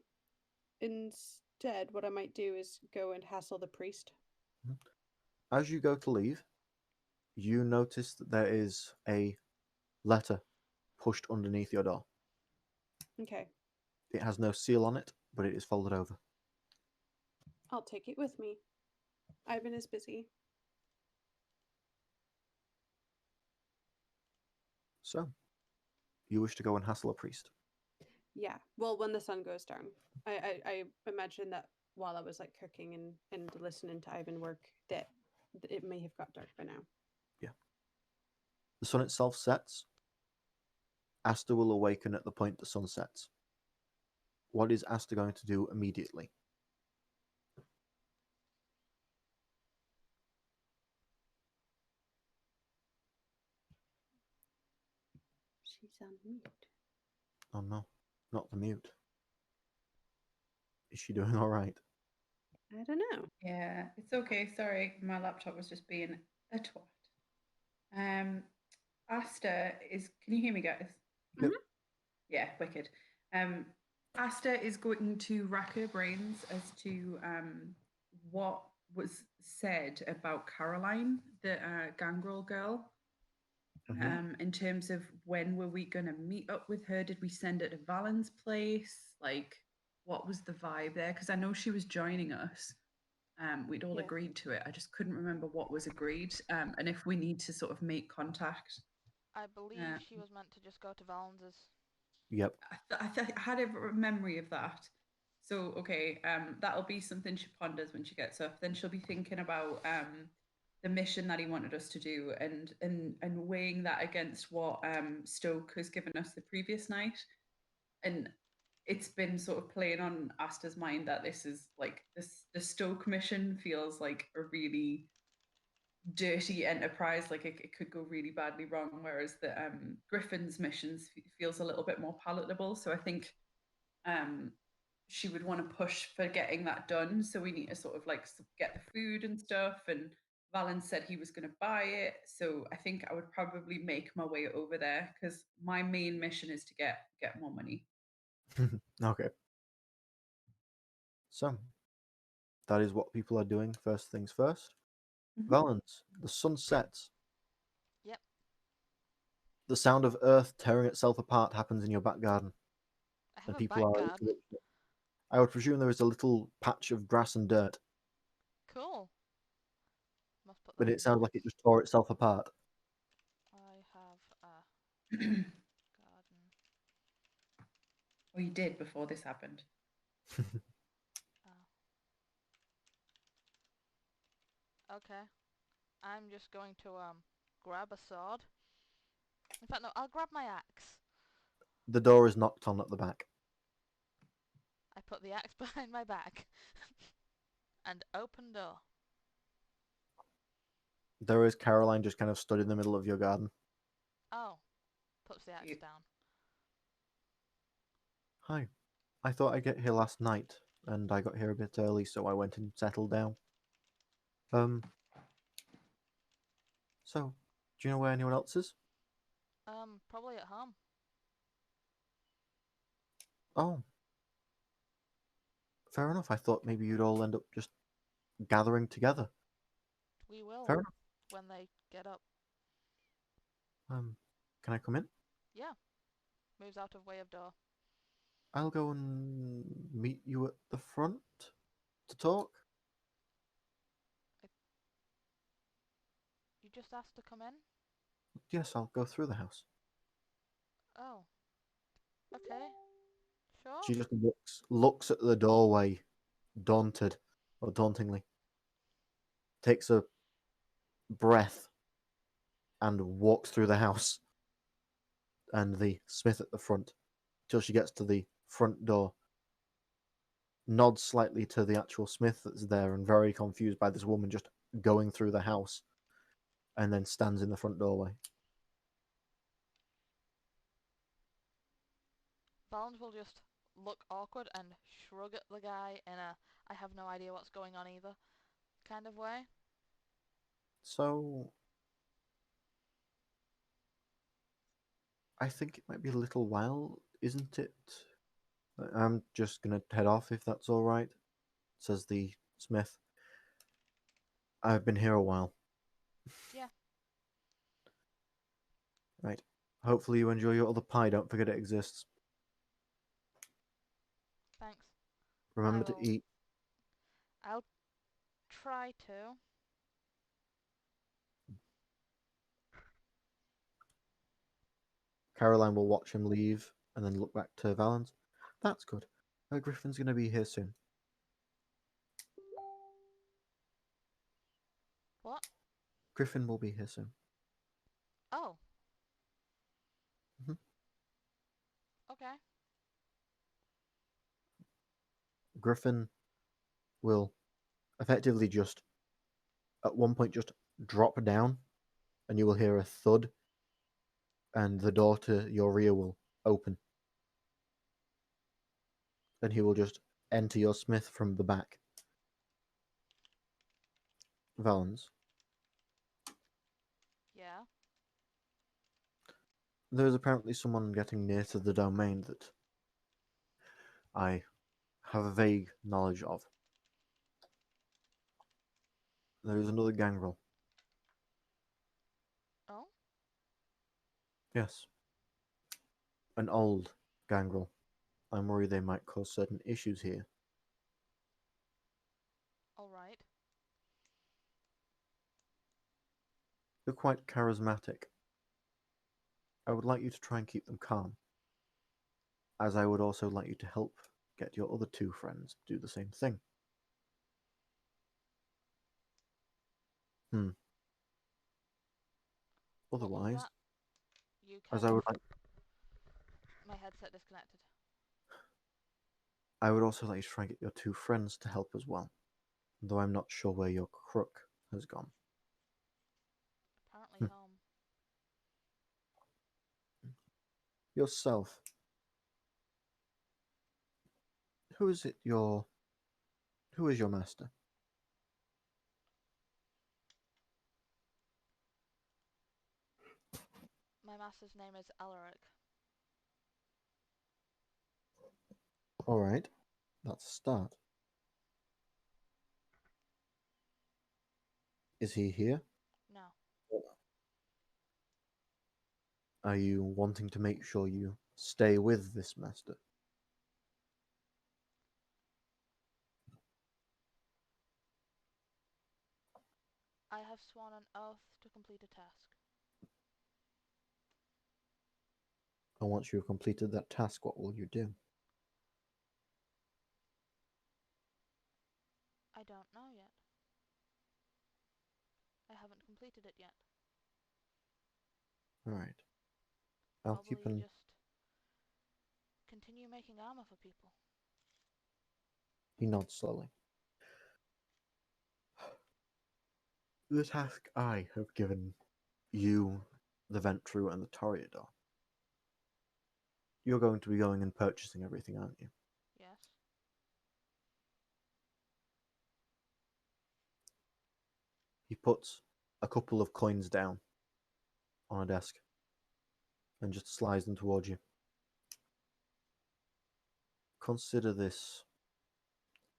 Instead, what I might do is go and hassle the priest. As you go to leave, you notice that there is a letter pushed underneath your door. Okay, It has no seal on it, but it is folded over. I'll take it with me. Ivan is busy. So, you wish to go and hassle a priest. Yeah. Well, when the sun goes down, I imagine that while I was like cooking and listening to Ivan work, that it may have got dark by now. Yeah. The sun itself sets. Asta will awaken at the point the sun sets. What is Asta going to do immediately? She's on mute. Oh no, not the mute. Is she doing all right? I don't know. Yeah, it's okay. Sorry, my laptop was just being a twat. Asta is. Can you hear me, guys? Yep. Yeah, wicked. Asta is going to rack her brains as to what was said about Caroline, the gangrel girl. In terms of when were we going to meet up with her? Did we send her to Valen's place? Like, what was the vibe there? Because I know she was joining us. We'd all Yeah. agreed to it. I just couldn't remember what was agreed, and if we need to sort of make contact. I believe she was meant to just go to Valen's. Yep. I had a memory of that. So okay, that'll be something she ponders when she gets up. Then she'll be thinking about the mission that he wanted us to do, and weighing that against what Stoke has given us the previous night. And it's been sort of playing on Asta's mind that this is like this the Stoke mission feels like a really dirty enterprise, like it could go really badly wrong, whereas the Griffin's missions feels a little bit more palatable. So I think she would want to push for getting that done, so we need to sort of like get the food and stuff, and Valen said he was going to buy it, so I think I would probably make my way over there because my main mission is to get more money. Okay. So, that is what people are doing first things first. Mhm. Valens, the sun sets. Yep. The sound of earth tearing itself apart happens in your back garden, I have and a people back are garden. interrupting it. I would presume there is a little patch of grass and dirt, Cool. Must put that but in it sounds like notes. it just tore itself apart. I have a garden. Oh, you did before this happened. Okay. I'm just going to grab a sword. In fact, no, I'll grab my axe. The door is knocked on at the back. I put the axe behind my back. And open door. There is Caroline just kind of stood in the middle of your garden. Oh. Puts the axe Cute. down. Hi. I thought I'd get here last night, and I got here a bit early, so I went and settled down. So, do you know where anyone else is? Probably at home. Oh, fair enough. I thought maybe you'd all end up just gathering together. We will. Fair enough. When they get up. Can I come in? Yeah. Moves out of way of door. I'll go and meet you at the front to talk. You just asked to come in? Yes, I'll go through the house. Oh. Okay. Sure. She just looks at the doorway, daunted or dauntingly. Takes a breath and walks through the house and the smith at the front till she gets to the front door. Nods slightly to the actual smith that's there and very confused by this woman just going through the house, and then stands in the front doorway. Valens will just look awkward and shrug at the guy in a I have no idea what's going on either kind of way. So, I think it might be a little while, isn't it? I'm just gonna head off if that's all right, says the smith. I've been here a while. Yeah. Right. Hopefully you enjoy your other pie. Don't forget it exists. Thanks. Remember to will- eat. I'll try to. Caroline will watch him leave and then look back to Valens. That's good. Griffin's going to be here soon. What? Griffin will be here soon. Oh. Mhm. Okay. Griffin will effectively just, at one point, just drop down, and you will hear a thud, and the door to your rear will open. Then he will just enter your smith from the back. Valens, Yeah. there is apparently someone getting near to the domain that I have a vague knowledge of. There is another gangrel. Oh. Yes. An old gangrel. I'm worried they might cause certain issues here. All right. They're quite charismatic. I would like you to try and keep them calm, as I would also like you to help get your other two friends to do the same thing. What was Otherwise, that? You as kind I of. would like, My headset disconnected. I would also like you to try and get your two friends to help as well, though I'm not sure where your crook has gone. Apparently home. Yourself. Who is your master? My master's name is Alaric. Alright, that's a start. Is he here? No. Are you wanting to make sure you stay with this master? I have sworn an oath to complete a task. And once you've completed that task, what will you do? I don't know yet. I haven't completed it yet. Alright. I'll Probably keep an... just continue making armor for people. He nods slowly. The task I have given you, the Ventru, and the Toreador. You're going to be going and purchasing everything, aren't you? Yes. He puts a couple of coins down on a desk and just slides them towards you. Consider this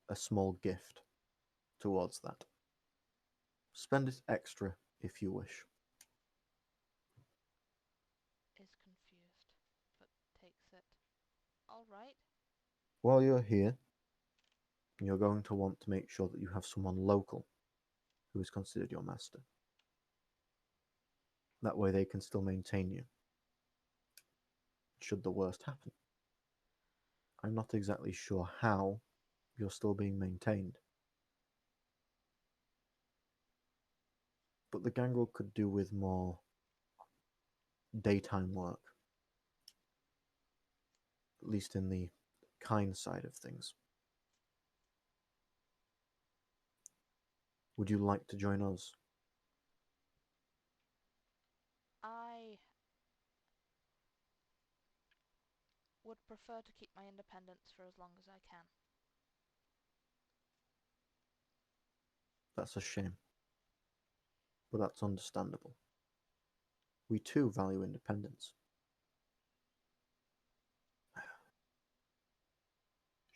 a small gift towards that. Spend it extra if you wish. Is confused, but takes it. All right. While you're here, you're going to want to make sure that you have someone local who is considered your master. That way they can still maintain you, should the worst happen. I'm not exactly sure how you're still being maintained. But the gangrel could do with more daytime work, at least in the kind side of things. Would you like to join us? I would prefer to keep my independence for as long as I can. That's a shame. But that's understandable. We too value independence.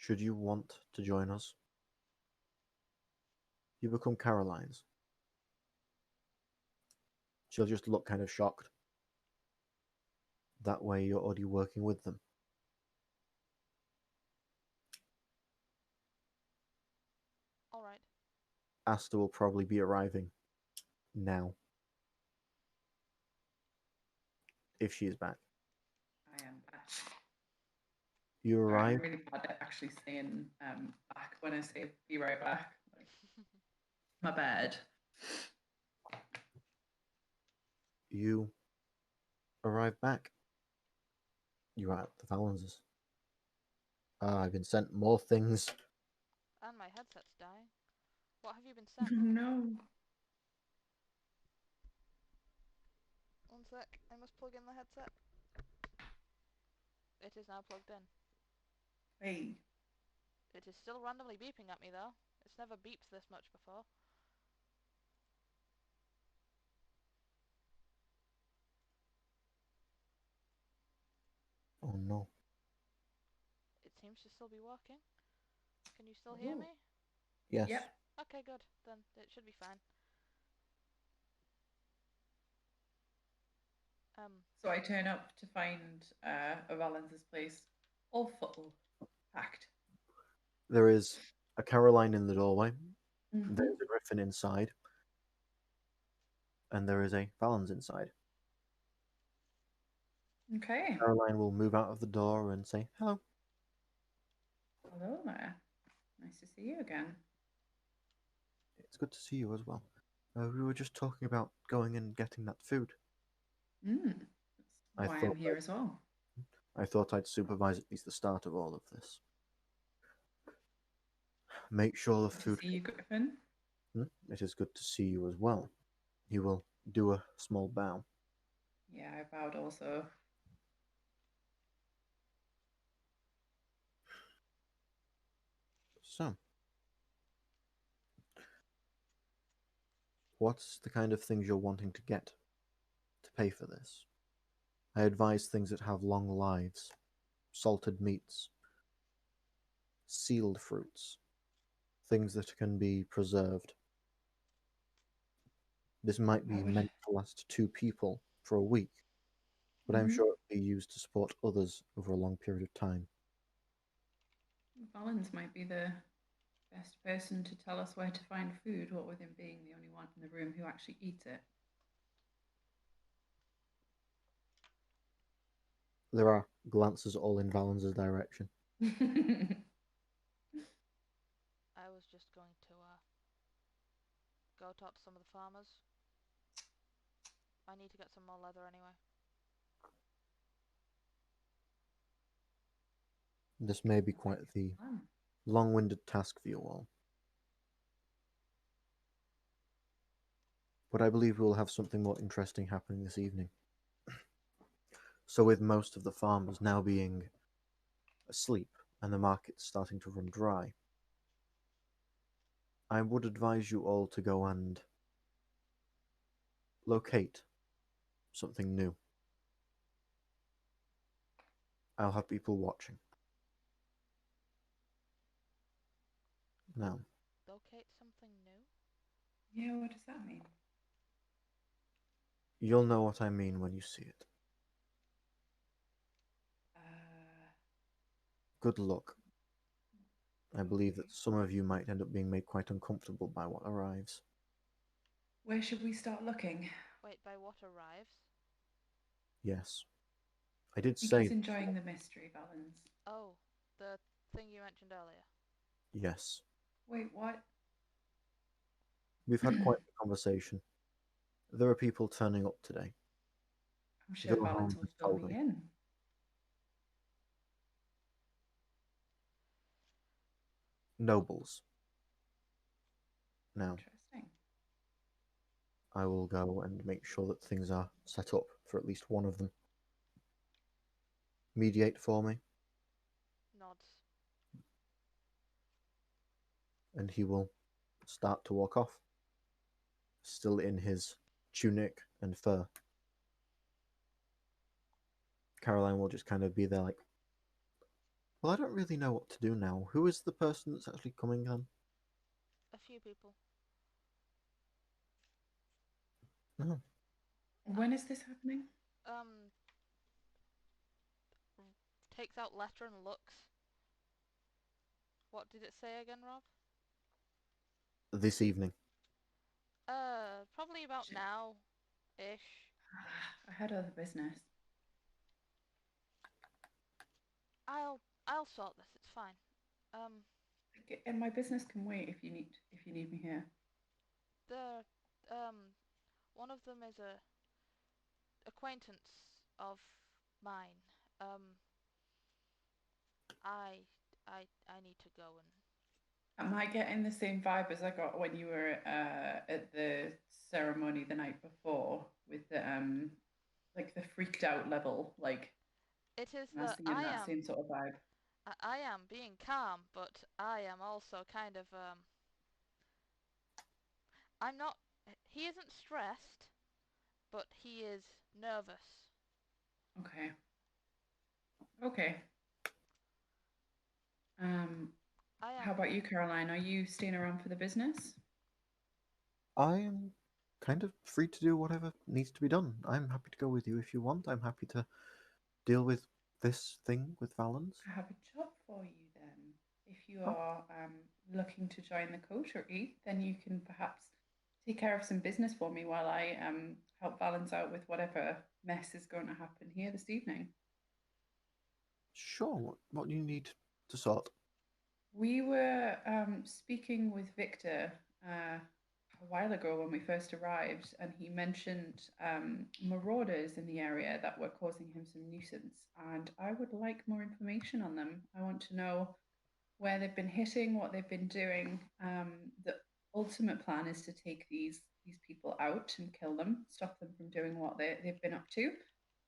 should you want to join us, you become Caroline's. She'll just look kind of shocked. That way you're already working with them. All right. Asta will probably be arriving now. If she is back. I am back. You Sorry, I'm arrive. really bad at actually saying back when I say be right back. Like, my bad. You arrive back. You are at the Valences. I've been sent more things. And my headset's dying. What have you been sent? No. One sec. I must plug in the headset. It is now plugged in. Hey. It is still randomly beeping at me though. It's never beeped this much before. Oh no. It seems to still be working. Can you still hear Ooh. me? Yes. Yep. Okay, good. Then it should be fine. So I turn up to find a Valence's place all full, packed. There is a Caroline in the doorway. Mhm. There's a Griffin inside. And there is a Valens inside. Okay. Caroline will move out of the door and say, hello. Hello there. Nice to see you again. It's good to see you as well. We were just talking about going and getting that food. That's I why thought I'm here as well. I thought I'd supervise at least the start of all of this. Make sure the Good to food. see you, Griffin. It is good to see you as well. He will do a small bow. Yeah, I bowed also. So, what's the kind of things you're wanting to get to pay for this? I advise things that have long lives, salted meats, sealed fruits, things that can be preserved. This might be meant to last 2 people for a week, but I'm Mhm. sure it will be used to support others over a long period of time. Valens might be the best person to tell us where to find food, what with him being the only one in the room who actually eats it. There are glances all in Valens' direction. I was just going to go talk to some of the farmers. I need to get some more leather anyway. This may be quite the long-winded task for you all. But I believe we will have something more interesting happening this evening. So with most of the farmers now being asleep and the market starting to run dry, I would advise you all to go and locate something new. I'll have people watching. Now, Locate something new? Yeah, what does that mean? you'll know what I mean when you see it. Good luck. I believe that some of you might end up being made quite uncomfortable by what arrives. Where should we start looking? Wait, by what arrives? Yes. I did I think say he's enjoying the mystery, Valens. Oh, the thing you mentioned earlier. yes. Wait, what? We've had quite a conversation. There are people turning up today. I'm sure Valens Wilhelm will has fill told me me. in. Nobles. Now, Interesting. I will go and make sure that things are set up for at least one of them. Mediate for me, Nods. and he will start to walk off, still in his tunic and fur. Caroline will just kind of be there like, Well, I don't really know what to do now. Who is the person that's actually coming then? A few people. No. When is this happening? Um, takes out letter and looks. What did it say again, Rob? This evening. Probably about now-ish. I had other business. I'll sort this. It's fine. And my business can wait if you need me here. One of them is a acquaintance of mine. I need to go and. Am I getting the same vibe as I got when you were at the ceremony the night before with the like the freaked out level? Like, It is am I that seeing that same sort of vibe? I am being calm, but I am also kind of I'm not. He isn't stressed, but he is nervous. Okay. Okay. How about you, Caroline? Are you staying around for the business? I am kind of free to do whatever needs to be done. I'm happy to go with you if you want. I'm happy to deal with this thing with Valens. I have a job for you then. If you Oh. are looking to join the coterie, then you can perhaps take care of some business for me while I help balance out with whatever mess is going to happen here this evening. Sure. What do you need to sort? We were speaking with Victor a while ago when we first arrived, and he mentioned marauders in the area that were causing him some nuisance. And I would like more information on them. I want to know where they've been hitting, what they've been doing. The ultimate plan is to take these people out and kill them, stop them from doing what they've been up to.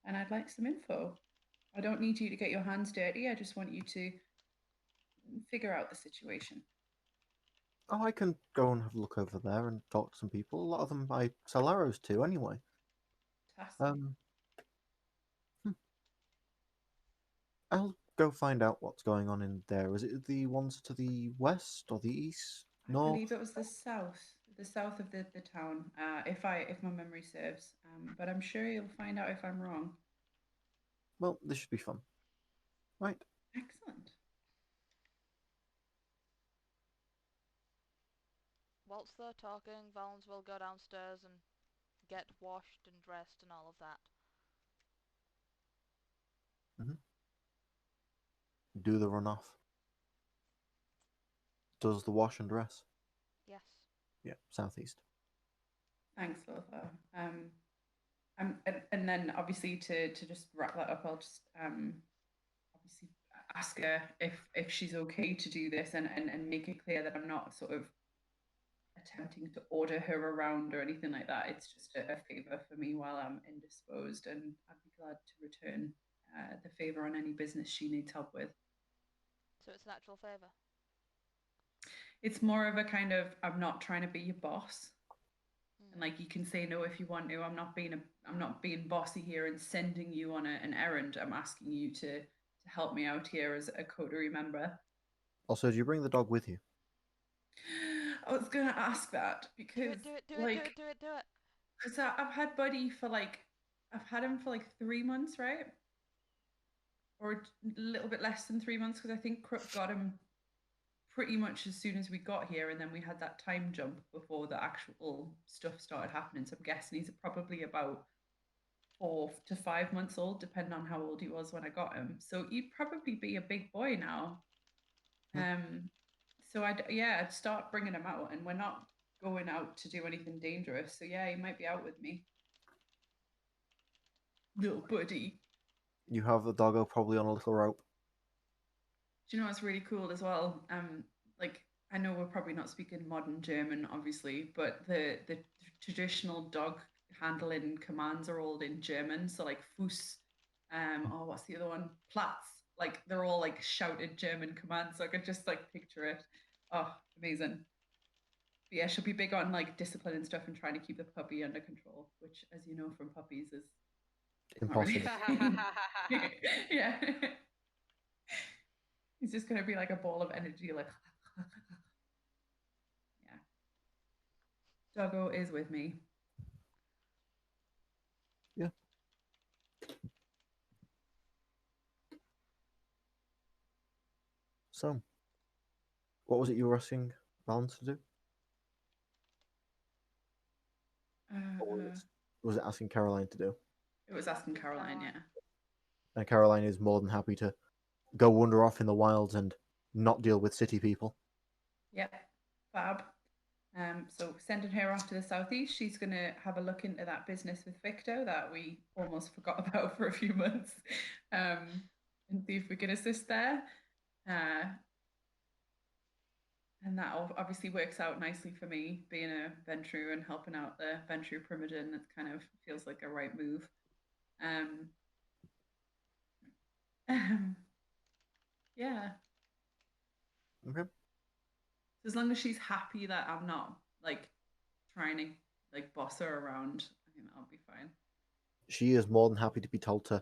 And I'd like some info. I don't need you to get your hands dirty. I just want you to figure out the situation. Oh, I can go and have a look over there and talk to some people. A lot of them I sell arrows to anyway. Fantastic. I'll go find out what's going on in there. Is it the ones to the west or the east? I North? believe it was the south of the town, if my memory serves. But I'm sure you'll find out if I'm wrong. Well, this should be fun. Right. Excellent. Whilst they're talking, Valens will go downstairs and get washed and dressed and all of that. Do the runoff. Does the wash and dress? Yes. Yeah, southeast. Thanks, Lothar. And then obviously to just wrap that up, I'll just obviously ask her if she's okay to do this and make it clear that I'm not sort of attempting to order her around or anything like that. It's just a favor for me while I'm indisposed, and I'd be glad to return the favor on any business she needs help with. So it's an actual favor? It's more of a kind of, I'm not trying to be your boss. And like, you can say no if you want to. I'm not being bossy here and sending you on an errand. I'm asking you to help me out here as a coterie member. Also, do you bring the dog with you? I was gonna ask that because do it. Because I've had Buddy for I've had him for 3 months, right? Or a little bit less than 3 months, because I think Crook got him pretty much as soon as we got here, and then we had that time jump before the actual stuff started happening. So I'm guessing he's probably about 4 to 5 months old, depending on how old he was when I got him. So he'd probably be a big boy now. So I'd start bringing him out, and we're not going out to do anything dangerous. So yeah, he might be out with me. Little buddy. You have the doggo probably on a little rope. Do you know what's really cool as well? I know we're probably not speaking modern German, obviously, but the traditional dog handling commands are all in German. So like Fuß, what's the other one? Platz. Like they're all like shouted German commands. So I could just picture it. Oh, amazing. But yeah, she'll be big on discipline and stuff and trying to keep the puppy under control, which, as you know from puppies, is Impossible. not really. Yeah. He's just going to be like a ball of energy, like. Yeah. Doggo is with me. Yeah. So, what was it you were asking Balance to do? Or was it asking Caroline to do? It was asking Caroline, yeah. And Caroline is more than happy to go wander off in the wilds and not deal with city people. Yep, fab. So sending her off to the southeast, she's going to have a look into that business with Victor that we almost forgot about for a few months, and see if we can assist there. And that obviously works out nicely for me, being a Ventru and helping out the Ventru Primogen. It kind of feels like a right move. Yeah. Okay. So as long as she's happy that I'm not like trying to like boss her around, I think that'll be fine. She is more than happy to be told to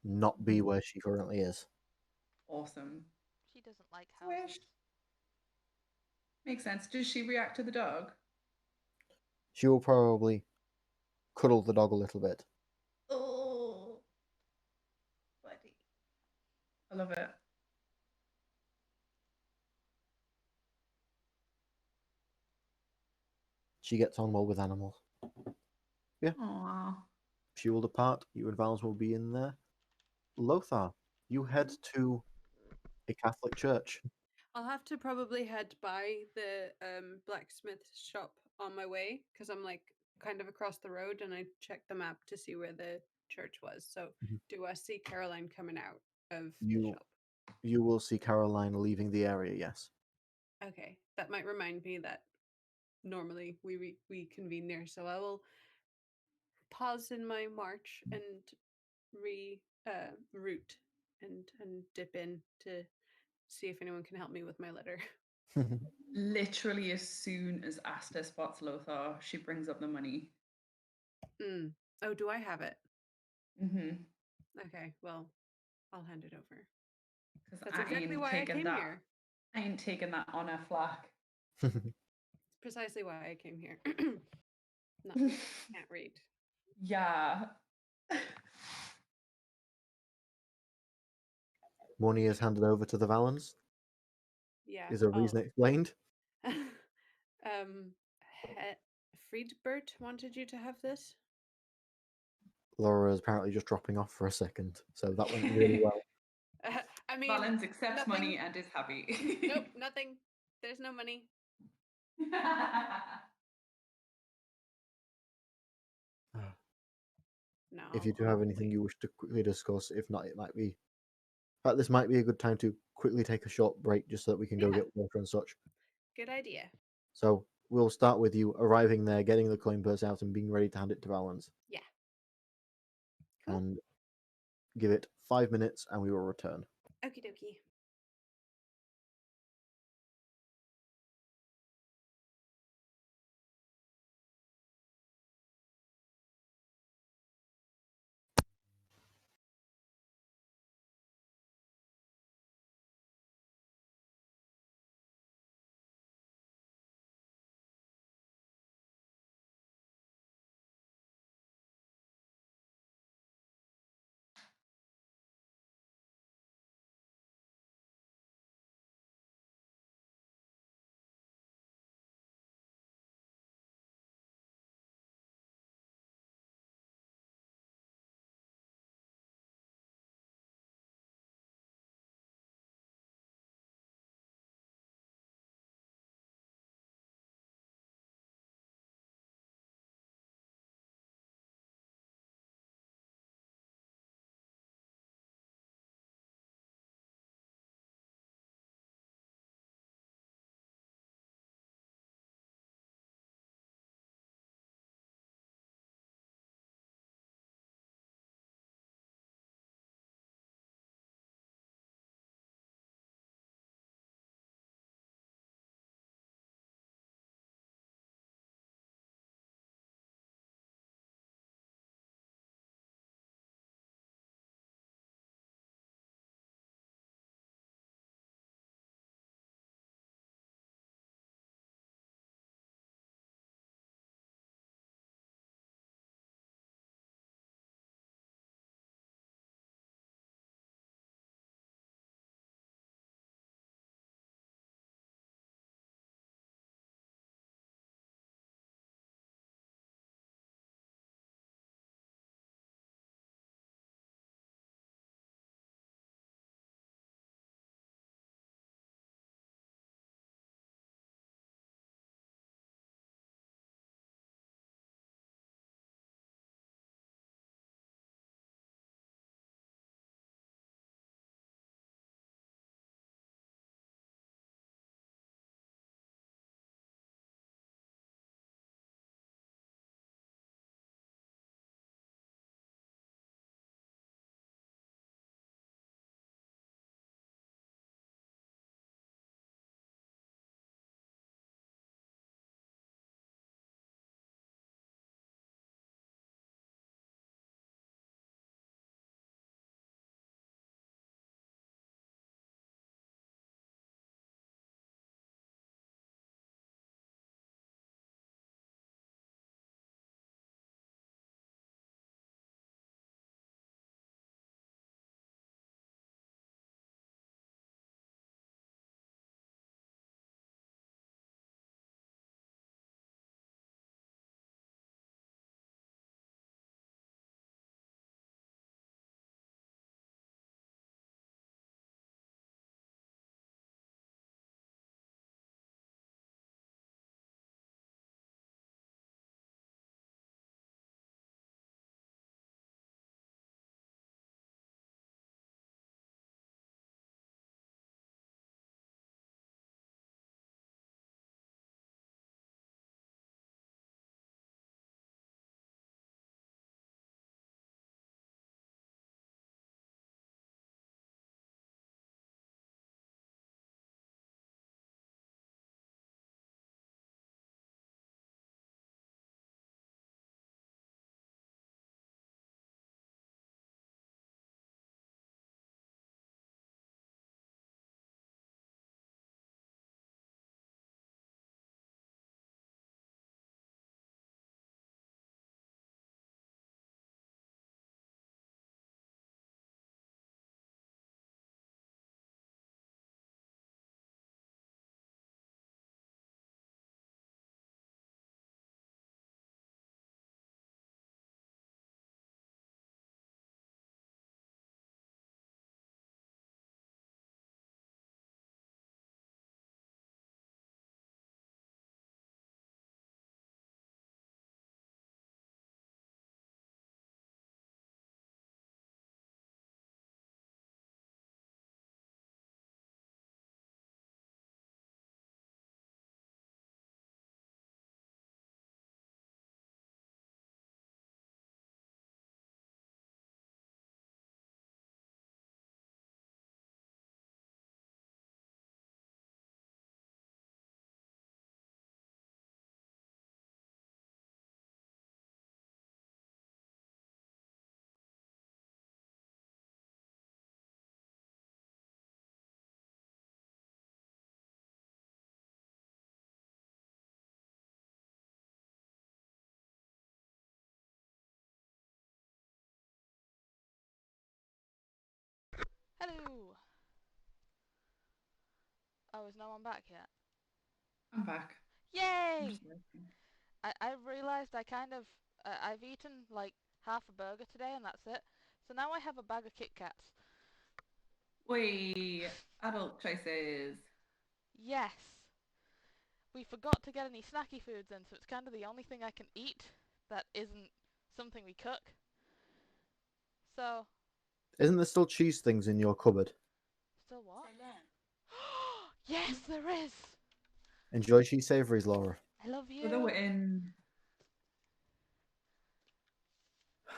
not be where she currently is. Awesome. She doesn't like Wish. houses. Makes sense. Does she react to the dog? She will probably cuddle the dog a little bit. Oh, buddy. I love it. She gets on well with animals. Yeah. Aww. She will depart. You and Valens will be in there. Lothar, you head to a Catholic church. I'll have to probably head by the blacksmith shop on my way because I'm like kind of across the road and I checked the map to see where the church was. So do I see Caroline coming out of the shop? You will see Caroline leaving the area, yes. Okay, that might remind me that normally we convene there. So I will pause in my march and route and dip in to see if anyone can help me with my letter. Literally, as soon as Asta spots Lothar, she brings up the money. Oh, do I have it? Mm-hmm. Okay, well, I'll hand it over. Because That's exactly why I came here. I ain't taking that on a flack. It's precisely why I came here. Not because I can't read. Yeah. Money is handed over to the Valens. Yeah. Is a reason explained? Friedbert wanted you to have this. Laura is apparently just dropping off for a second, so that went really well. I mean, Valens accepts nothing. money and is happy. Nope, nothing. There's no money. No. If you do have anything you wish to quickly discuss, if not, it might be. In fact, this might be a good time to quickly take a short break just so that we can go get water and such. Good idea. So we'll start with you arriving there, getting the coin purse out, and being ready to hand it to Valens. Yeah. Cool. And give it 5 minutes, and we will return. Okie dokie. Hello! Oh, is no one back yet? I'm back. I'm Yay! just listening. I've realised I kind of... I've eaten, like, half a burger today and that's it. So now I have a bag of Kit Kats. Wait, adult choices. Yes! We forgot to get any snacky foods in, so it's kind of the only thing I can eat that isn't something we cook. So... Isn't there still cheese things in your cupboard? Still what? Yes, there is! Enjoy cheese savouries, Laura. I love you! Although we're in...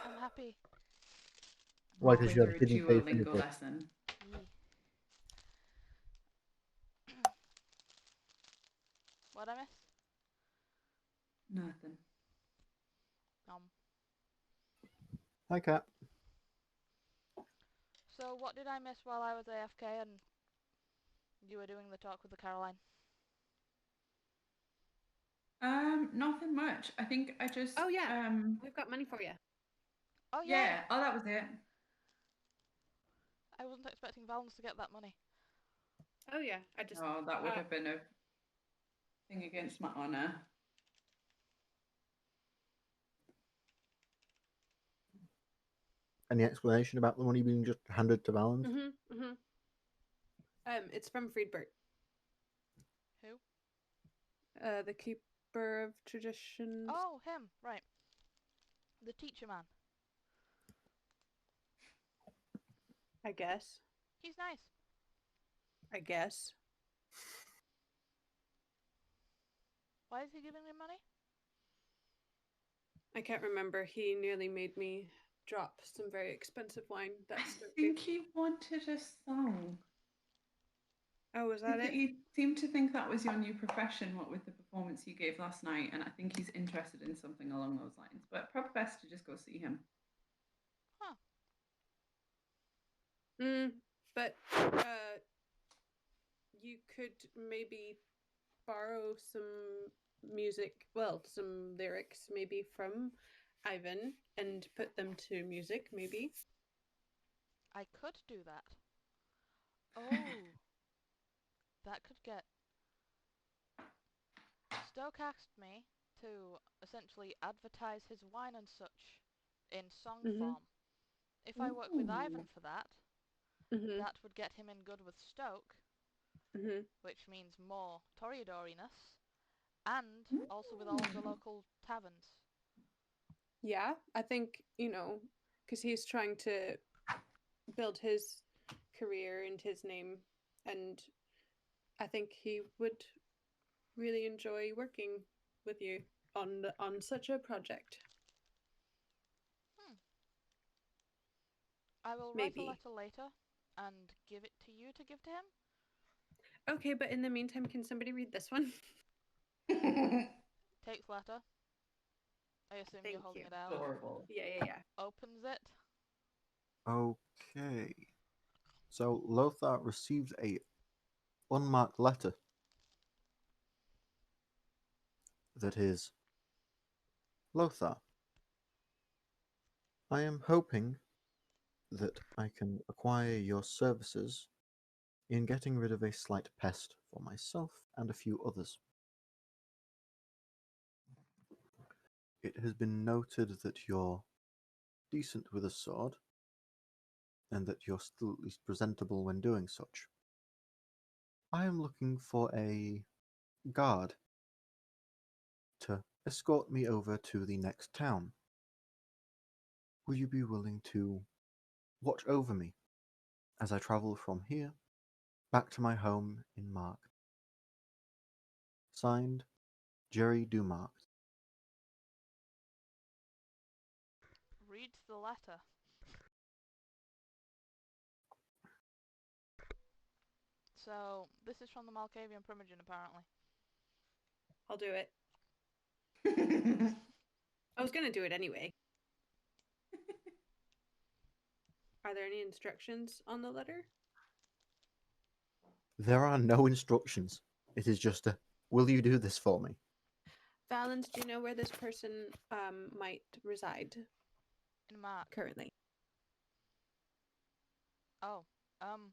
I'm happy. Why, because halfway you through a didn't pay for Duolingo anything. lesson. Yee. What'd I miss? Nothing. Hi, Cat. So what did I miss while I was AFK and you were doing the talk with the Caroline? Nothing much. I think I just... Oh, yeah. We've got money for you. Oh Yeah. Oh, that was it. I wasn't expecting Valens to get that money. Oh, yeah. I just. Oh, that would have been a thing against my honour. Any explanation about the money being just handed to Valens? It's from Friedbert, Who? the keeper of traditions. Oh, him, right. The teacher man. I guess. He's nice. I guess. Why is he giving me money? I can't remember. He nearly made me drop some very expensive wine. I That's think he wanted a song. Oh, was that it? He seemed to think that was your new profession, what with the performance you gave last night, and I think he's interested in something along those lines. But probably best to just go see him. Huh. But you could maybe borrow some music, well, some lyrics maybe from Ivan and put them to music, maybe. I could do that. Oh. That could get... Stoke asked me to essentially advertise his wine and such in song form. If I work with Ivan for that, that would get him in good with Stoke, which means more Toreadoriness, and also with all of the local taverns. Yeah, I think, because he's trying to build his career and his name, and I think he would really enjoy working with you on such a project. I will write a letter later and give it to you to give to him. Okay, but in the meantime, can somebody read this one? Takes letter. I assume you're holding it out. Adorable. Yeah. Opens it. Okay. So Lothar received a unmarked letter that is, Lothar, I am hoping that I can acquire your services in getting rid of a slight pest for myself and a few others. It has been noted that you're decent with a sword, and that you're still at least presentable when doing such. I am looking for a guard to escort me over to the next town. Will you be willing to watch over me as I travel from here back to my home in Mark? Signed, Jerry Dumark. Reads the letter. So, this is from the Malkavian Primogen, apparently. I'll do it. I was going to do it anyway. Are there any instructions on the letter? There are no instructions. It is just a, will you do this for me? Valens, do you know where this person might reside In Mark. currently? Oh. Um.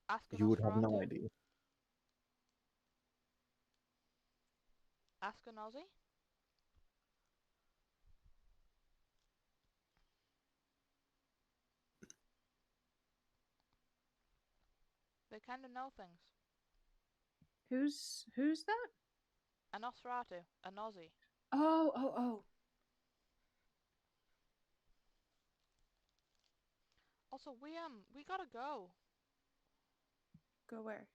Ask a You would have no Nosferatu. idea. Ask a Nosy. They kind of know things. Who's that? A Nosferatu. A Nosy. Oh. Also, we gotta go Go where?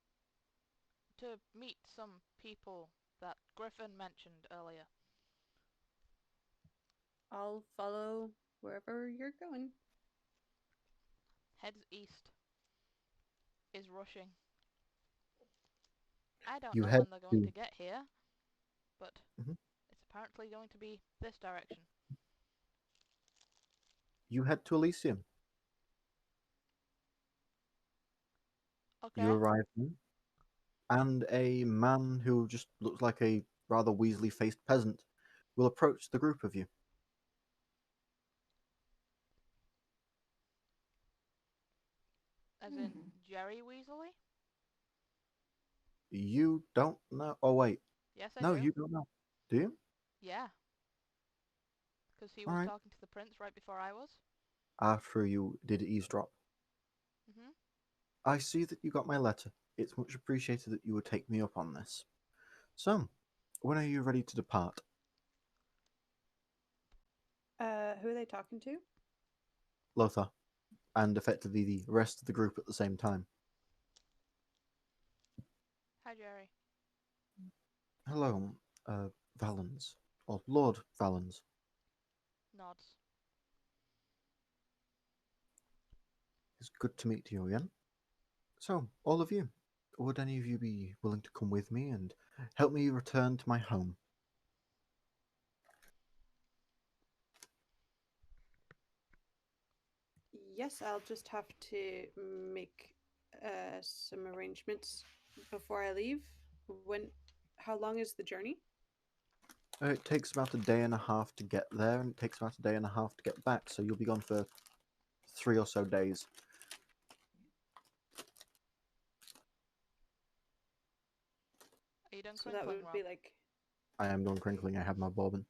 to meet some people that Griffin mentioned earlier. I'll follow wherever you're going. Heads east. Is rushing. I don't You know head when they're going to to get here, but Mhm. it's apparently going to be this direction. you head to Elysium. Okay. You arrive there, and a man who just looks like a rather weaselly-faced peasant will approach the group of you. As in Jerry Weasley? You don't know. Oh wait, Yes, I no, do. you don't know. Do you? Yeah. Because he All was right. talking to the prince right before I was. After you did eavesdrop, Mm-hmm. I see that you got my letter. It's much appreciated that you would take me up on this. So, when are you ready to depart? Who are they talking to? Lothar, and effectively the rest of the group at the same time. Hi, Jerry. Hello, Valens, or Lord Valens. Nods. It's good to meet you again. So, all of you, would any of you be willing to come with me and help me return to my home? Yes, I'll just have to make some arrangements before I leave. When? How long is the journey? It takes about a day and a half to get there, and it takes about a day and a half to get back, so you'll be gone for 3 or so days. Are you done So that crinkling, would Rob? be like. I am done crinkling, I have my bobbin.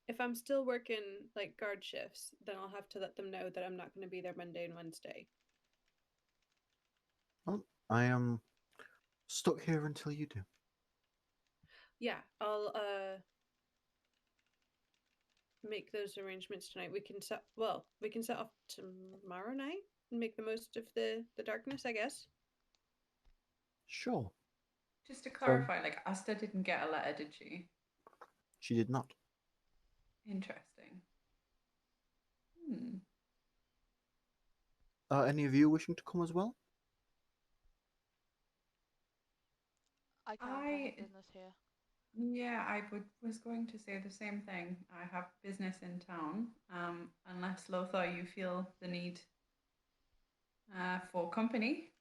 If I'm still working like guard shifts, then I'll have to let them know that I'm not going to be there Monday and Wednesday. Well, I am stuck here until you do. Yeah, I'll make those arrangements tonight. We can set off tomorrow night and make the most of the darkness, I guess. Sure. Just to So, clarify, like Asta didn't get a letter, did she? she did not. Interesting. Are any of you wishing to come as well? I can't. I have business here. Yeah, was going to say the same thing. I have business in town. Unless Lothar, you feel the need for company.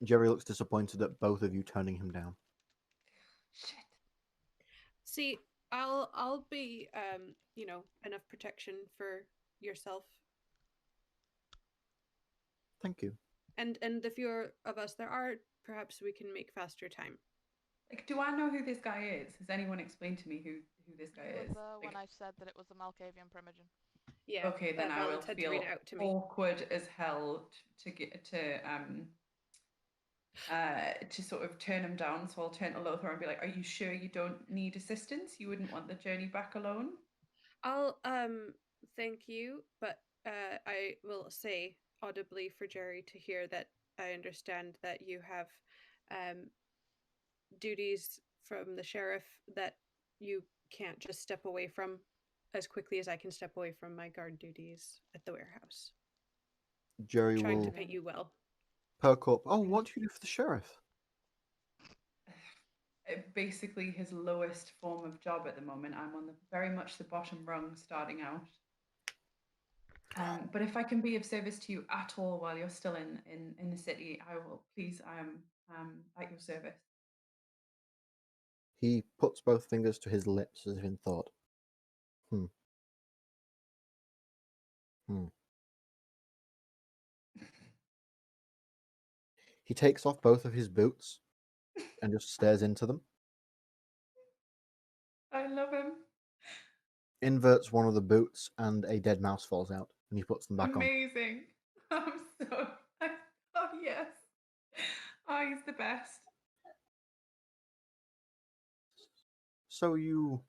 Jerry looks disappointed at both of you turning him down. Shit. See, I'll be enough protection for yourself. Thank you. And the fewer of us there are, perhaps we can make faster time. Like, do I know who this guy is? Has anyone explained to me who this guy You were is? there Like, when I said that it was the Malkavian Primogen. Yeah. okay, then I will Valens had to read feel it out to me. awkward as hell to sort of turn him down. So I'll turn to Lothar and be like, "Are you sure you don't need assistance? You wouldn't want the journey back alone?" I'll thank you, but I will say audibly for Jerry to hear that I understand that you have duties from the sheriff that you can't just step away from as quickly as I can step away from my guard duties at the warehouse. Jerry Trying to will paint you well. perk up. Oh, what do you do for the sheriff? Basically, his lowest form of job at the moment. I'm on very much the bottom rung starting out. But if I can be of service to you at all while you're still in the city, I will. Please, I am at your service. He puts both fingers to his lips as if in thought. Hmm. He takes off both of his boots and just stares into them. I love him. Inverts one of the boots and a dead mouse falls out, and he puts them back on. Amazing. I'm so. Oh, yes. Oh, he's the best. So you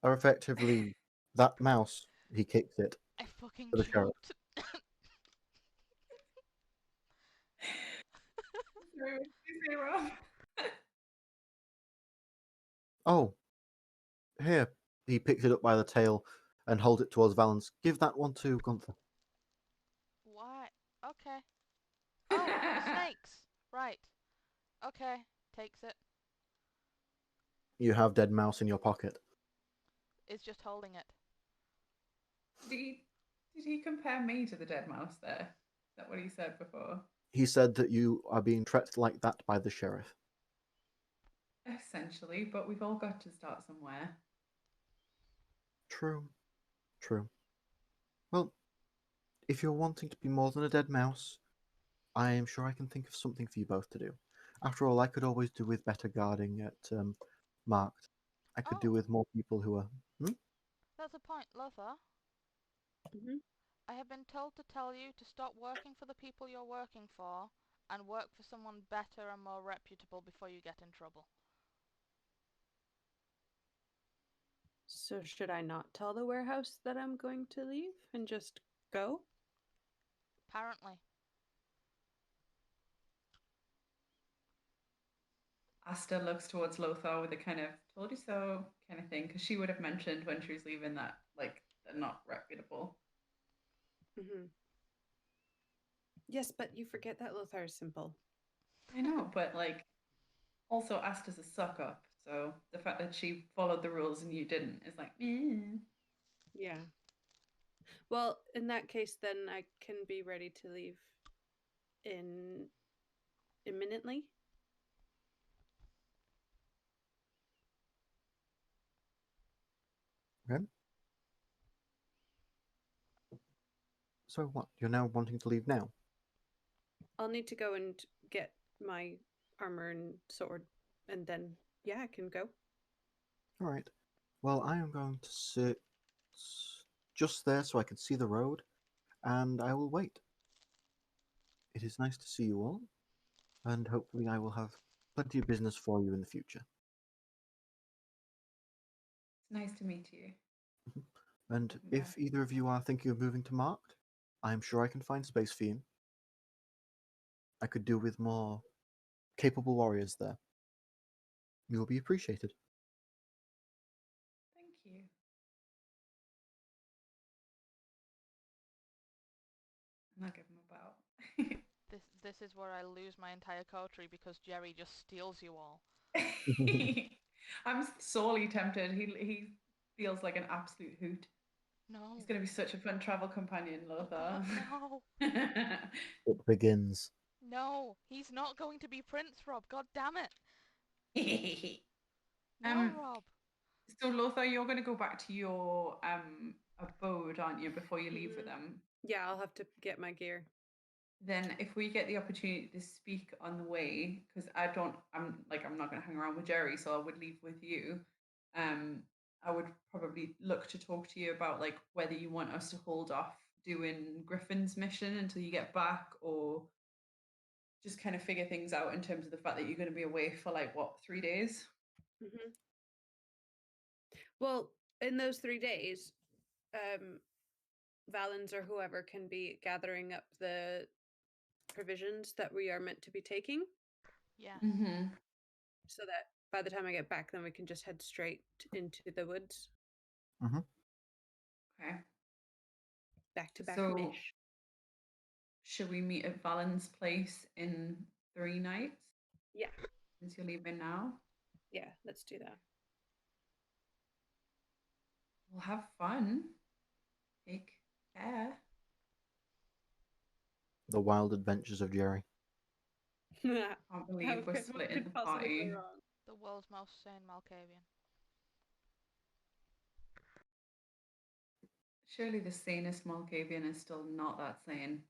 are effectively that mouse. He kicks it I fucking to the sheriff. choked. Sorry, what did you say, Rob? Oh, here. He picks it up by the tail and holds it towards Valance. Give that one to Gunther. Why? Okay. Oh, the snakes. Right. Okay. Takes it. You have dead mouse in your pocket. Is just holding it. Did he compare me to the dead mouse there? Is that what he said before? He said that you are being treated like that by the sheriff. Essentially, but we've all got to start somewhere. True. True. Well, if you're wanting to be more than a dead mouse, I am sure I can think of something for you both to do. After all, I could always do with better guarding at Marked. I could do Oh. with more people who are... That's a point, Lothar. Mm-hmm. I have been told to tell you to stop working for the people you're working for and work for someone better and more reputable before you get in trouble. So should I not tell the warehouse that I'm going to leave and just go? Apparently. Asta looks towards Lothar with a kind of "told you so" kind of thing, because she would have mentioned when she was leaving that like they're not reputable. Mm-hmm. Yes, but you forget that Lothar is simple. I know, but like also Asta's a suck up, so the fact that she followed the rules and you didn't is like, Yeah. Well, in that case, then I can be ready to leave imminently. Okay. So what? You're now wanting to leave now? I'll need to go and get my armor and sword, and then yeah, I can go. All right. Well, I am going to sit just there so I can see the road, and I will wait. It is nice to see you all, and hopefully I will have plenty of business for you in the future. it's nice to meet you. And if either of you are thinking of moving to Marked, I'm sure I can find space for you. I could do with more capable warriors there. You will be appreciated. Thank you. And I'll give him a bow. This is where I lose my entire coterie because Jerry just steals you all. I'm sorely tempted. He feels like an absolute hoot. No. He's going to be such a fun travel companion, Oh Lothar. God, no. It begins. No, he's not going to be Prince Rob. God damn it. No, um, Rob. so Lothar, you're going to go back to your abode, aren't you, before you leave with Mhm. them? Yeah, I'll have to get my gear. Then if we get the opportunity to speak on the way, because I'm not going to hang around with Jerry, so I would leave with you. I would probably look to talk to you about like whether you want us to hold off doing Griffin's mission until you get back, or just kind of figure things out in terms of the fact that you're going to be away for like what, 3 days? Mm-hmm. Well, in those 3 days, Valens or whoever can be gathering up the provisions that we are meant to be taking, Yes. Mm-hmm. so that by the time I get back, then we can just head straight into the woods. Okay. Back to back So mish. should we meet at Valen's place in 3 nights Yeah, since you're leaving now? yeah, let's do that. We'll have fun. Take care. The wild adventures of Jerry. Can't believe we're What splitting could the possibly go party. wrong? The world's most sane Malkavian. Surely the sanest Malkavian is still not that sane.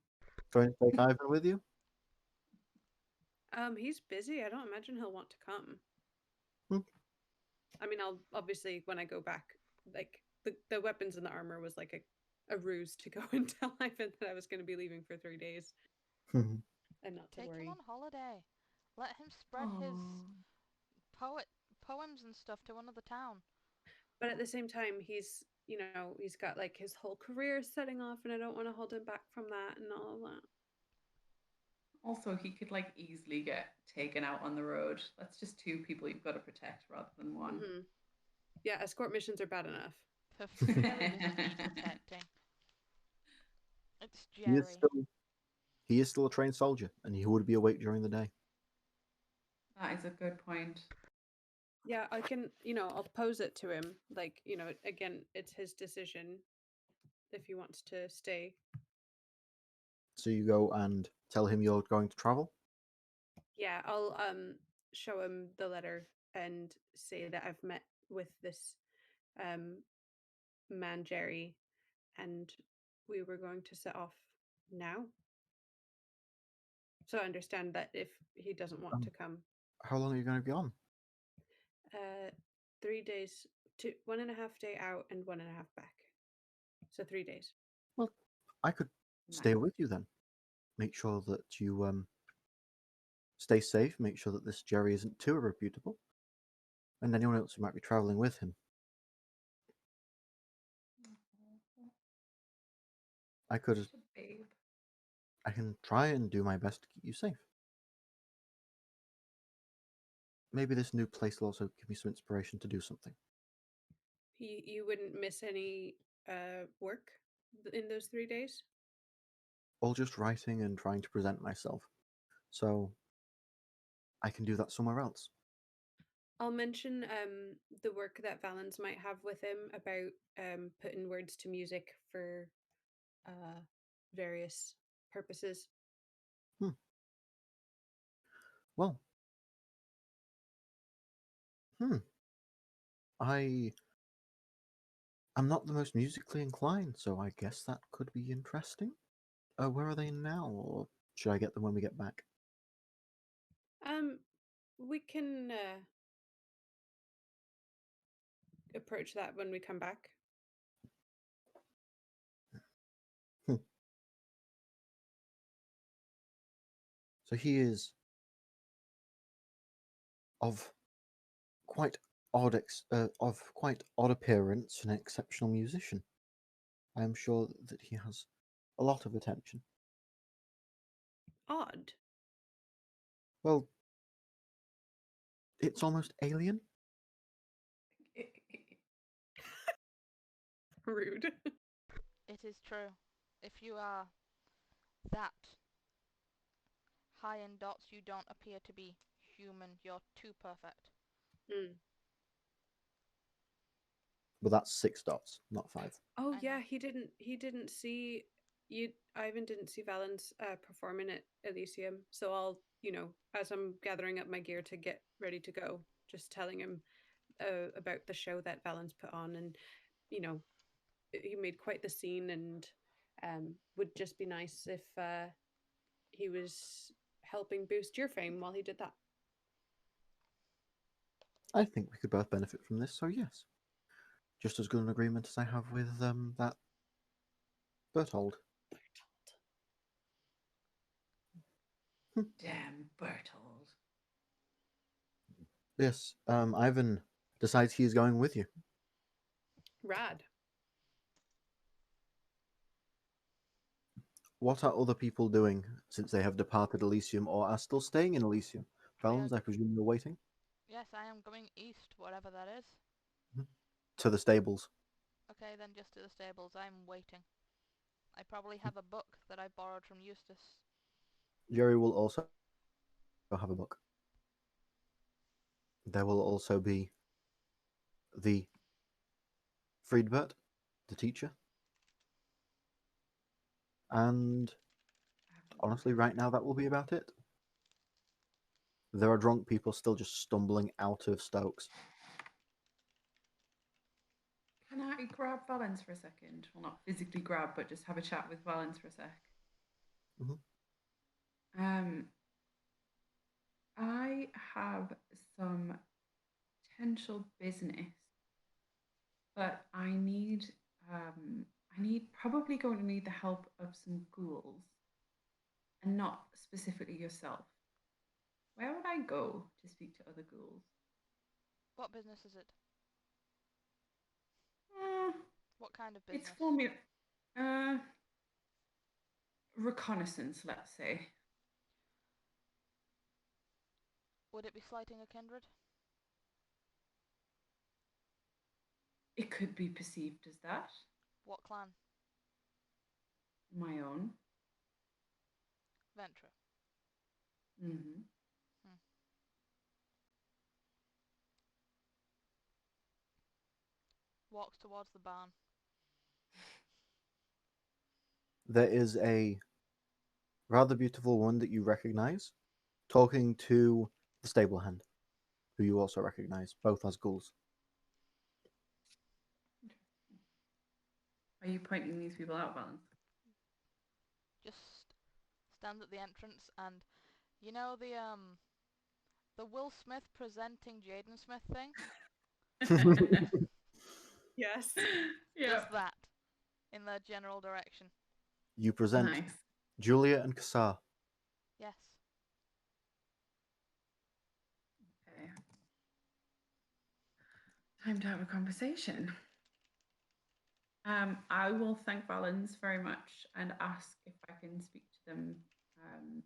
Going to take Ivan with you? He's busy. I don't imagine he'll want to come. Hmm. I mean, I'll obviously when I go back, like the weapons and the armor was like a ruse to go and tell Ivan that I was going to be leaving for 3 days and not to Take worry. him on holiday. Let him spread his poems and stuff to another town. But at the same time, he's he's got like his whole career setting off, and I don't want to hold him back from that and all of that. Also, he could like easily get taken out on the road. That's just 2 people you've got to protect rather than one. Mm-hmm. Yeah, escort missions are bad enough. For protecting. It's He Jerry. he is still a trained soldier, and he would be awake during the day. That is a good point. Yeah, I can, I'll pose it to him. Like, again, it's his decision if he wants to stay. So you go and tell him you're going to travel? Yeah, I'll show him the letter and say that I've met with this man Jerry and we were going to set off now. So I understand that if he doesn't want to come. How long are you going to be on? 3 days, 1.5 day out and 1.5 back. So 3 days. Well, I could stay with you then. Make sure that you stay safe. Make sure that this Jerry isn't too irreputable, and anyone else who might be traveling with him. I could. Babe. I can try and do my best to keep you safe. Maybe this new place will also give me some inspiration to do something. You wouldn't miss any work in those 3 days? All just writing and trying to present myself. So I can do that somewhere else. I'll mention the work that Valens might have with him about putting words to music for various purposes. Well, I'm not the most musically inclined, so I guess that could be interesting. Where are they now, or should I get them when we get back? We can approach that when we come back. So he is of quite odd appearance and an exceptional musician. I am sure that he has a lot of attention. Odd. Well, it's almost alien. Rude. It is true. If you are that high in dots, you don't appear to be human. You're too perfect. But that's 6 dots, not 5. Oh I yeah, know. he didn't see you. Ivan didn't see Valens performing at Elysium. So I'll, as I'm gathering up my gear to get ready to go, just telling him about the show that Valens put on, and he made quite the scene, and would just be nice if he was helping boost your fame while he did that. I think we could both benefit from this, so yes. Just as good an agreement as I have with that Berthold. Damn Berthold. Yes, Ivan decides he is going with you. Rad. What are other people doing since they have departed Elysium or are still staying in Elysium? Valens, I presume you're waiting? Yes, I am going east, whatever that is. To the stables. Okay, then just to the stables. I'm waiting. I probably have a book that I borrowed from Eustace. Jerry will also have a book. There will also be the Friedbert, the teacher. And honestly, right now, that will be about it. There are drunk people still just stumbling out of Stokes. Can I grab Valens for a second? Well, not physically grab, but just have a chat with Valens for a sec. Mhm. I have some potential business, but I need probably going to need the help of some ghouls, and not specifically yourself. Where would I go to speak to other ghouls? What business is it? Uh, What kind of it's business? formula. Reconnaissance, let's say. Would it be slighting a kindred? It could be perceived as that. What clan? My own. Ventra. Mm-hmm. Walks towards the barn. There is a rather beautiful one that you recognize, talking to the stable hand, who you also recognize, both as ghouls. Are you pointing these people out, Valens? Just stands at the entrance and you know the Will Smith presenting Jaden Smith thing? Yes. Yeah. Does that in the general direction. You present Nice. Julia and Kassar. Yes. Okay. Time to have a conversation. I will thank Valens very much and ask if I can speak to them,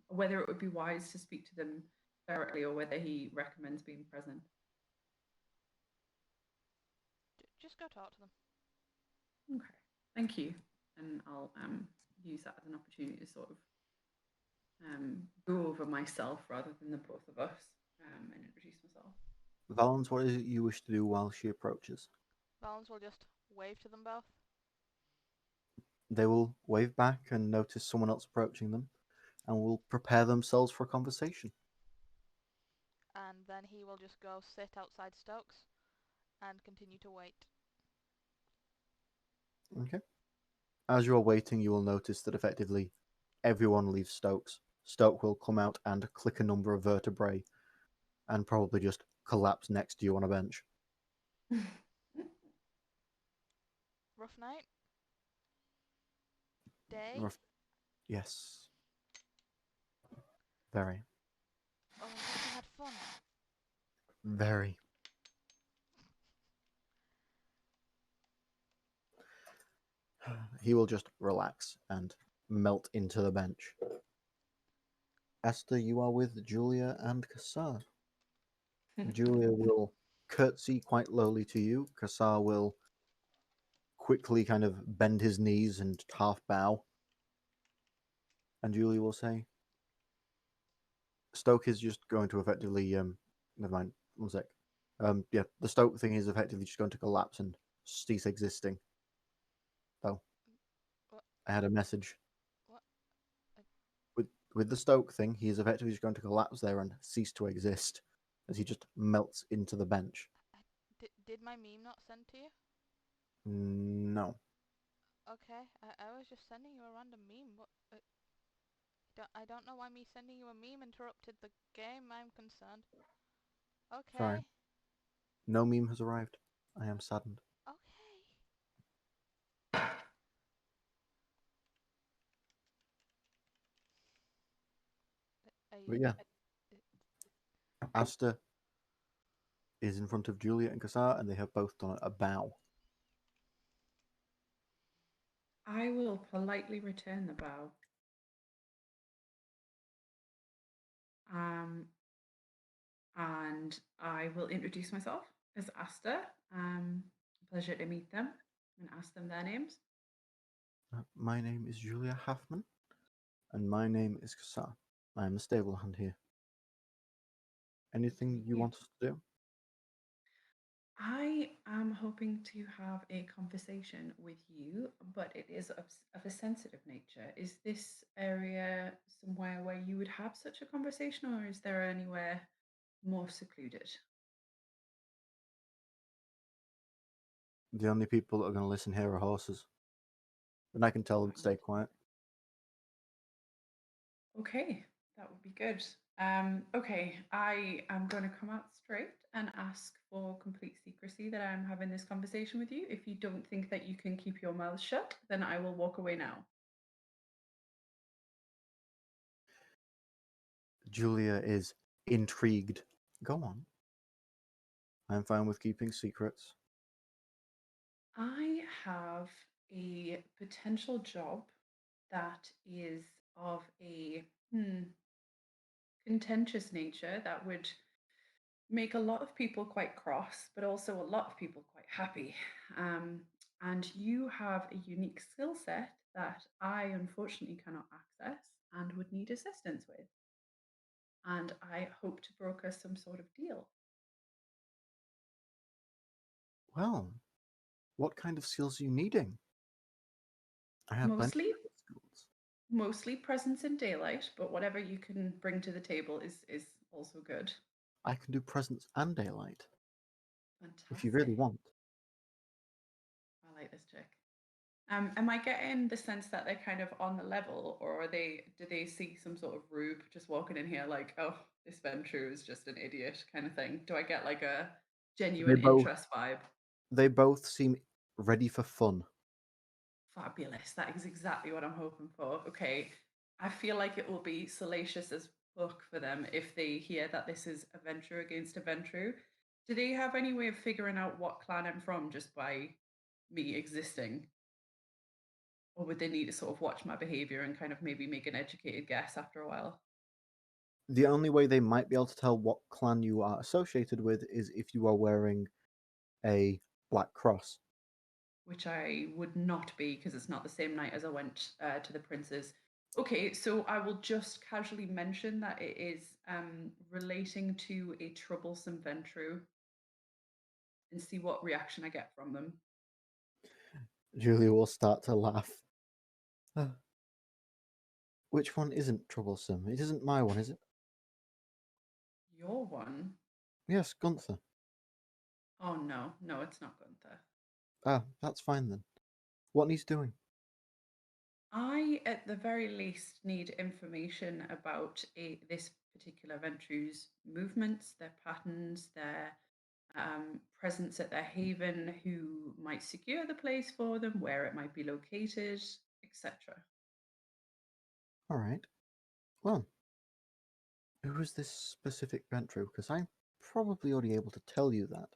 whether it would be wise to speak to them directly or whether he recommends being present. Just go talk to them. Okay, thank you. And I'll use that as an opportunity to sort of go over myself rather than the both of us and introduce myself. Valens, what is it you wish to do while she approaches? Valens will just wave to them both. They will wave back and notice someone else approaching them and will prepare themselves for a conversation. And then he will just go sit outside Stokes and continue to wait. Okay. As you are waiting, you will notice that effectively everyone leaves Stokes. Stoke will come out and click a number of vertebrae and probably just collapse next to you on a bench. Rough night? Day? Yes. Very. Oh, I hope you had fun. Very. He will just relax and melt into the bench. Esther, you are with Julia and Kassar. Julia will curtsy quite lowly to you. Kassar will quickly kind of bend his knees and half bow. And Julia will say, Stoke is just going to effectively, never mind, one sec. Yeah, the Stoke thing is effectively just going to collapse and cease existing. So, What? I had a message. What? With the Stoke thing, he is effectively just going to collapse there and cease to exist as he just melts into the bench. Did my meme not send to you? No. Okay, I was just sending you a random meme. What? I don't know why me sending you a meme interrupted the game. I'm concerned. Okay. Sorry. No meme has arrived. I am saddened. Okay. But yeah, Asta is in front of Julia and Kassar, and they have both done a bow. I will politely return the bow. And I will introduce myself as Asta. Pleasure to meet them and ask them their names. My name is Julia Halfman, and my name is Kassar. I am a stable hand here. Anything you want us to do? I am hoping to have a conversation with you, but it is of a sensitive nature. Is this area somewhere where you would have such a conversation, or is there anywhere more secluded. The only people that are going to listen here are horses. And I can tell them to stay quiet. Okay, that would be good. Okay, I am going to come out straight and ask for complete secrecy that I'm having this conversation with you. If you don't think that you can keep your mouth shut, then I will walk away now. Julia is intrigued. Go on. I'm fine with keeping secrets. I have a potential job that is of a contentious nature that would make a lot of people quite cross, but also a lot of people quite happy. And you have a unique skill set that I unfortunately cannot access and would need assistance with. And I hope to broker some sort of deal. Well, what kind of skills are you needing? I have plenty Mostly, of skills. mostly presence in daylight, but whatever you can bring to the table is also good. I can do presence and daylight, Fantastic. if you really want. I like this chick. Am I getting the sense that they're kind of on the level, or do they see some sort of rube just walking in here like, oh, this Ventru is just an idiot kind of thing? Do I get like a genuine interest vibe? They both seem ready for fun. Fabulous. That is exactly what I'm hoping for. Okay. I feel like it will be salacious as fuck for them if they hear that this is a Ventru against a Ventru. Do they have any way of figuring out what clan I'm from just by me existing? Or would they need to sort of watch my behavior and kind of maybe make an educated guess after a while? The only way they might be able to tell what clan you are associated with is if you are wearing a black cross. Which I would not be because it's not the same night as I went to the prince's. Okay, so I will just casually mention that it is relating to a troublesome Ventru and see what reaction I get from them. Julia will start to laugh. Which one isn't troublesome? It isn't my one, is it? Your one? Yes, Gunther. Oh no, no, it's not Gunther. Ah, that's fine then. What he's doing? I, at the very least, need information about this particular Ventru's movements, their patterns, their presence at their haven, who might secure the place for them, where it might be located, etc. All right. Well, who is this specific Ventru? Because I'm probably already able to tell you that.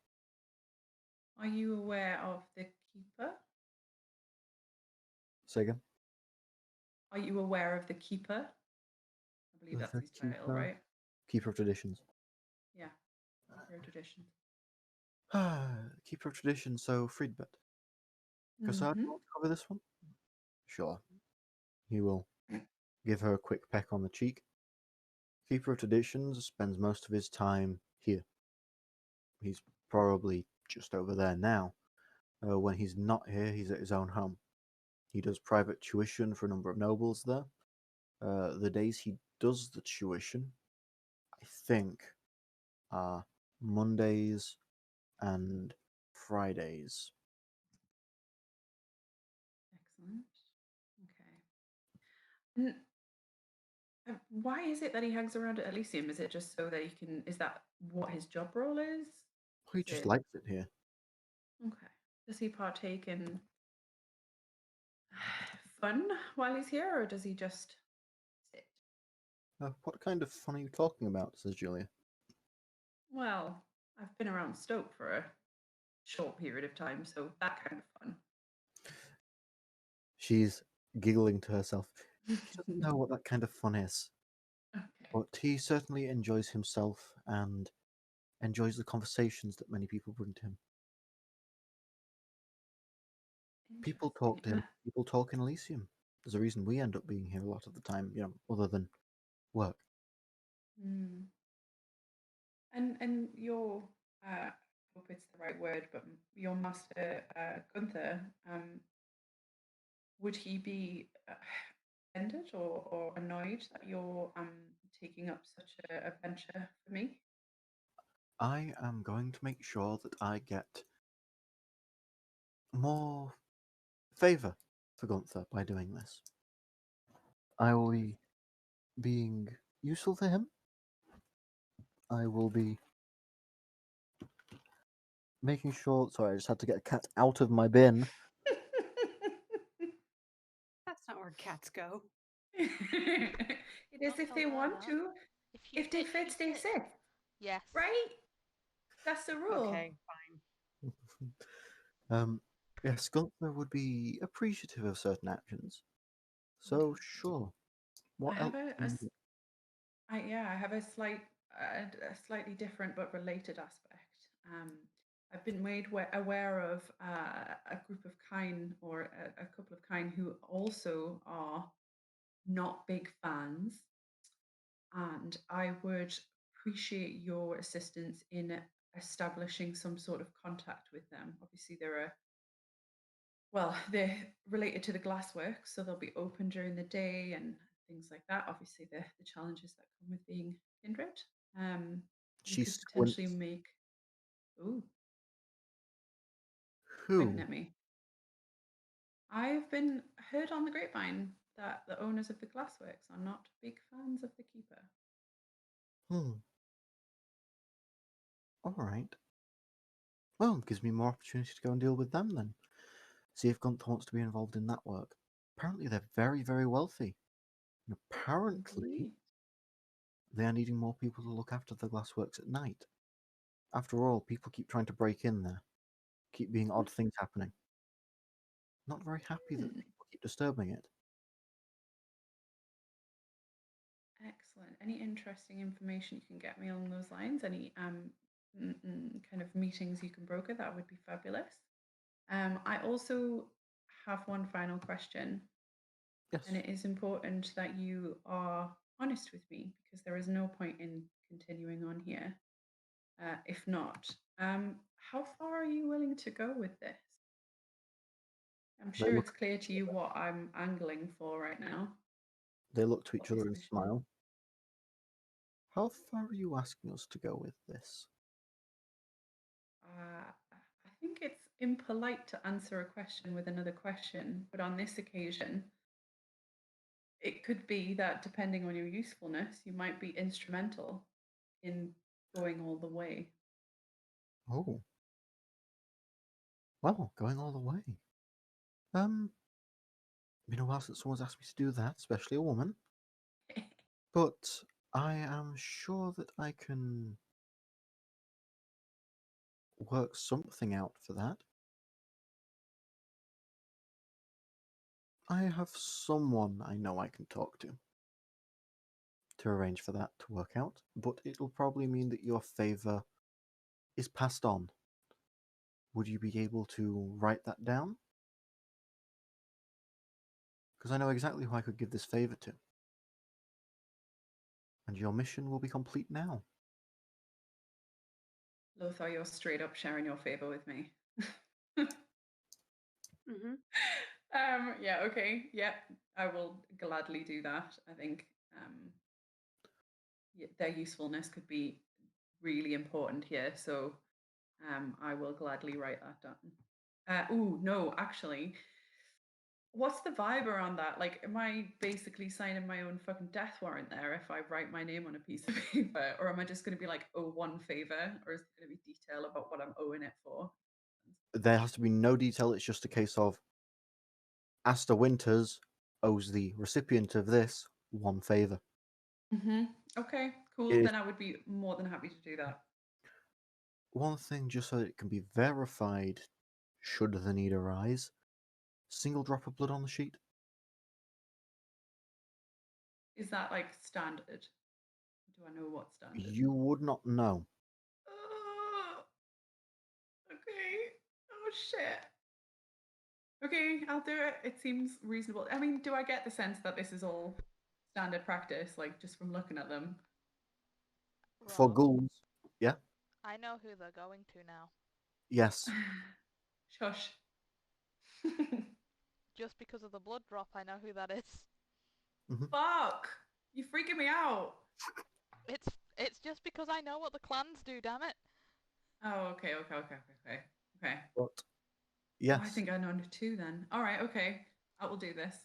Are you aware of the Keeper? Say again? Are you aware of the Keeper? I believe that's The his title, Keeper. right? Keeper of Traditions. Yeah, Keeper of Tradition. Keeper of Traditions, so Friedbert. Cassard, Mhm. want to cover this one? Sure. He will give her a quick peck on the cheek. Keeper of Traditions spends most of his time here. He's probably just over there now. When he's not here, he's at his own home. He does private tuition for a number of nobles there. The days he does the tuition, I think, are Mondays and Fridays. Excellent. Okay. And why is it that he hangs around at Elysium? Is it just so that he can? Is that what his job role is? He Is just it likes it here. okay? Does he partake in fun while he's here, or does he just sit? What kind of fun are you talking about? Says Julia. Well, I've been around Stoke for a short period of time, so that kind of fun. She's giggling to herself. He doesn't know what that kind of fun is. Okay. But he certainly enjoys himself and enjoys the conversations that many people bring to him. People talk to him. Interesting. People talk in Elysium. There's a reason we end up being here a lot of the time, other than work. Mm. And your I hope it's the right word, but your master Gunther, would he be offended or annoyed that you're taking up such a venture for me? I am going to make sure that I get more favor for Gunther by doing this. I will be being useful for him. I will be making sure. Sorry, I just had to get a cat out of my bin. That's not where cats go. It is Don't if tell they her want that. to. If they fit, they sit. Yes. Right? That's the rule. Okay, fine. Yes, Gunther would be appreciative of certain actions. So sure. What I have else? I have a slightly different but related aspect. I've been made aware of a group of kine or a couple of kine who also are not big fans, and I would appreciate your assistance in establishing some sort of contact with them. Obviously, they're related to the glasswork, so they'll be open during the day and things like that. Obviously, the challenges that come with being kindred. You She could potentially squints. make. Ooh, squinting Who? at me. I've been heard on the grapevine that the owners of the glassworks are not big fans of the keeper. All right. Well, it gives me more opportunity to go and deal with them then. See if Gunther wants to be involved in that work. Apparently, they're very, very wealthy. And apparently, Indeed. they are needing more people to look after the glassworks at night. After all, people keep trying to break in there. Keep being odd things happening. Not very happy that Hmm. people keep disturbing it. Excellent. Any interesting information you can get me along those lines? Any kind of meetings you can broker? That would be fabulous. I also have one final question, Yes. and it is important that you are honest with me because there is no point in continuing on here if not. How far are you willing to go with this? I'm They sure look it's clear to you what I'm angling for right now. They look to What each this other and mission is. smile. How far are you asking us to go with this? I think it's impolite to answer a question with another question, but on this occasion, it could be that depending on your usefulness, you might be instrumental in going all the way. Oh. Well, going all the way. Been a while since someone's asked me to do that, especially a woman. But I am sure that I can work something out for that. I have someone I know I can talk to arrange for that to work out, but it'll probably mean that your favor is passed on. Would you be able to write that down? Because I know exactly who I could give this favor to. And your mission will be complete now. Lothar, you're straight up sharing your favor with me. Mm-hmm. Yeah, okay. Yep, I will gladly do that. I think their usefulness could be really important here. So I will gladly write that down. No, actually, what's the vibe around that? Like, am I basically signing my own fucking death warrant there if I write my name on a piece of paper? Or am I just going to be like, oh, one favor? Or is there going to be detail about what I'm owing it for? There has to be no detail, it's just a case of Asta Winters owes the recipient of this one favor. Mm-hmm. Okay, cool. It is Then I would be more than happy to do that. one thing just so that it can be verified should the need arise. Single drop of blood on the sheet. Is that like standard? Do I know what's standard? You would not know. Okay. Oh shit. Okay, I'll do it. It seems reasonable. I mean, do I get the sense that this is all standard practice, like just from looking at them? For Rob, ghouls, yeah? I know who they're going to now. Yes. Shush. Just because of the blood drop, I know who that is. Fuck! You're freaking me out. It's just because I know what the clans do, damn it. Oh, okay. But Oh, yes, I think I know two then. All right, okay. I will do this.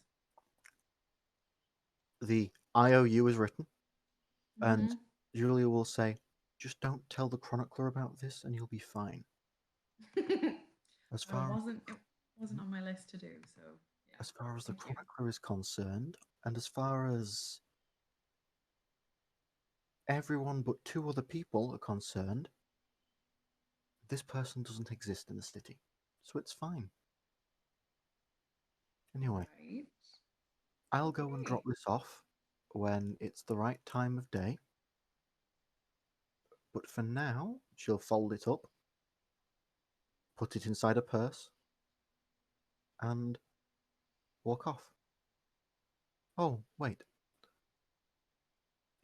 the IOU is written, and Mhm. Julia will say, "Just don't tell the chronicler about this, and you'll be fine." As it far wasn't on my list to do, so yeah. as far as the Thank you. chronicler is concerned, and as far as everyone but two other people are concerned, this person doesn't exist in the city, so it's fine. Anyway, Right. I'll go and Okay. drop this off when it's the right time of day. But for now, she'll fold it up, put it inside a purse, and walk off. Oh, wait.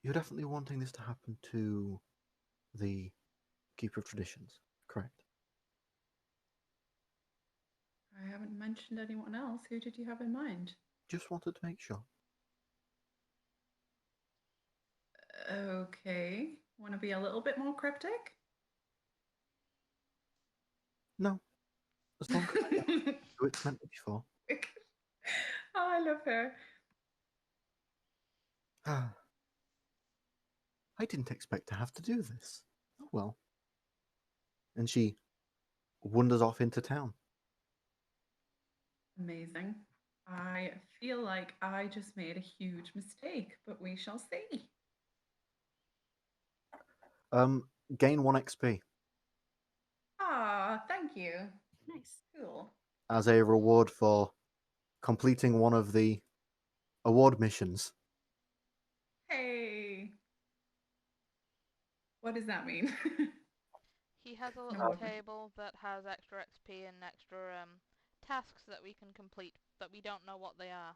You're definitely wanting this to happen to the Keeper of Traditions, correct? I haven't mentioned anyone else. Who did you have in mind? Just wanted to make sure. Okay. Want to be a little bit more cryptic? No, as long as I know who it's meant to be for. Oh, I love her. Ah, I didn't expect to have to do this. Oh well. And she wanders off into town. Amazing. I feel like I just made a huge mistake, but we shall see. Gain 1 XP Ah, thank you. Nice. Cool. as a reward for completing one of the award missions. Hey. What does that mean? He has a No little word. table that has extra XP and extra tasks that we can complete, but we don't know what they are.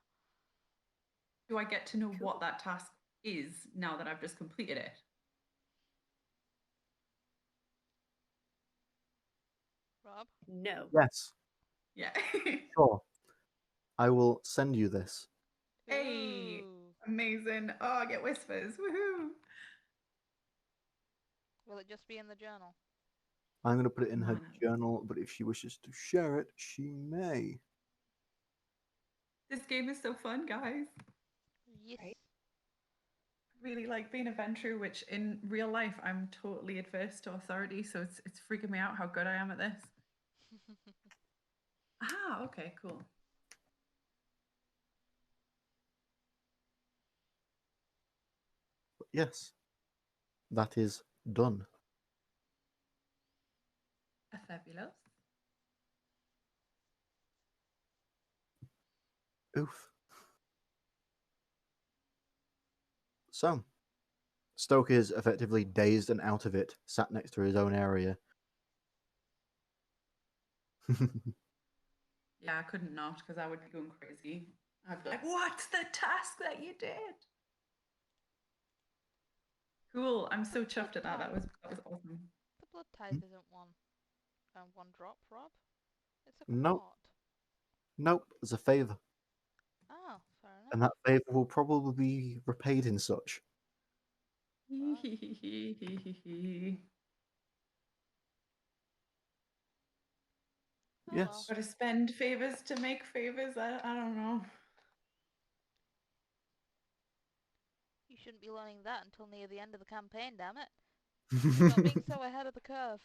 Do I get to know Cool. what that task is now that I've just completed it? Rob? No. Yes, Yeah. sure. I will send you this. Hey. Ooh. Amazing. Oh, I get whispers. Woohoo. Will it just be in the journal? I'm going to put it in Why her not? journal, but if she wishes to share it, she may. This game is so fun, guys. Yes. Right. I really like being a Ventru, which in real life I'm totally adverse to authority, so it's freaking me out how good I am at this. Ah, okay, cool. But yes, that is done. Fabulous. Oof. So, Stoke is effectively dazed and out of it, sat next to his own area. Yeah, I couldn't not because I would be going crazy. I'd be like, what's the task that you did? Cool. I'm so chuffed at that. That was awesome. The blood type isn't one drop, Rob. It's a Nope, quart. nope, as a favour. Oh, fair And enough. that favour will probably be repaid in such. Oh well. Yes. Gotta spend favors to make favors. I don't know. You shouldn't be learning that until near the end of the campaign, damn it. Stop being so ahead of the curve.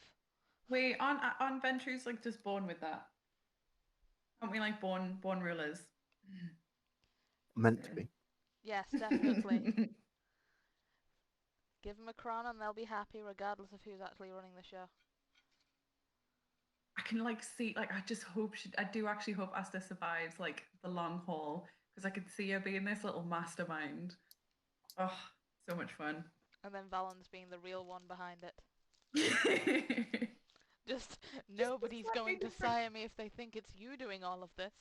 Wait, on Ventru's like just born with that? Aren't we like born rulers? Meant to be. Yes, definitely. Give them a crown and they'll be happy regardless of who's actually running the show. I can like see like I do actually hope Asta survives like the long haul because I could see her being this little mastermind. Oh, so much fun. And then Valen's being the real one behind it. Just Just a nobody's slightly going to different. sire me if they think it's you doing all of this.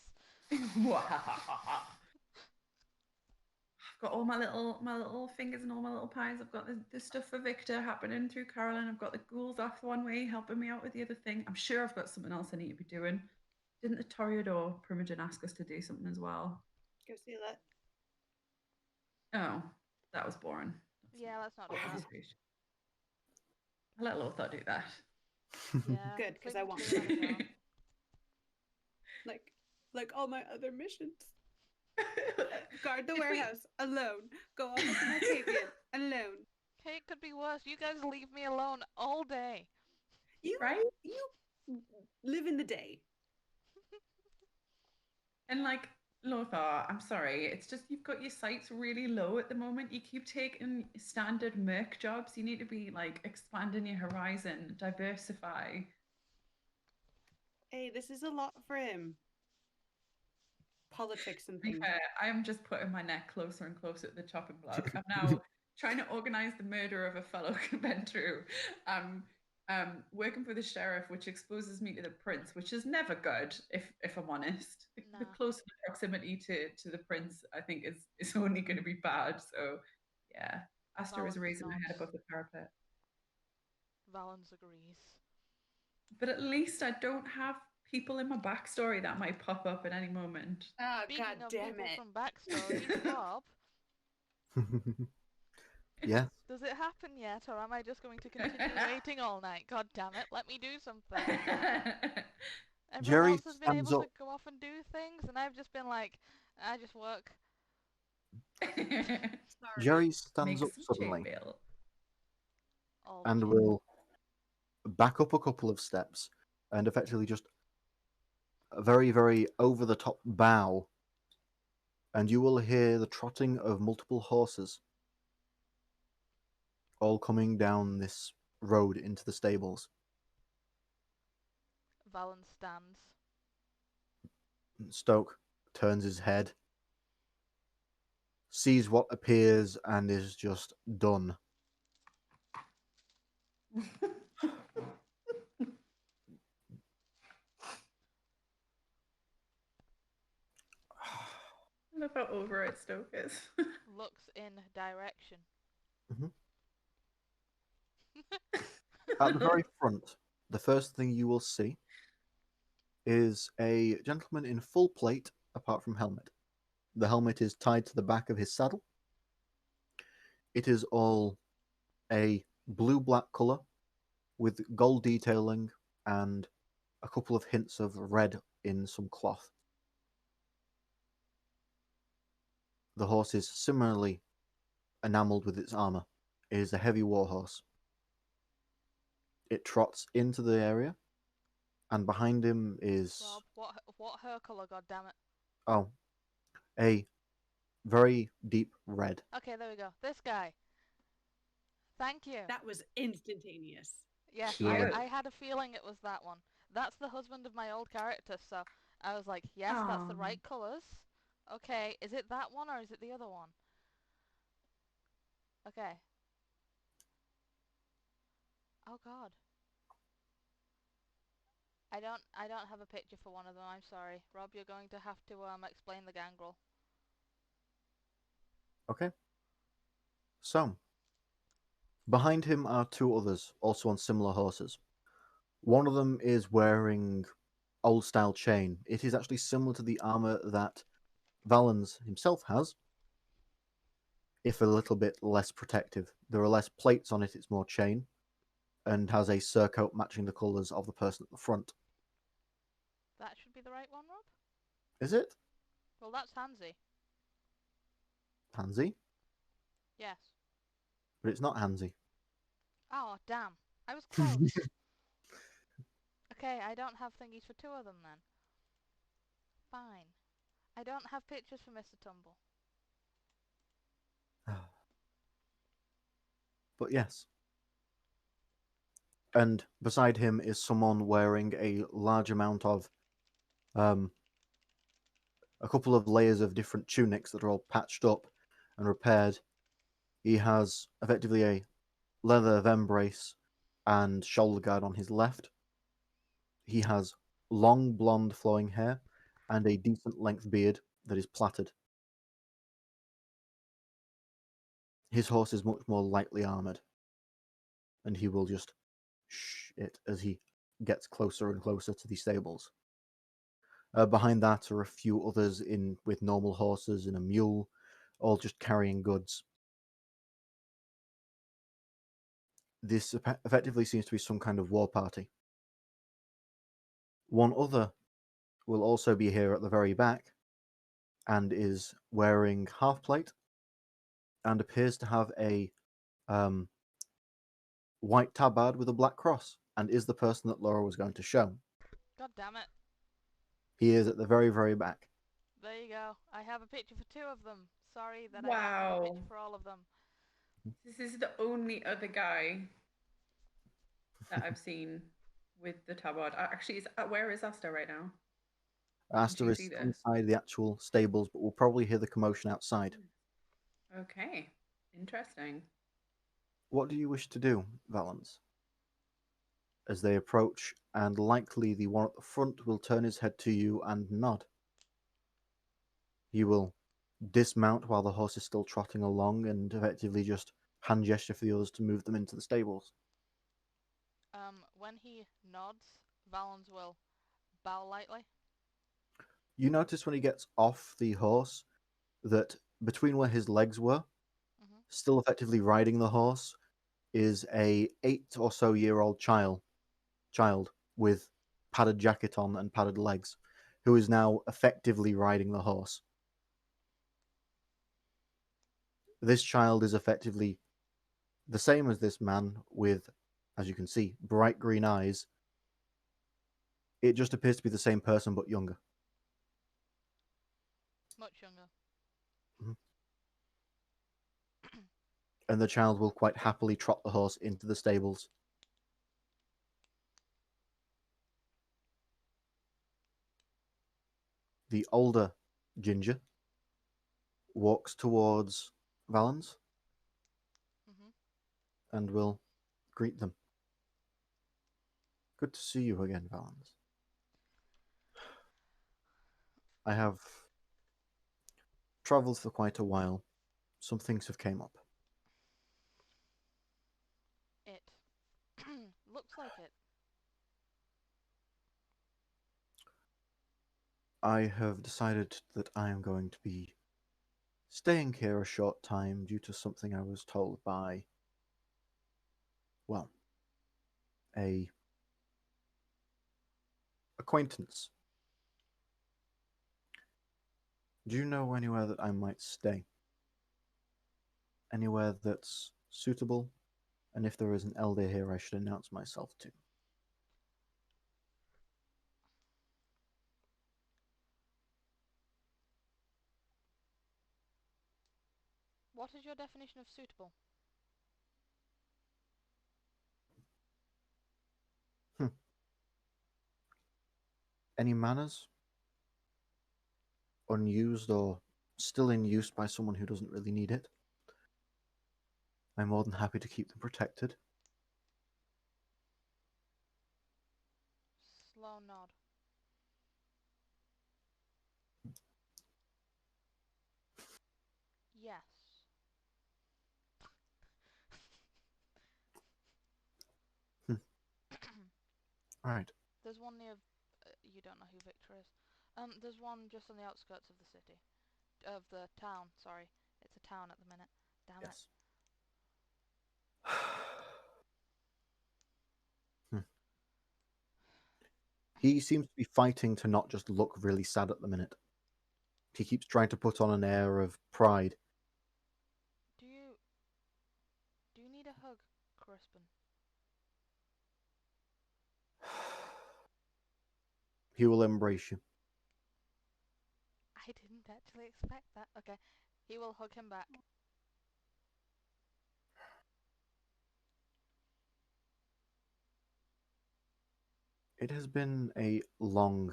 I've got all my little fingers and all my little pies. I've got the stuff for Victor happening through Caroline. I've got the ghouls off one way helping me out with the other thing. I'm sure I've got something else I need to be doing. Didn't the Toreador Primogen ask us to do something as well? Go see that. Oh, that was boring. Yeah, let's not do That that. was great. I let Lothar do that. Yeah. Good, because leave I him want to it on his own. like all my other missions. Guard the warehouse alone. Go off with the Malkavian alone. Okay, it could be worse. You guys leave me alone all day. You Right? live in the day. And like Lothar, I'm sorry, it's just you've got your sights really low at the moment. You keep taking standard merc jobs. You need to be like expanding your horizon, diversify. Hey, this is a lot for him. Politics and To be things. fair, I am just putting my neck closer and closer to the chopping block. I'm now trying to organize the murder of a fellow Ventrue. Working for the sheriff, which exposes me to the prince, which is never good, if I'm honest. The Nah. closer the proximity to the prince, I think is only going to be bad. So, yeah, Aster is Valens raising my head nods. above the parapet. Valens agrees. But at least I don't have people in my backstory that might pop up at any moment. Ah, Speaking god of damn people it. from backstories, Rob, Yeah. does it happen yet, or am I just going to continue waiting all night? God damn it, let me do something. Everyone Jerry else has been stands able up. to go off and do things, and I've just been like, I just work. Sorry. Jerry stands Make up some suddenly chainmail. All and chain. will back up a couple of steps and effectively just a very, very over the top bow, and you will hear the trotting of multiple horses all coming down this road into the stables. Valens stands. Stoke turns his head, sees what appears, and is just done. I love how over it Stoke is. Looks in direction. At the very front, the first thing you will see is a gentleman in full plate, apart from helmet. The helmet is tied to the back of his saddle. It is all a blue-black colour with gold detailing and a couple of hints of red in some cloth. The horse is similarly enamelled with its armour. It is a heavy warhorse. It trots into the area, and behind him is Rob, what hair colour, goddammit? a very deep red. Okay, there we go. This guy. Thank you. That was instantaneous. Yes, Yeah. I had a feeling it was that one. That's the husband of my old character, so I was like, yes, that's the right colours. Okay, is it that one or is it the other one? Okay. Oh god. I don't have a picture for one of them, I'm sorry. Rob, you're going to have to explain the gangrel. Okay. So, behind him are two others, also on similar horses. One of them is wearing old-style chain. It is actually similar to the armor that Valens himself has, if a little bit less protective. There are less plates on it, it's more chain, and has a surcoat matching the colours of the person at the front. That should be the right one, Rob? Is it? Well, that's Hansy. Hansy? Yes. But it's not Hansy. Oh, damn. I was close. Okay, I don't have thingies for two of them then. Fine. I don't have pictures for Mr. Tumble. But yes. And beside him is someone wearing a large amount of a couple of layers of different tunics that are all patched up and repaired. He has effectively a leather vembrace and shoulder guard on his left. He has long blonde flowing hair and a decent length beard that is plaited. His horse is much more lightly armored, and he will just shh it as he gets closer and closer to the stables. Behind that are a few others in with normal horses and a mule, all just carrying goods. This effectively seems to be some kind of war party. One other will also be here at the very back and is wearing half plate and appears to have a white tabard with a black cross and is the person that Laura was going to show. God damn it. He is at the very, very back. There you go. I have a picture for 2 of them. Sorry that I don't have a Wow. picture for all of them. This is the only other guy that I've seen with the tabard. Actually, where is Asta right now? Asta she is see this? inside the actual stables, but we'll probably hear the commotion outside. Okay, interesting. What do you wish to do, Valance? As they approach, and likely the one at the front will turn his head to you and nod. You will dismount while the horse is still trotting along and effectively just hand gesture for the others to move them into the stables. When he nods, Valens will bow lightly. You notice when he gets off the horse that between where his legs were, still effectively riding the horse, is a 8 or so year old child with padded jacket on and padded legs, who is now effectively riding the horse. This child is effectively the same as this man with, as you can see, bright green eyes. It just appears to be the same person but younger. Much younger. And the child will quite happily trot the horse into the stables. The older Ginger walks towards Valens and will greet them. Good to see you again, Valens. I have travelled for quite a while. Some things have came up. It looks like it. I have decided that I am going to be staying here a short time due to something I was told by, well, a acquaintance. Do you know anywhere that I might stay? Anywhere that's suitable? And if there is an elder here, I should announce myself to. What is your definition of suitable? Any manners? Unused or still in use by someone who doesn't really need it? I'm more than happy to keep them protected. Slow nod. Yes. Alright. There's one near... you don't know who Victor is. There's one just on the outskirts of the city. Of the town, sorry. It's a town at the minute. Damn it. He seems to be fighting to not just look really sad at the minute. He keeps trying to put on an air of pride. Do you need a hug, Crispin? He will embrace you. I didn't actually expect that. Okay. He will hug him back. It has been a long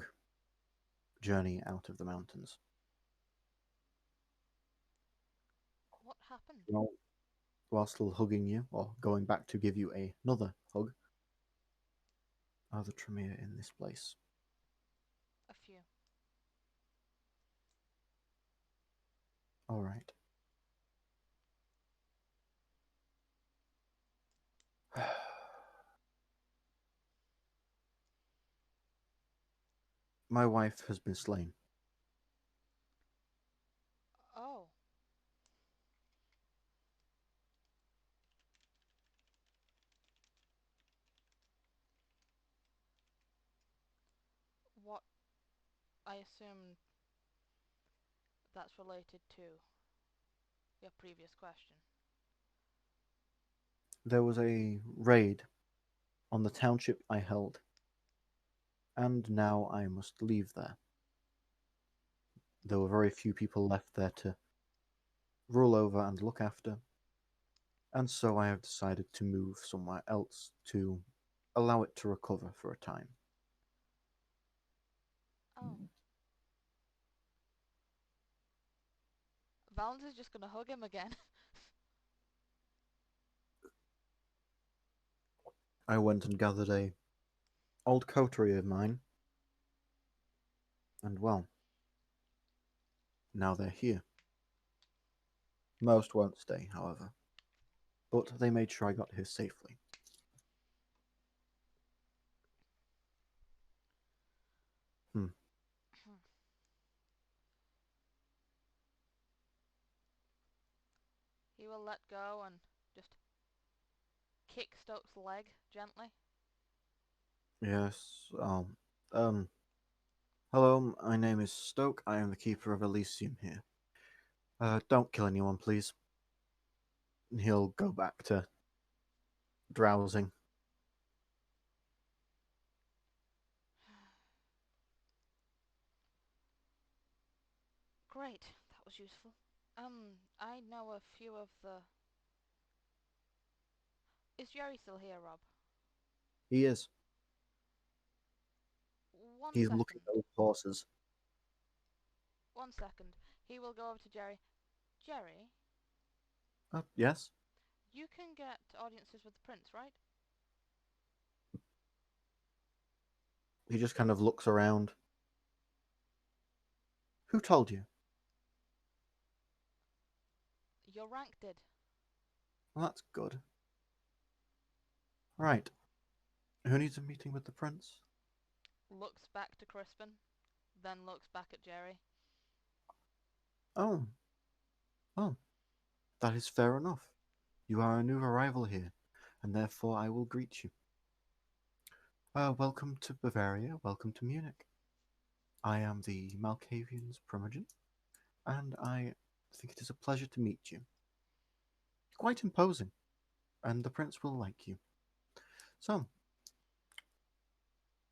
journey out of the mountains. What happened? Well, while still hugging you, or going back to give you another hug, are the Tremere in this place? A few. All right. My wife has been slain. Oh. what I assume that's related to your previous question. There was a raid on the township I held, and now I must leave there. There were very few people left there to rule over and look after, and so I have decided to move somewhere else to allow it to recover for a time. Oh. Valens is just gonna hug him again. I went and gathered a old coterie of mine, and well, now they're here. Most won't stay, however, but they made sure I got here safely. Hmm. He will let go and just kick Stokes' leg gently. Yes, hello, my name is Stoke. I am the keeper of Elysium here. Don't kill anyone, please. He'll go back to drowsing. Great, that was useful. I know a few of the... Is Jerry still here, Rob? He is. One He's second. looking at those horses. 1 second. He will go over to Jerry. Jerry, Yes? you can get audiences with the prince, right? He just kind of looks around. Who told you? Your rank did. Well, that's good. Right. Who needs a meeting with the prince? Looks back to Crispin, then looks back at Jerry. Oh. Oh. That is fair enough. You are a new arrival here, and therefore I will greet you. Welcome to Bavaria, welcome to Munich. I am the Malkavian's Primogen, and I think it is a pleasure to meet you. Quite imposing, and the prince will like you. So,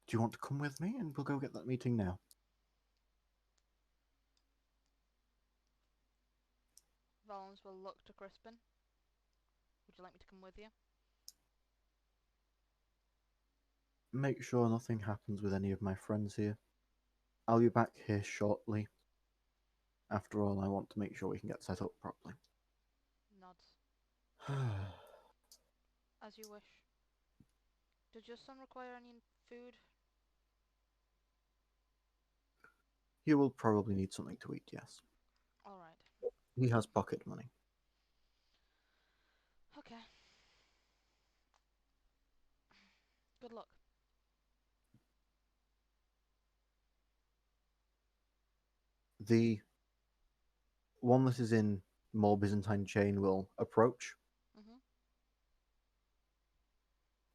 do you want to come with me, and we'll go get that meeting now? Valens will look to Crispin. Would you like me to come with you? Make sure nothing happens with any of my friends here. I'll be back here shortly. After all, I want to make sure we can get set up properly. Nods. As you wish. Does your son require any food? He will probably need something to eat, yes. Alright. He has pocket money. Okay. Good luck. The one that is in more Byzantine chain will approach. Mm-hmm.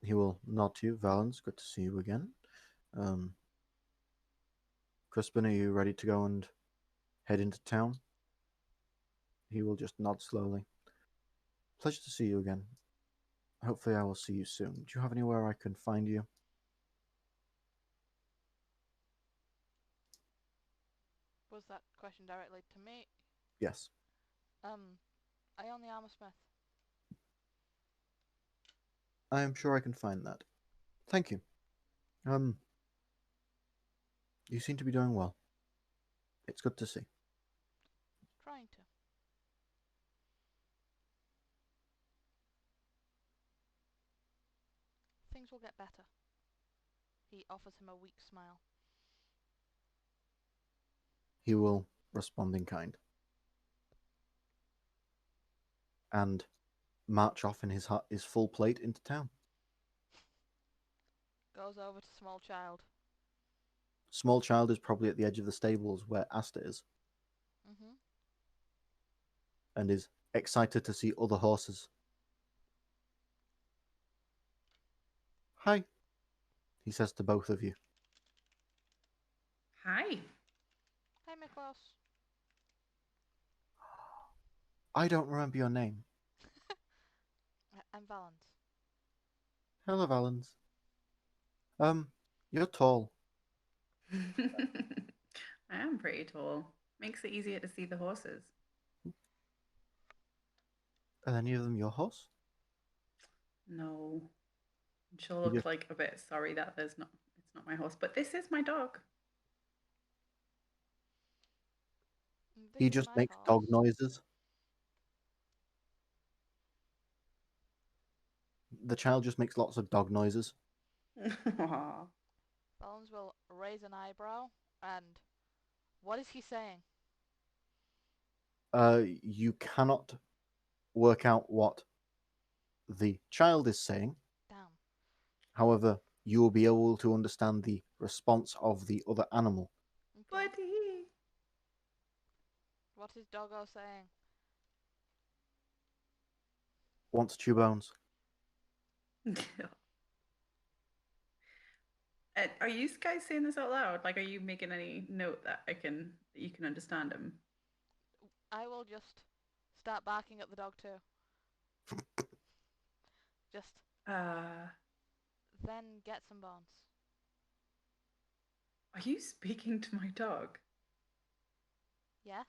He will nod to you. Valens, good to see you again. Crispin, are you ready to go and head into town? He will just nod slowly. Pleasure to see you again. Hopefully I will see you soon. Do you have anywhere I can find you? Was that question directly to me? Yes. I own the armor smith. I am sure I can find that. Thank you. You seem to be doing well. It's good to see. Trying to. Things will get better. He offers him a weak smile. He will respond in kind. And march off in his full plate into town. Goes over to small child. Small child is probably at the edge of the stables where Asta is. Mm-hmm. And is excited to see other horses. Hi, he says to both of you. Hi. Hi, Miklos. I don't remember your name. I'm Valens. Hello, Valens. You're tall. I am pretty tall. Makes it easier to see the horses. Are any of them your horse? No. She'll You look just- like a bit sorry that it's not my horse, but this is my dog. This He is just my makes dog horse. noises. The child just makes lots of dog noises. Aw. Valens will raise an eyebrow and... What is he saying? You cannot work out what the child is saying. Damn. However, you will be able to understand the response of the other animal. Okay. Buddy. What is Doggo saying? Wants chew bones. Are you guys saying this out loud? Like, are you making any note that you can understand him? I will just start barking at the dog too. Just Are then get some bones. you speaking to my dog? Yes?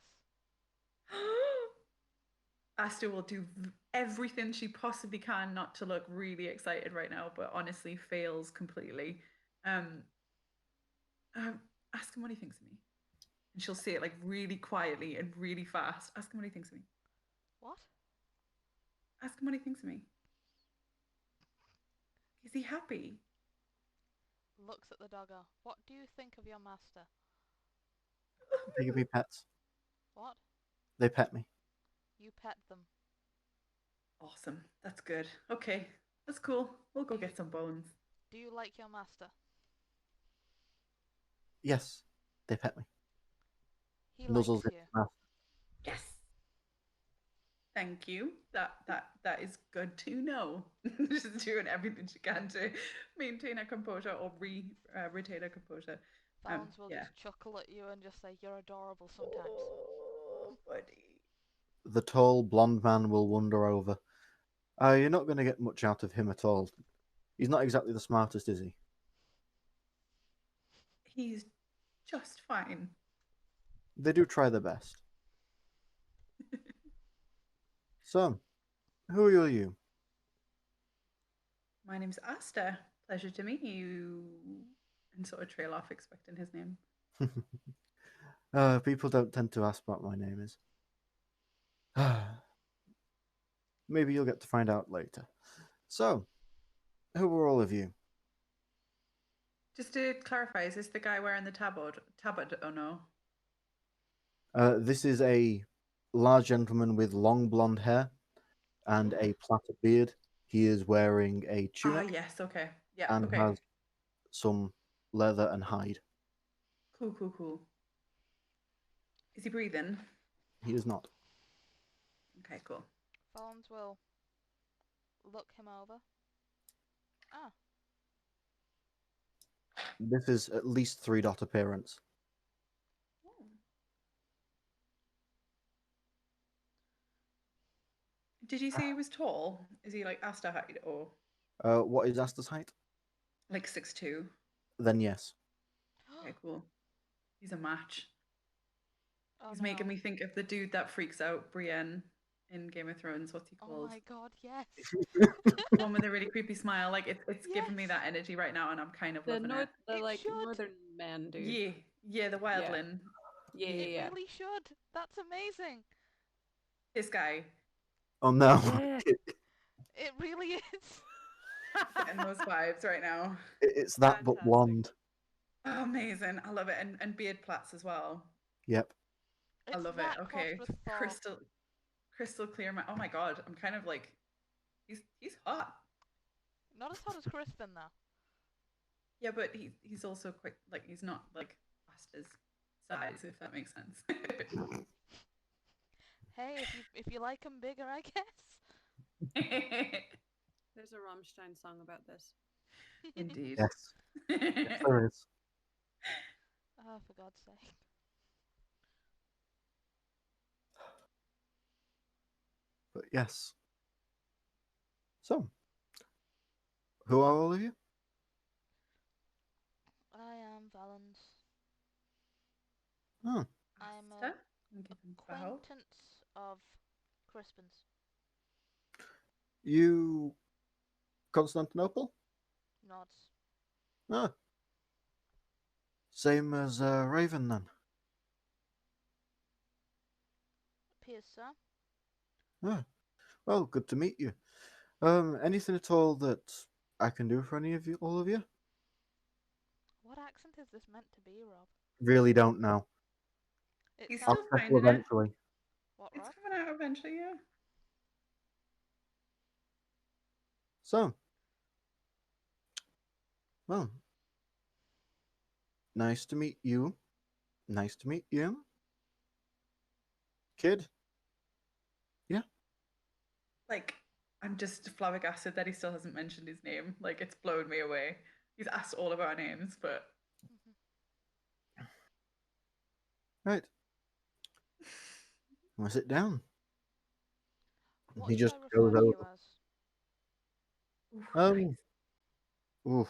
Asta will do everything she possibly can not to look really excited right now, but honestly fails completely. Um, ask him what he thinks of me. And she'll say it like really quietly and really fast. Ask him what he thinks of me. What? Ask him what he thinks of me. Is he happy? Looks at the doggo. What do you think of your master? They give me pets. What? They pet me. You pet them. Awesome. That's good. Okay. That's cool. We'll go get some bones. Do you like your master? Yes, they pet me. He Nuzzles likes in you. his mouth. Yes. Thank you. That is good to know. Just doing everything she can to maintain her composure or retain her composure. Valens will Yeah. just chuckle at you and just say, you're adorable sometimes. Oh, buddy. The tall blonde man will wander over. You're not going to get much out of him at all. He's not exactly the smartest, is he? He's just fine. They do try their best. So, who are you? My name's Asta. Pleasure to meet you. And sort of trail off expecting his name. People don't tend to ask what my name is. Maybe you'll get to find out later. So, who are all of you? Just to clarify, is this the guy wearing the tabard? Tabard, oh no. This is a large gentleman with long blonde hair and a plaited beard. He is wearing a Ah, tunic yes, okay. Yeah, and okay. has some leather and hide. Cool, cool, cool. Is he breathing? He is not. Okay, cool. Valens will look him over. Ah, This is at least 3-dot appearance. Did you say he was tall? Is he like Asta height or What is Asta's height? like 6'2"? Then yes. Okay, cool. He's a match. oh He's no. making me think of the dude that freaks out Brienne in Game of Thrones. What's he Oh called? my god, yes. The one with the really creepy smile. Like it's giving me Yes. that energy right now, and I'm kind of The loving it. It like should. northern man dude. Yeah, yeah, the wildling. Yeah, It yeah. really should. That's amazing. This guy. Oh no. Yeah. It really is. Getting those vibes right now. It's that but Fantastic. blonde. Oh, amazing. I love it. And beard plaits as well. Yep. It's I love that it. Okay. crossed with Thor. Crystal clear. Oh my god. I'm kind of like he's hot. Not as hot as Crispin though. Yeah, but he's also quite like he's not like Asta's size, if that makes sense. Hey, if you like him bigger, I guess. There's a Rammstein song about this. Indeed. Yes. Yes, there is. Oh, for God's sake. But yes. So, who are all of you? I am Valens. Oh, I'm Asta? a I'll give him 12. acquaintance of Crispin's. you Constantinople? Nods. Ah, same as Raven then. Appears so. Ah, well, good to meet you. Anything at all that I can do for any of you, all of you? What accent is this meant to be, Rob? Really don't know. It He's I'll sounds... still settle finding it. eventually. What, It's Rob? coming out eventually, yeah. So, well, nice to meet you. Nice to meet you. Kid? Yeah? Like, I'm just flabbergasted that he still hasn't mentioned his name. Like, it's blown me away. He's asked all of our names, but Mhm. Right. I'm gonna sit down. What He should just I goes refer to you over. as? Ooh, Um, oof.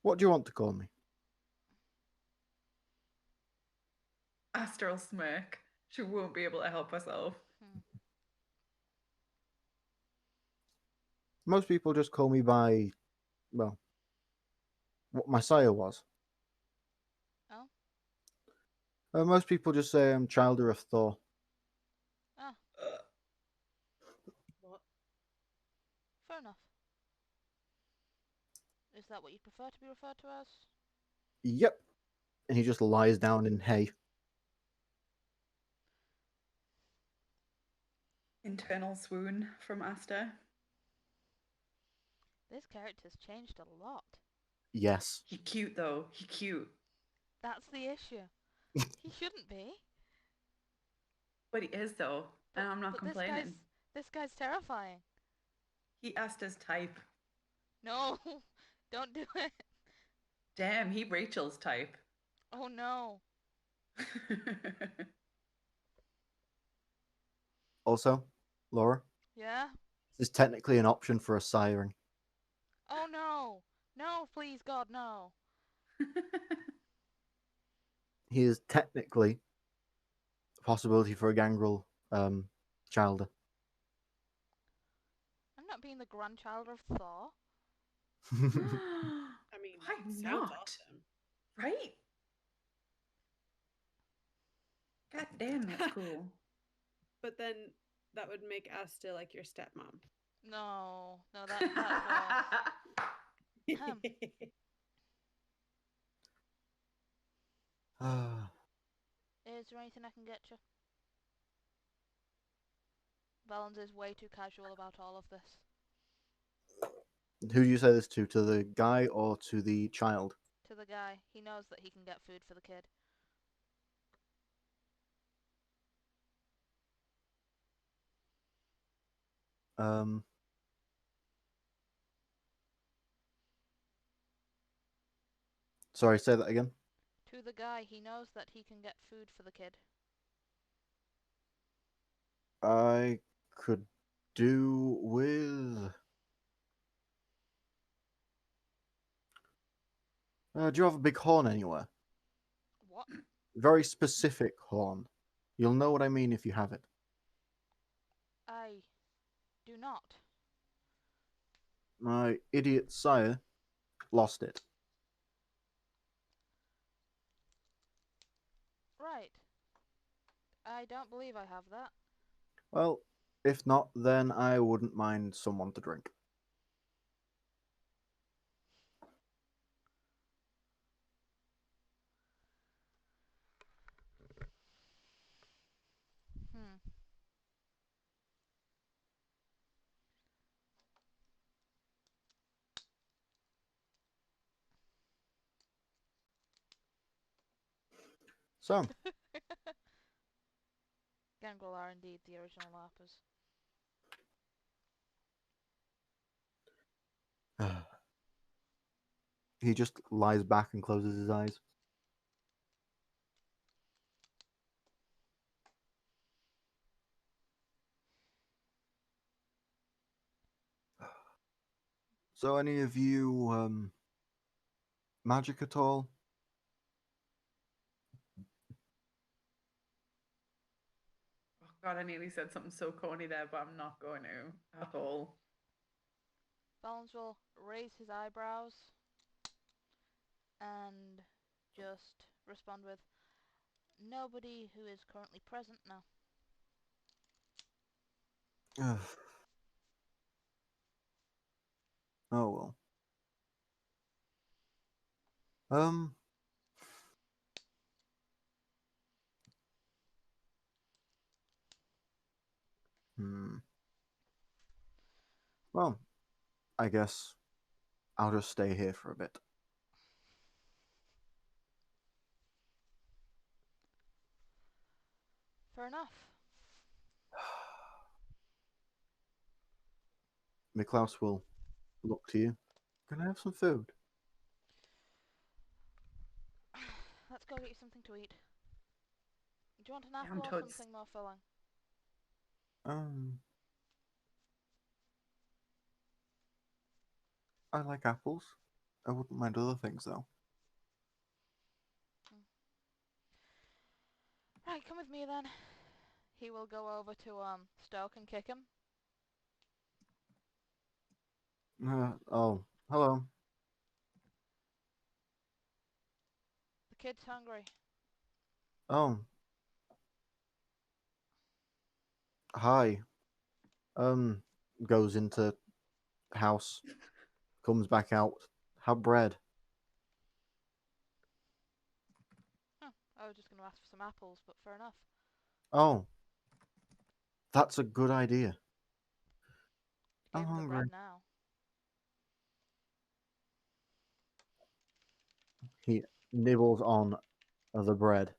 What do you want to call me? Astral smirk. She won't be able to help herself. Hmm. Most people just call me by, well, what my sire was. Oh? Most people just say I'm Childer of Thor. Ah, What? fair enough. Is that what you prefer to be referred to as? Yep. And he just lies down in hay. Internal swoon from Asta. This character's changed a lot. Yes. He cute though. He cute. That's the issue. He shouldn't be. But he is though. And I'm not But complaining. this guy's terrifying. He Asta's type. No, don't do it. Damn, he Rachel's type. Oh no. Also, Laura, Yeah? this is technically an option for a siring. Oh no. No, please, God, no. He is technically a possibility for a gangrel childer. I'm not being the grandchild of Thor. I mean, Why sounds not? awesome. Right? God damn, that's cool. But then that would make Asta like your stepmom. No, that's worse. Ahem. Is there anything I can get you? Valens is way too casual about all of this. Who do you say this to? To the guy or to the child? To the guy, he knows that he can get food for the kid. Um, sorry, say that again. To the guy, he knows that he can get food for the kid. I could do with. Do you have a big horn anywhere? What? Very specific horn. You'll know what I mean if you have it. I do not. My idiot sire lost it. Right. I don't believe I have that. Well, if not, then I wouldn't mind someone to drink. Hmm. So, Gangrel are indeed the original LARPers. he just lies back and closes his eyes. So, any of you magic at all? Oh God, I nearly said something so corny there, but I'm not going to at all. Valens will raise his eyebrows and just respond with, nobody who is currently present now. Ugh. Oh well. Um. Well, I guess I'll just stay here for a bit. Fair enough. Miklaus will look to you. Can I have some food? Let's go get you something to eat. Do you want an Yeah, apple I'm or totes. something more filling? I like apples. I wouldn't mind other things though. Right, come with me then. He will go over to Stoke and kick him. Oh, hello. The kid's hungry. Oh, hi. Goes into house, comes back out. Have bread. I was just going to ask for some apples, but fair enough. Oh, that's a good idea. I'm Gave him the hungry. bread now. He nibbles on the bread.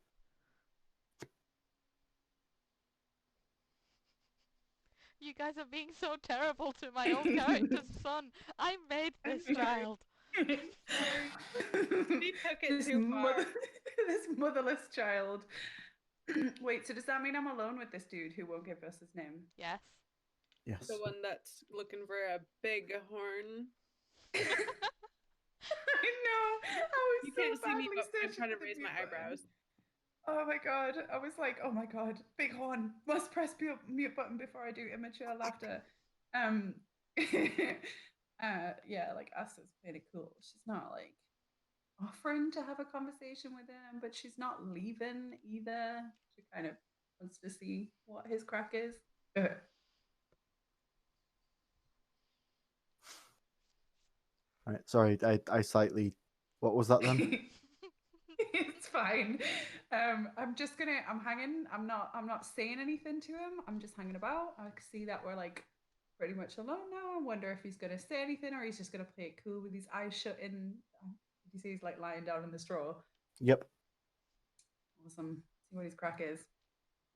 You guys are being so terrible to my old character's son. I made this child. Sorry. He took it this too far. This motherless child. Wait, so does that mean I'm alone with this dude who won't give us his name? Yes. Yes. The one that's looking for a big horn. I know. I was You so can't see me, badly but I'm searching trying to for the raise my mute button. eyebrows. Oh my god. I was like, oh my god, big horn. Must press mute button before I do immature laughter. Yeah, like Us is pretty cool. She's not like offering to have a conversation with him, but she's not leaving either. She kind of wants to see what his crack is. Right. Sorry, I slightly. What was that then? It's fine. I'm hanging. I'm not saying anything to him. I'm just hanging about. I see that we're like pretty much alone now. I wonder if he's gonna say anything or he's just gonna play it cool with his eyes shut in. You see he's like lying down in the straw. Yep. Awesome. See what his crack is.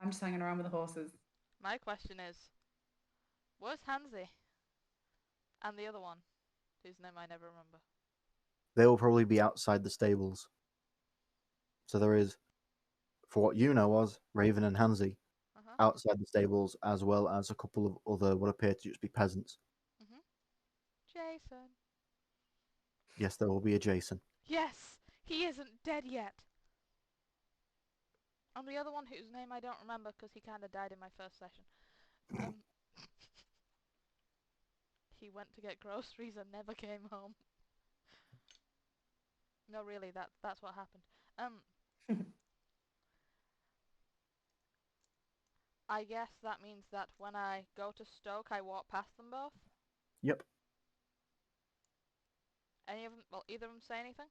I'm just hanging around with the horses. My question is, where's Hansi? And the other one, whose name I never remember. They will probably be outside the stables. So there is, for what you know, was Raven and Hansi outside the stables, as well as a couple of other what appear to just be peasants. Jason. Yes, there will be a Jason. Yes! He isn't dead yet! And the other one whose name I don't remember because he kind of died in my first session. He went to get groceries and never came home. No, really, that's what happened. I guess that means that when I go to Stoke, I walk past them both? Yep. Any of them, well, either of them say anything?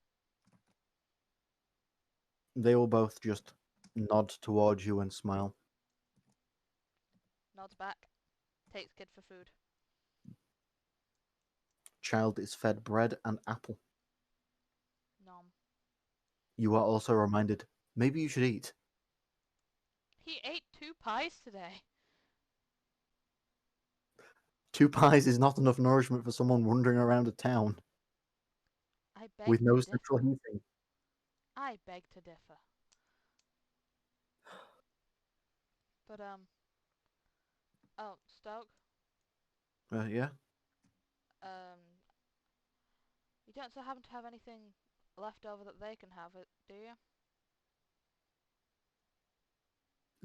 They will both just nod towards you and smile. Nods back. Takes kid for food. Child is fed bread and apple. Nom. You are also reminded, maybe you should eat. He ate 2 pies today. 2 pies is not enough nourishment for someone wandering around a town I beg with to no differ. central heating. I beg to differ. But, oh, Stoke? Yeah? You don't happen to have anything left over that they can have, it, do you?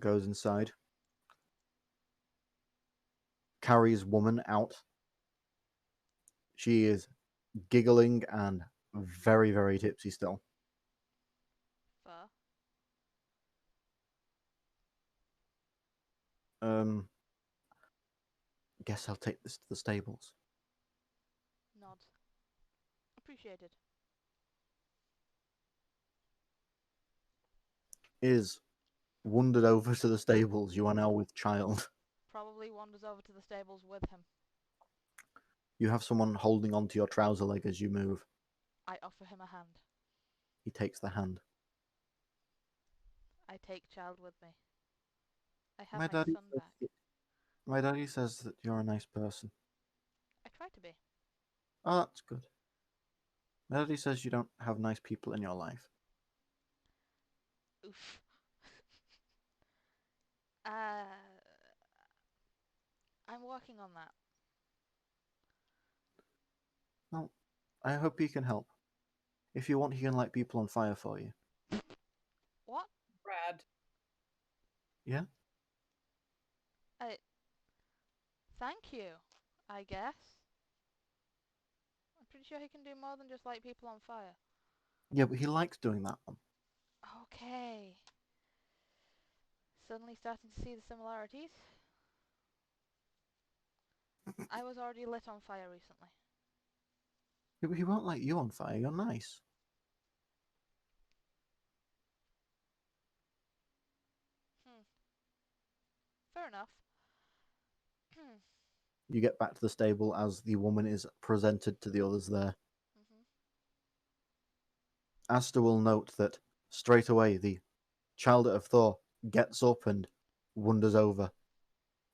Goes inside. Carries woman out. She is giggling and very, very tipsy still. Fair. Guess I'll take this to the stables. Nod. Appreciated. Is wandered over to the stables. You are now with child. Probably wanders over to the stables with him. You have someone holding onto your trouser leg as you move. I offer him a hand. He takes the hand. I take child with me. I have My my daddy son says back. that, my daddy says that you're a nice person. I try to be. Oh, that's good. My daddy says you don't have nice people in your life. Oof. I'm working on that. Well, I hope he can help. If you want, he can light people on fire for you. What? Brad. Yeah? Thank you, I guess. I'm pretty sure he can do more than just light people on fire. Yeah, but he likes doing that one. Okay. Suddenly starting to see the similarities. I was already lit on fire recently. Yeah, but he won't light you on fire. You're nice. Fair enough. You get back to the stable as the woman is presented to the others there. Asta will note that straight away the child of Thor gets up and wanders over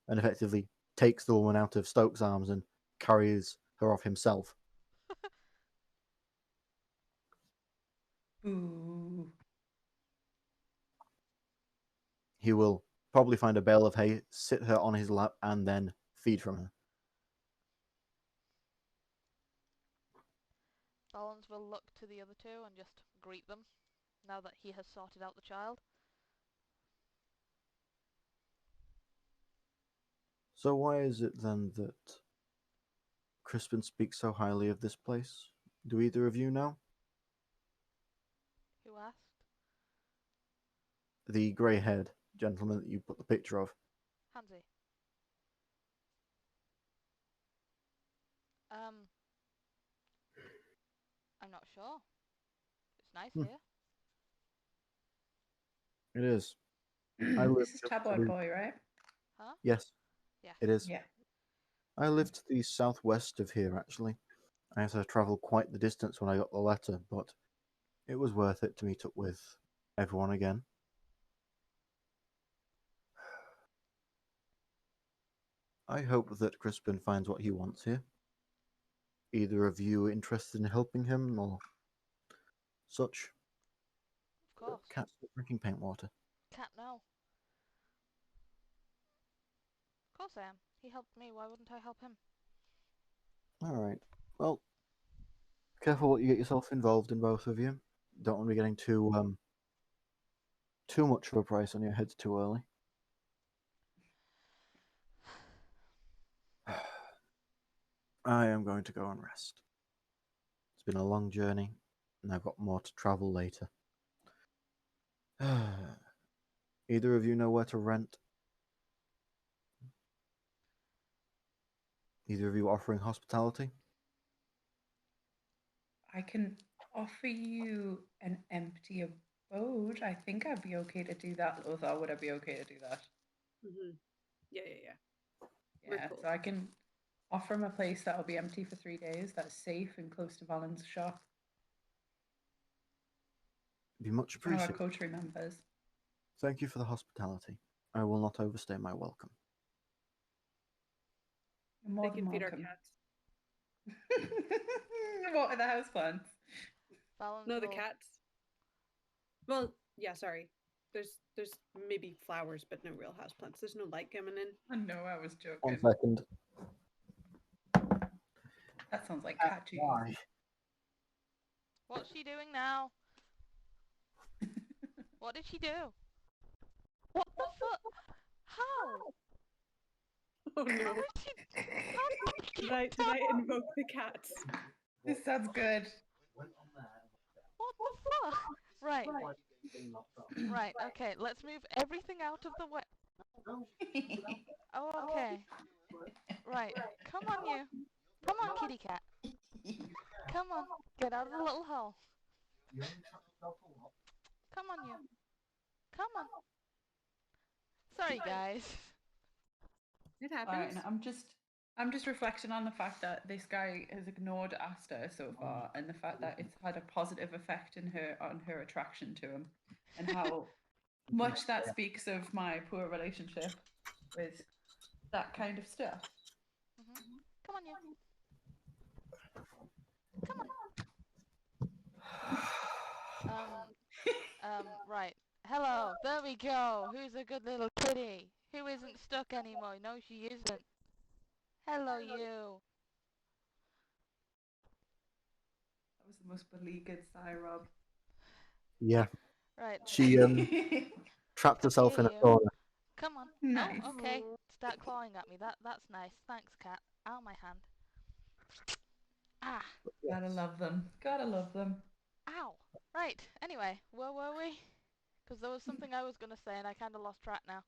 and effectively takes the woman out of Stokes' arms and carries her off himself. Ooh. He will probably find a bale of hay, sit her on his lap, and then feed from her. Balance will look to the other two and just greet them, now that he has sorted out the child. So why is it then that Crispin speaks so highly of this place? Do either of you know? Who asked? The grey-haired gentleman that you put the picture of. Hansi. I'm not sure. It's nice here. It is. I live This is just Tabloid Boy, right? Huh? Yes, Yes. it is. Yeah. I live to the southwest of here, actually. I had to travel quite the distance when I got the letter, but it was worth it to meet up with everyone again. I hope that Crispin finds what he wants here. Either of you interested in helping him or such? Of course. Cat's not drinking paint water. Cat, no. Of course I am. He helped me, why wouldn't I help him? Alright. Well, careful what you get yourself involved in, both of you. Don't want to be getting too much of a price on your heads too early. I am going to go and rest. It's been a long journey, and I've got more to travel later. Either of you know where to rent? Either of you offering hospitality? I can offer you an empty abode. I think I'd be okay to do that. Although, would I be okay to do that? Mm-hmm. Yeah. We're Yeah, cool. so I can offer him a place that'll be empty for 3 days, that's safe and close to Valen's shop. Be much It's one of our appreciated. coterie members. Thank you for the hospitality. I will not overstay my welcome. You're more They than can feed our welcome. cats. What are the houseplants? Balance No, the will... cats. Well, yeah, sorry. There's maybe flowers, but no real houseplants. There's no light coming in. I know, I was joking. 1 second. That sounds like cat cheese. Why? What's she doing now? What did she do? What the fuck? How? Oh no. How did she? How did she Did I invoke the cats? This sounds good. Went on there. What the fuck? Right. Right. Okay. Let's move everything out of the way. Oh, okay. Right. Come on, you. Come on, kitty cat. Come on. Get out of the little hole. Come on, you. Come on. Sorry, guys. It Fine. happens. I'm just reflecting on the fact that this guy has ignored Asta so far, and the fact that it's had a positive effect on her attraction to him, and how much that speaks of my poor relationship with that kind of stuff. Come on, you. Come on. Right. Hello. There we go. Who's a good little kitty? Who isn't stuck anymore? No, she isn't. Hello, you. That was the most beleaguered sigh, Rob. Yeah, Right. she trapped Come herself here, in a you. corner. Come on. Nice. Oh, okay. Start clawing at me. That's nice. Thanks, cat. Ow, my hand. Ah. Gotta love them. Gotta love them. Ow. Right. Anyway, where were we? Because there was something I was going to say and I kind of lost track now.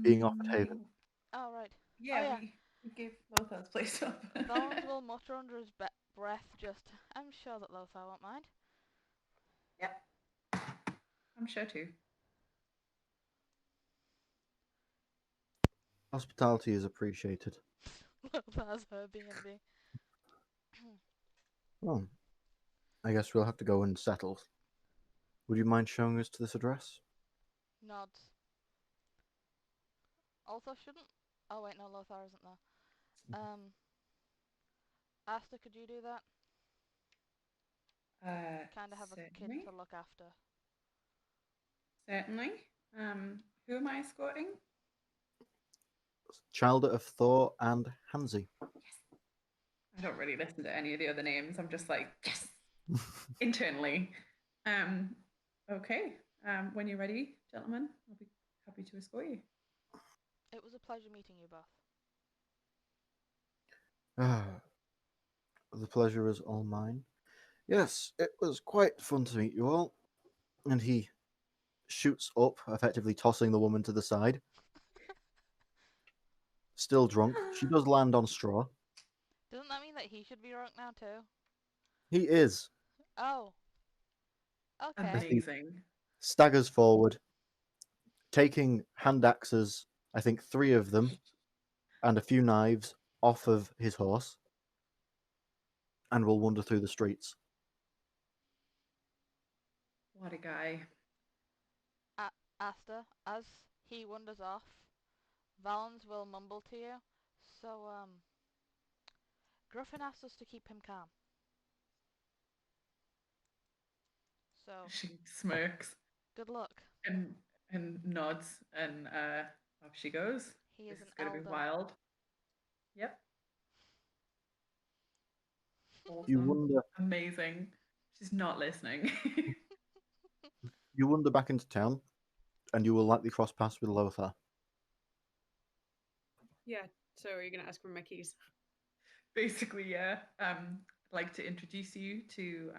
Being offered haven. Oh, right. Yeah, Oh, yeah. we gave Lothar's place up. Valens will mutter under his breath just, I'm sure that Lothar won't mind. Yep. I'm sure too. Hospitality is appreciated. Lothar's her B&B. Well, I guess we'll have to go and settle. Would you mind showing us to this address? Nods. Also shouldn't... Oh wait, no, Lothar isn't there. Asta, could you do that? Kind of have a kid Certainly. to look after. Certainly. Who am I escorting? Childer of Thor and Hansi. I don't really listen to any of the other names. I'm just like, yes, internally. Okay. When you're ready, gentlemen, I'll be happy to escort you. It was a pleasure meeting you both. The pleasure is all mine. Yes, it was quite fun to meet you all. And he shoots up, effectively tossing the woman to the side. Still drunk. She does land on straw. Doesn't that mean that he should be drunk now too? He is. Oh. Okay. Amazing. Staggers forward, taking hand axes, I think 3 of them, and a few knives off of his horse, and will wander through the streets. What a guy. Asta, as he wanders off, Valens will mumble to you. So, Gruffin asked us to keep him calm. So, She smirks good luck. and nods, and off she goes. He is This an is going to be elder. wild. Yep. You Awesome. wander, Amazing. She's not listening. you wander back into town, and you will likely cross paths with Lothar. Yeah. So are you gonna ask for my keys? Basically, yeah. I'd like to introduce you to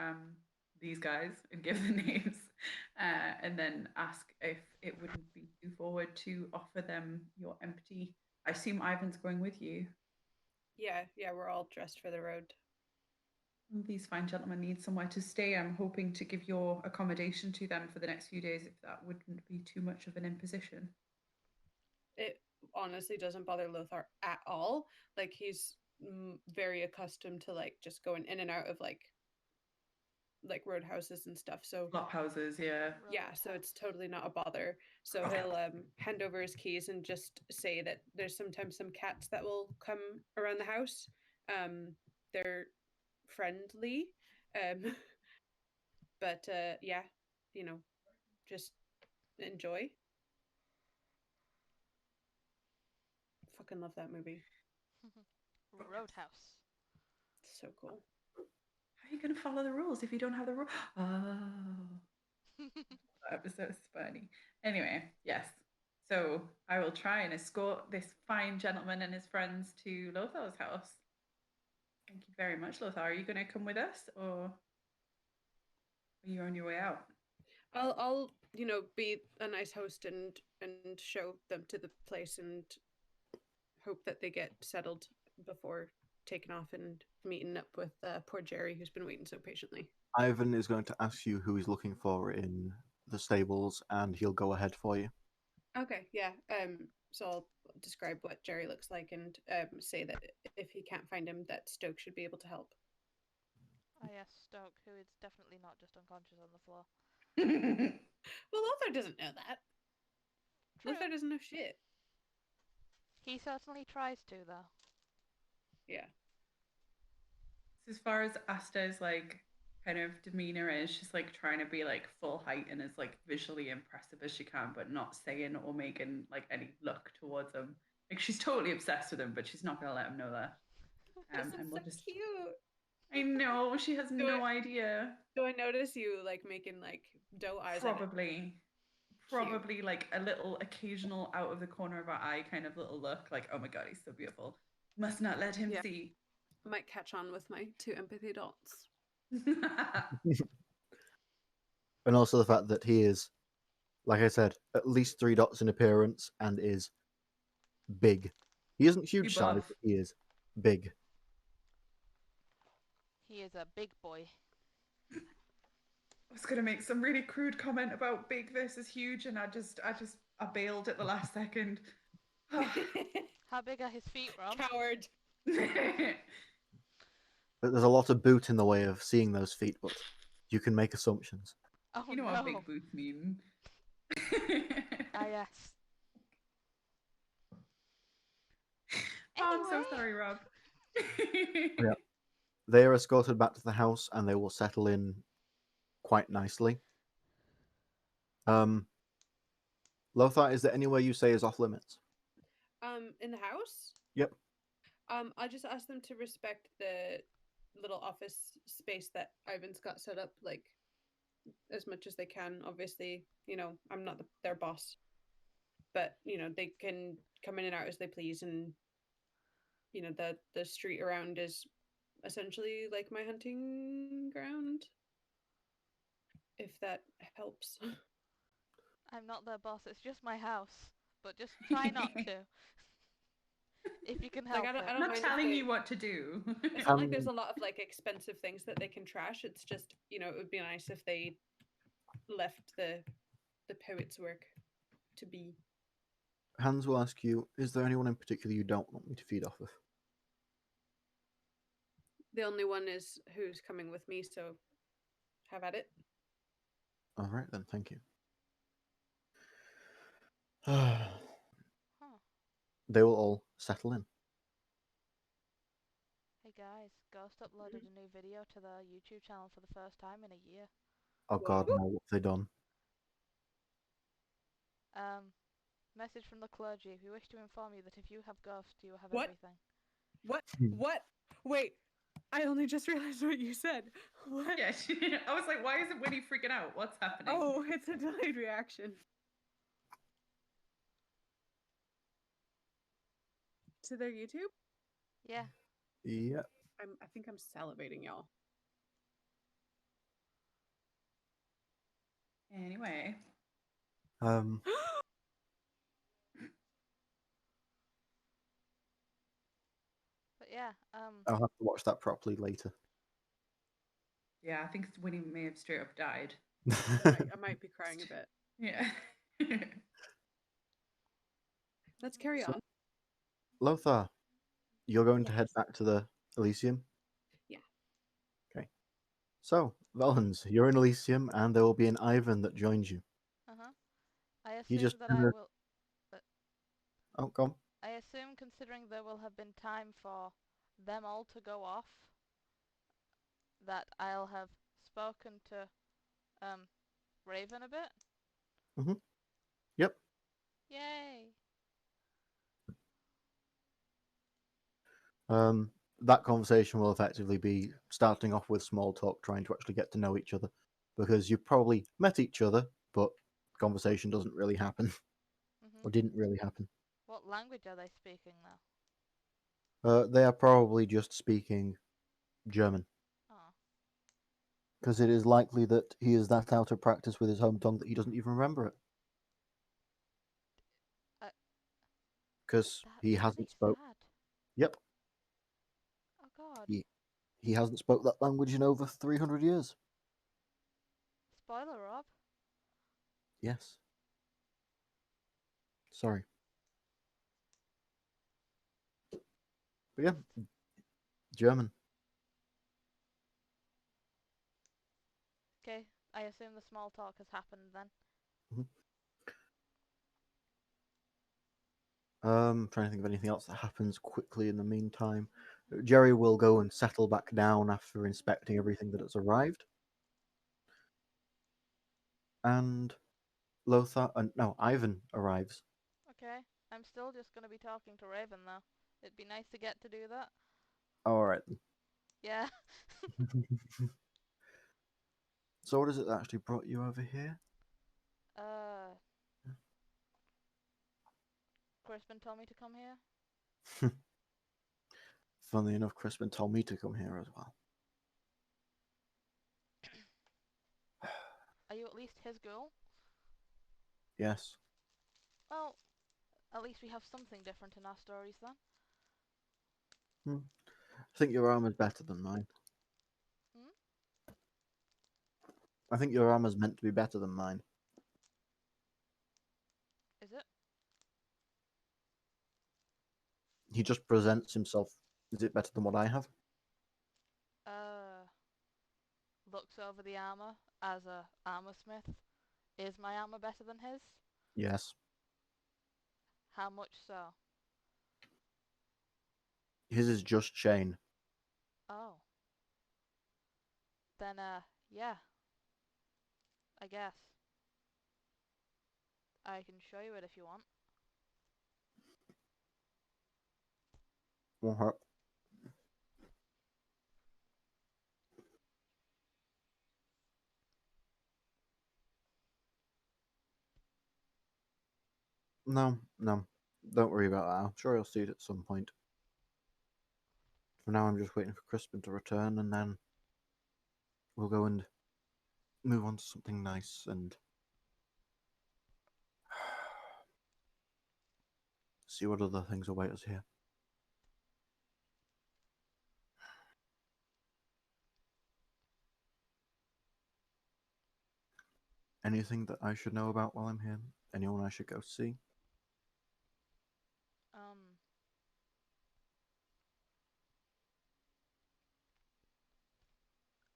these guys and give the names, and then ask if it wouldn't be too forward to offer them your empty. I assume Ivan's going with you. Yeah, we're all dressed for the road. These fine gentlemen need somewhere to stay. I'm hoping to give your accommodation to them for the next few days, if that wouldn't be too much of an imposition. It honestly doesn't bother Lothar at all. Like he's very accustomed to like just going in and out of like roadhouses and stuff. So Flop houses, yeah. yeah, so it's totally not a bother. So he'll hand over his keys and just say that there's sometimes some cats that will come around the house. They're friendly, but yeah, just enjoy. Fucking love that movie. Roadhouse. So cool. are you going to follow the rules if you don't have the rules? Oh, that was so funny. Anyway, yes. So I will try and escort this fine gentleman and his friends to Lothar's house. Thank you very much, Lothar. Are you going to come with us, or are you on your way out? I'll be a nice host and show them to the place and hope that they get settled before taking off and meeting up with poor Jerry, who's been waiting so patiently. Ivan is going to ask you who he's looking for in the stables, and he'll go ahead for you. Okay, yeah. So I'll describe what Jerry looks like and say that if he can't find him, that Stoke should be able to help. Ah, yes, Stoke, who is definitely not just unconscious on the floor. Well, Lothar doesn't know that. True. Lothar doesn't know shit. He certainly tries to, though. Yeah. So as far as Asta's like kind of demeanor is, she's like trying to be like full height and as like visually impressive as she can, but not saying or making like any look towards him. Like she's totally obsessed with him, but she's not gonna let him know that. This And is we'll so just. cute. I know she has Do no I- idea. Do I notice you like making like doe eyes at it? Probably like a little occasional out of the corner of our eye kind of little look, like oh my god, he's so beautiful. Must not let him Yeah. see. I might catch on with my 2 empathy dots. And also the fact that he is, like I said, at least 3 dots in appearance and is big. He isn't huge size, buff. but he is big. He is a big boy. I was gonna make some really crude comment about big versus huge, and I bailed at the last second. How big are his feet, Rom? Coward. But there's a lot of boot in the way of seeing those feet, but you can make assumptions. Oh You know no. what big boots mean. Ah, yes. Oh, I'm so Anyway. sorry, Rob. Yeah. They are escorted back to the house and they will settle in quite nicely. Lothar, is there anywhere you say is off limits? In the house? Yep. I just asked them to respect the little office space that Ivan's got set up, like as much as they can. Obviously, I'm not their boss, but they can come in and out as they please, and the street around is essentially like my hunting ground. If that helps. I'm not their boss, it's just my house. But just try not to. If you can help Like, I it. I'm don't not mind if telling they- you what to do. It's not like there's a lot of like expensive things that they can trash. It's just, it would be nice if they left the poet's work to be. Hans will ask you, is there anyone in particular you don't want me to feed off of? The only one is who's coming with me, so have at it. All right, then, thank you. Huh. They will all settle in. Hey guys, Ghost uploaded a new video to the YouTube channel for the first time in a year. Oh God, Whoa. no, what have they done? Message from the clergy. We wish to inform you that if you have Ghost, you will have What? everything. What? What? Wait, I only just realized what you said. What? Yeah, I was like, why isn't Winnie freaking out? What's happening? Oh, it's a delayed reaction. To their YouTube? Yeah. Yeah. I think I'm salivating, y'all. Anyway. But yeah, I'll have to watch that properly later. Yeah, I think Winnie may have straight up died. I might be crying a bit. Yeah. Let's carry So- on. Lothar, you're going to head Yes. back to the Elysium? Yeah. Okay. So, Valens, you're in Elysium, and there will be an Ivan that joins you. I He assume just that I kinda- will. Oh, go on. I assume, considering there will have been time for them all to go off, that I'll have spoken to Raven a bit. Yep. Yay! that conversation will effectively be starting off with small talk, trying to actually get to know each other, because you've probably met each other, but conversation doesn't really happen, or Mhm. didn't really happen. What language are they speaking though? They are probably just speaking German, Oh. because it is likely that he is that out of practice with his home tongue that he doesn't even remember it. Uh, Because That's he really hasn't spoke. sad. Yep, Oh God. he hasn't spoke that language in over 300 years. Spoiler, Rob. Yes. Sorry. But yeah, German. Okay, I assume the small talk has happened then. Trying to think of anything else that happens quickly in the meantime. Jerry will go and settle back down after inspecting everything that has arrived. And Lothar, no, Ivan arrives. Okay, I'm still just gonna be talking to Raven though. It'd be nice to get to do that. Alright. Yeah. So what is it that actually brought you over here? Crispin told me to come here. Funnily enough, Crispin told me to come here as well. Are you at least his girl? Yes. Well, at least we have something different in our stories then. I think your armor's better than mine. Hmm? I think your armor's meant to be better than mine. Is it? He just presents himself. Is it better than what I have? Looks over the armor as a armor smith. Is my armor better than his? Yes. How much so? His is just chain. Oh. Then, yeah. I guess. I can show you it if you want. Uh-huh. No. Don't worry about that. I'm sure you'll see it at some point. For now, I'm just waiting for Crispin to return, and then we'll go and move on to something nice and see what other things await us here. Anything that I should know about while I'm here? Anyone I should go see?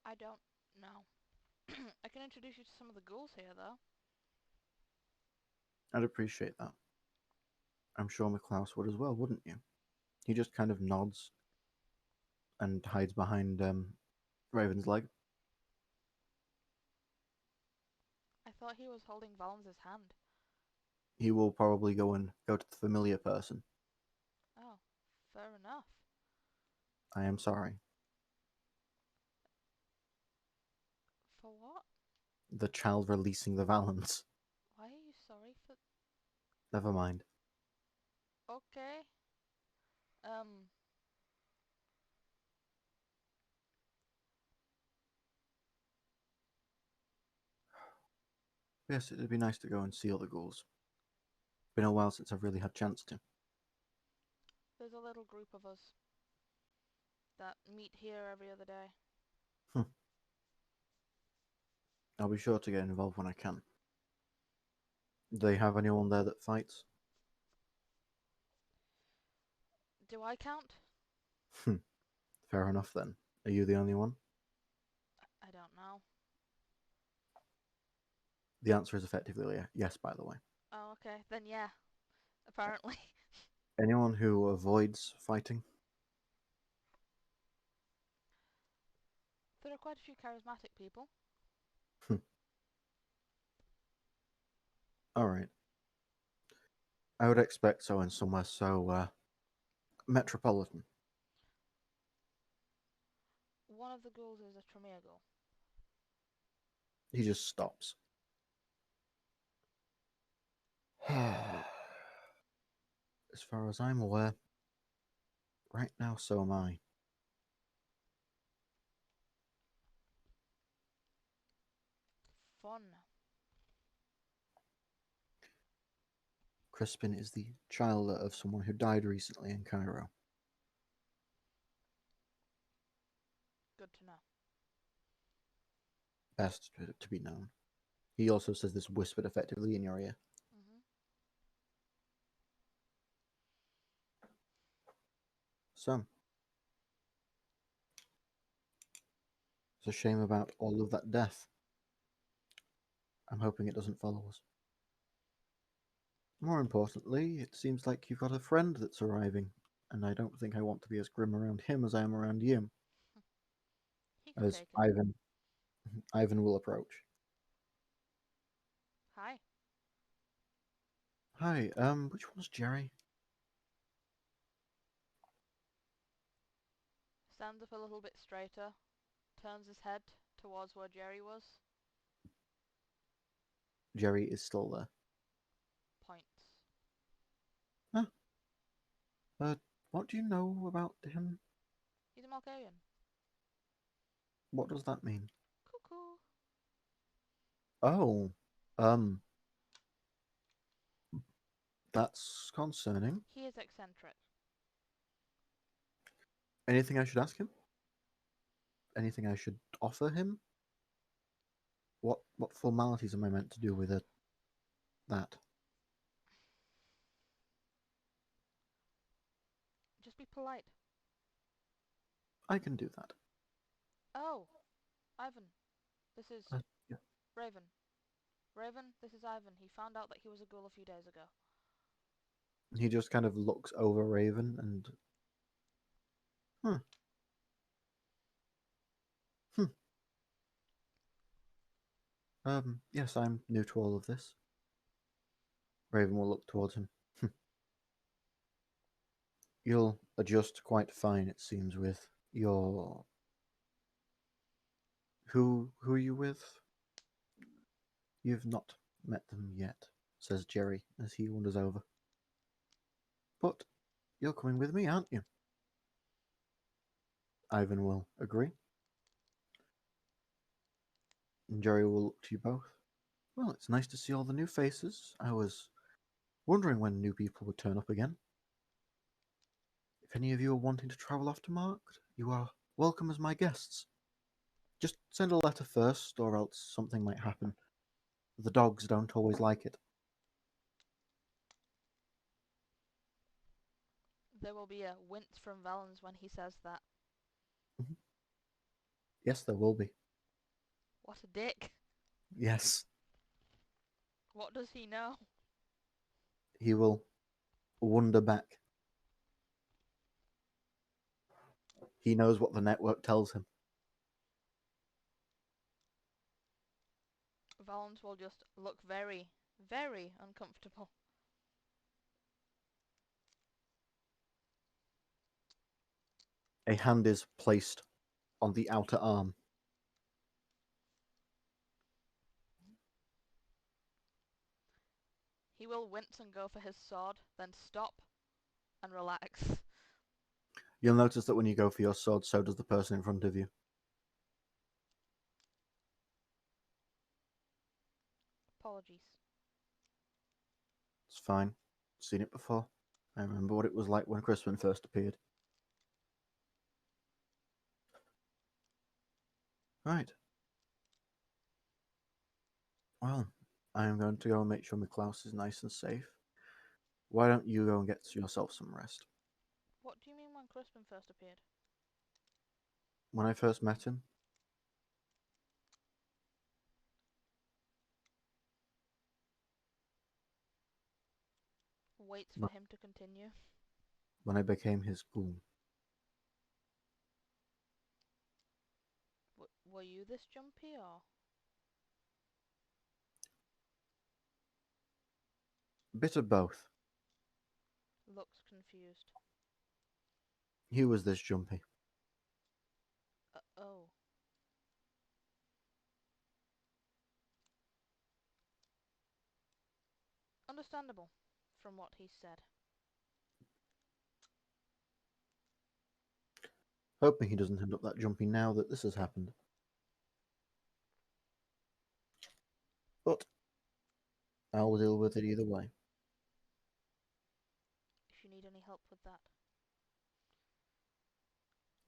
I don't know. I can introduce you to some of the ghouls here, though. I'd appreciate that. I'm sure McClouse would as well, wouldn't you? He just kind of nods and hides behind Raven's leg. I thought he was holding Valens' hand. He will probably go to the familiar person. Oh, fair enough. I am sorry. For what? The child releasing the Valens. Why are you sorry for... Never mind. Okay. Yes, it'd be nice to go and see other ghouls. Been a while since I've really had a chance to. There's a little group of us that meet here every other day. I'll be sure to get involved when I can. Do they have anyone there that fights? Do I count? Fair enough then. Are you the only one? I don't know. The answer is effectively yes, by the way. Oh, okay. Then yeah. Apparently. Anyone who avoids fighting? There are quite a few charismatic people. Alright. I would expect so in somewhere so metropolitan. one of the ghouls is a Tremere ghoul. He just stops. As far as I'm aware, right now so am I. Fun. Crispin is the child of someone who died recently in Cairo. Good to know. Best to be known. He also says this whispered effectively in your ear. Mm-hmm. So, it's a shame about all of that death. I'm hoping it doesn't follow us. More importantly, it seems like you've got a friend that's arriving, and I don't think I want to be as grim around him as I am around you. He can As take it. Ivan will approach. Hi. Hi, which one's Jerry? Stands up a little bit straighter. Turns his head towards where Jerry was. Jerry is still there. Points. What do you know about him? He's a Malkavian. What does that mean? Cuckoo. Oh, that's concerning. He is eccentric. Anything I should ask him? Anything I should offer him? What formalities am I meant to do with it? That? Just be polite. I can do that. Oh, Ivan. This is Yeah. Raven. Raven, this is Ivan. He found out that he was a ghoul a few days ago. He just kind of looks over Raven and... Yes, I'm new to all of this. Raven will look towards him. You'll adjust quite fine, it seems, with your... Who are you with? You've not met them yet, says Jerry as he wanders over. But you're coming with me, aren't you? Ivan will agree. And Jerry will look to you both. Well, it's nice to see all the new faces. I was wondering when new people would turn up again. If any of you are wanting to travel off to Marked, you are welcome as my guests. Just send a letter first, or else something might happen. The dogs don't always like it. There will be a wince from Valens when he says that. Yes, there will be. What a dick. Yes. What does he know? He will wonder back. He knows what the network tells him. Valens will just look very, very uncomfortable. A hand is placed on the outer arm. He will wince and go for his sword, then stop and relax. You'll notice that when you go for your sword, so does the person in front of you. Apologies. It's fine. Seen it before. I remember what it was like when Crispin first appeared. Right. Well, I am going to go and make sure Miklaus is nice and safe. Why don't you go and get yourself some rest? What do you mean when Crispin first appeared? When I first met him, Waits for him to continue. when I became his ghoul, Were you this jumpy or? bit of both. Looks confused. He was this jumpy. Oh. Understandable, from what he said. Hoping he doesn't end up that jumpy now that this has happened. But I'll deal with it either way. If you need any help with that.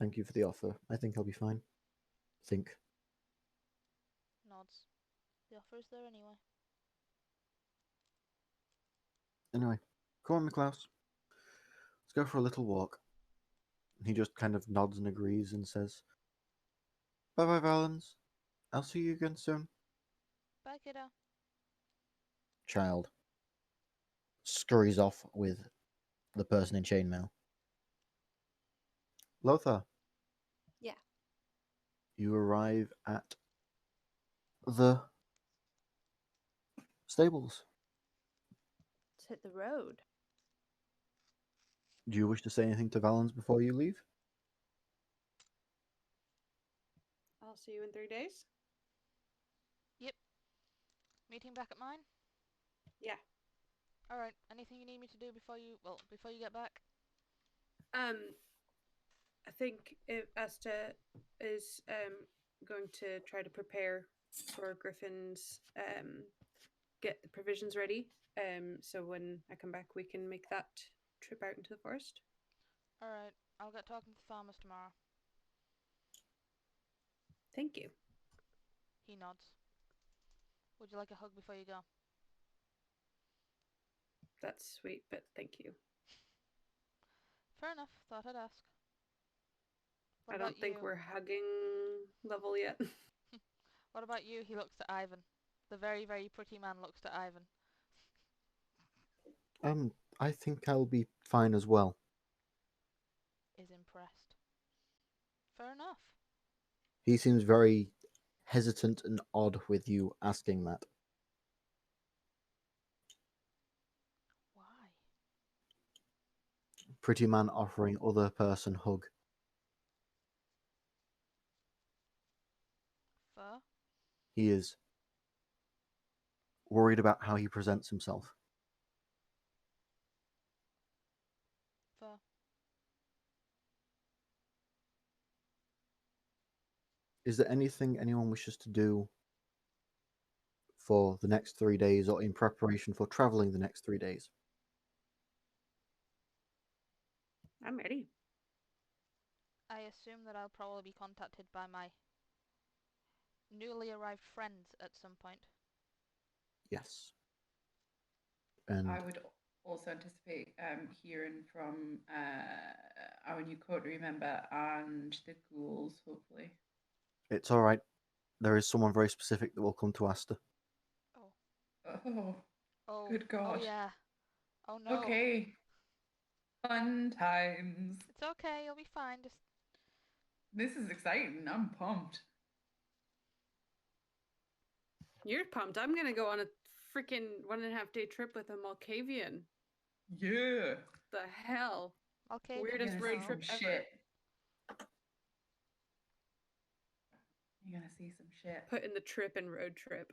Thank you for the offer. I think I'll be fine. Think. Nods. The offer is there anyway. Anyway, come on, Klaus. Let's go for a little walk. He just kind of nods and agrees and says, Bye-bye, Valens. I'll see you again soon. Bye, kiddo. Child scurries off with the person in chainmail. Lothar. Yeah. You arrive at the stables. Let's hit the road. Do you wish to say anything to Valens before you leave? I'll see you in 3 days. Meeting back at mine? Yeah. Alright, anything you need me to do before you get back? I think Asta is going to try to prepare for Griffin's get the provisions ready. So when I come back, we can make that trip out into the forest. Alright, I'll get talking to the farmers tomorrow. Thank you. He nods. Would you like a hug before you go? That's sweet, but thank you. Fair enough, thought I'd ask. What I about don't think you? we're hugging level yet. What about you? He looks to Ivan. The very, very pretty man looks to Ivan. I think I'll be fine as well. Is impressed. Fair enough. He seems very hesitant and odd with you asking that. Why? Pretty man offering other person hug. Fair? He is worried about how he presents himself. Fair. Is there anything anyone wishes to do for the next 3 days or in preparation for traveling the next 3 days? I'm ready. I assume that I'll probably be contacted by my newly arrived friends at some point. Yes. And I would also anticipate hearing from our new coterie member and the ghouls, hopefully. it's all right. There is someone very specific that will come to Asta. Oh, Oh. good God. Oh yeah. Oh no. Okay. Fun times. It's okay, you'll be fine. Just This is exciting. I'm pumped. You're pumped. I'm gonna go on a freaking 1.5 day trip with a Malkavian. Yeah. The hell? okay. Weirdest You're road gonna see trip some ever. shit. You're gonna see some shit. Put in the trip and road trip.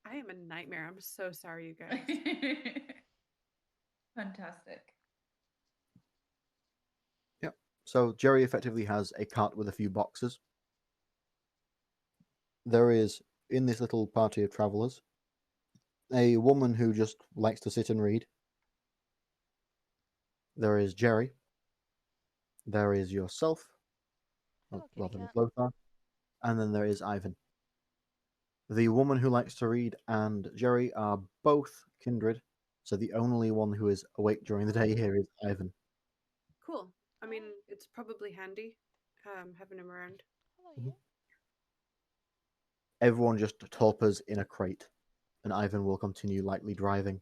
I am a nightmare. I'm so sorry, you guys. Fantastic. Yep. So Jerry effectively has a cart with a few boxes. There is, in this little party of travelers, a woman who just likes to sit and read. There is Jerry. There is yourself. Hello, kitty Rather than cat. Lothar. And then there is Ivan. The woman who likes to read and Jerry are both kindred, so the only one who is awake during the day here is Ivan. Cool. I mean, Oh. it's probably handy having him around. Hello, Mhm. you. Everyone just torpors in a crate, and Ivan will continue lightly driving,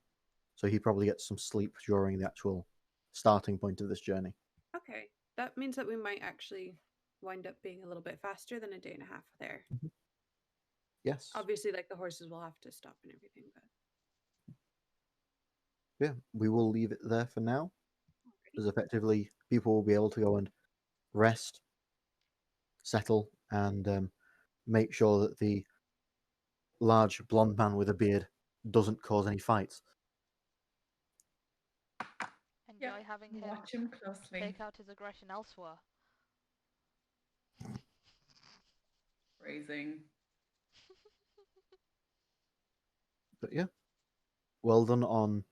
so he probably gets some sleep during the actual starting point of this journey. Okay. That means that we might actually wind up being a little bit faster than a day and a half there. Yes. Obviously, like the horses will have to stop and everything, but Yeah, we will leave it there for now, alrighty. because effectively people will be able to go and rest, settle and make sure that the large blonde man with a beard doesn't cause any fights. Enjoy Yep, having him watch him closely. take out his aggression elsewhere. Phrasing. But yeah, well done on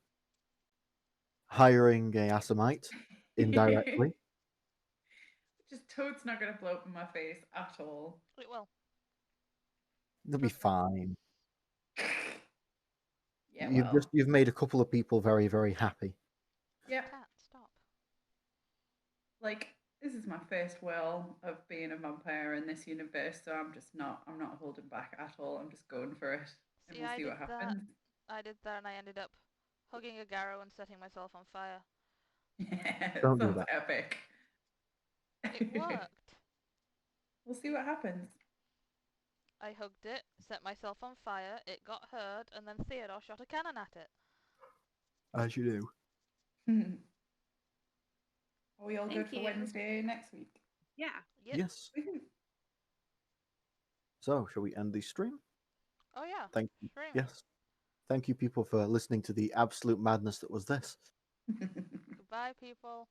hiring a Assamite indirectly. Just Toad's not going to blow up in my face at all. It will. They'll be Trust me. fine. Yeah, You've made a couple of people very, very happy. Yeah, Cat, stop. like this is my first whirl of being a vampire in this universe, so I'm not holding back at all. I'm just going for it, and See, we'll I see did what that. happens. I did that and I ended up hugging a Garrow and setting myself on fire. Yeah, it Don't do sounds that. epic. It worked. We'll see what happens. I hugged it, set myself on fire, it got hurt, and then Theodore shot a cannon at it. As you do. Are we all Thank good for you. Wednesday next week? Yeah. Yep. Yes. Woohoo. So, shall we end the stream? Oh yeah. Thank you. Streaming. Yes. Thank you, people, for listening to the absolute madness that was this. Goodbye, people.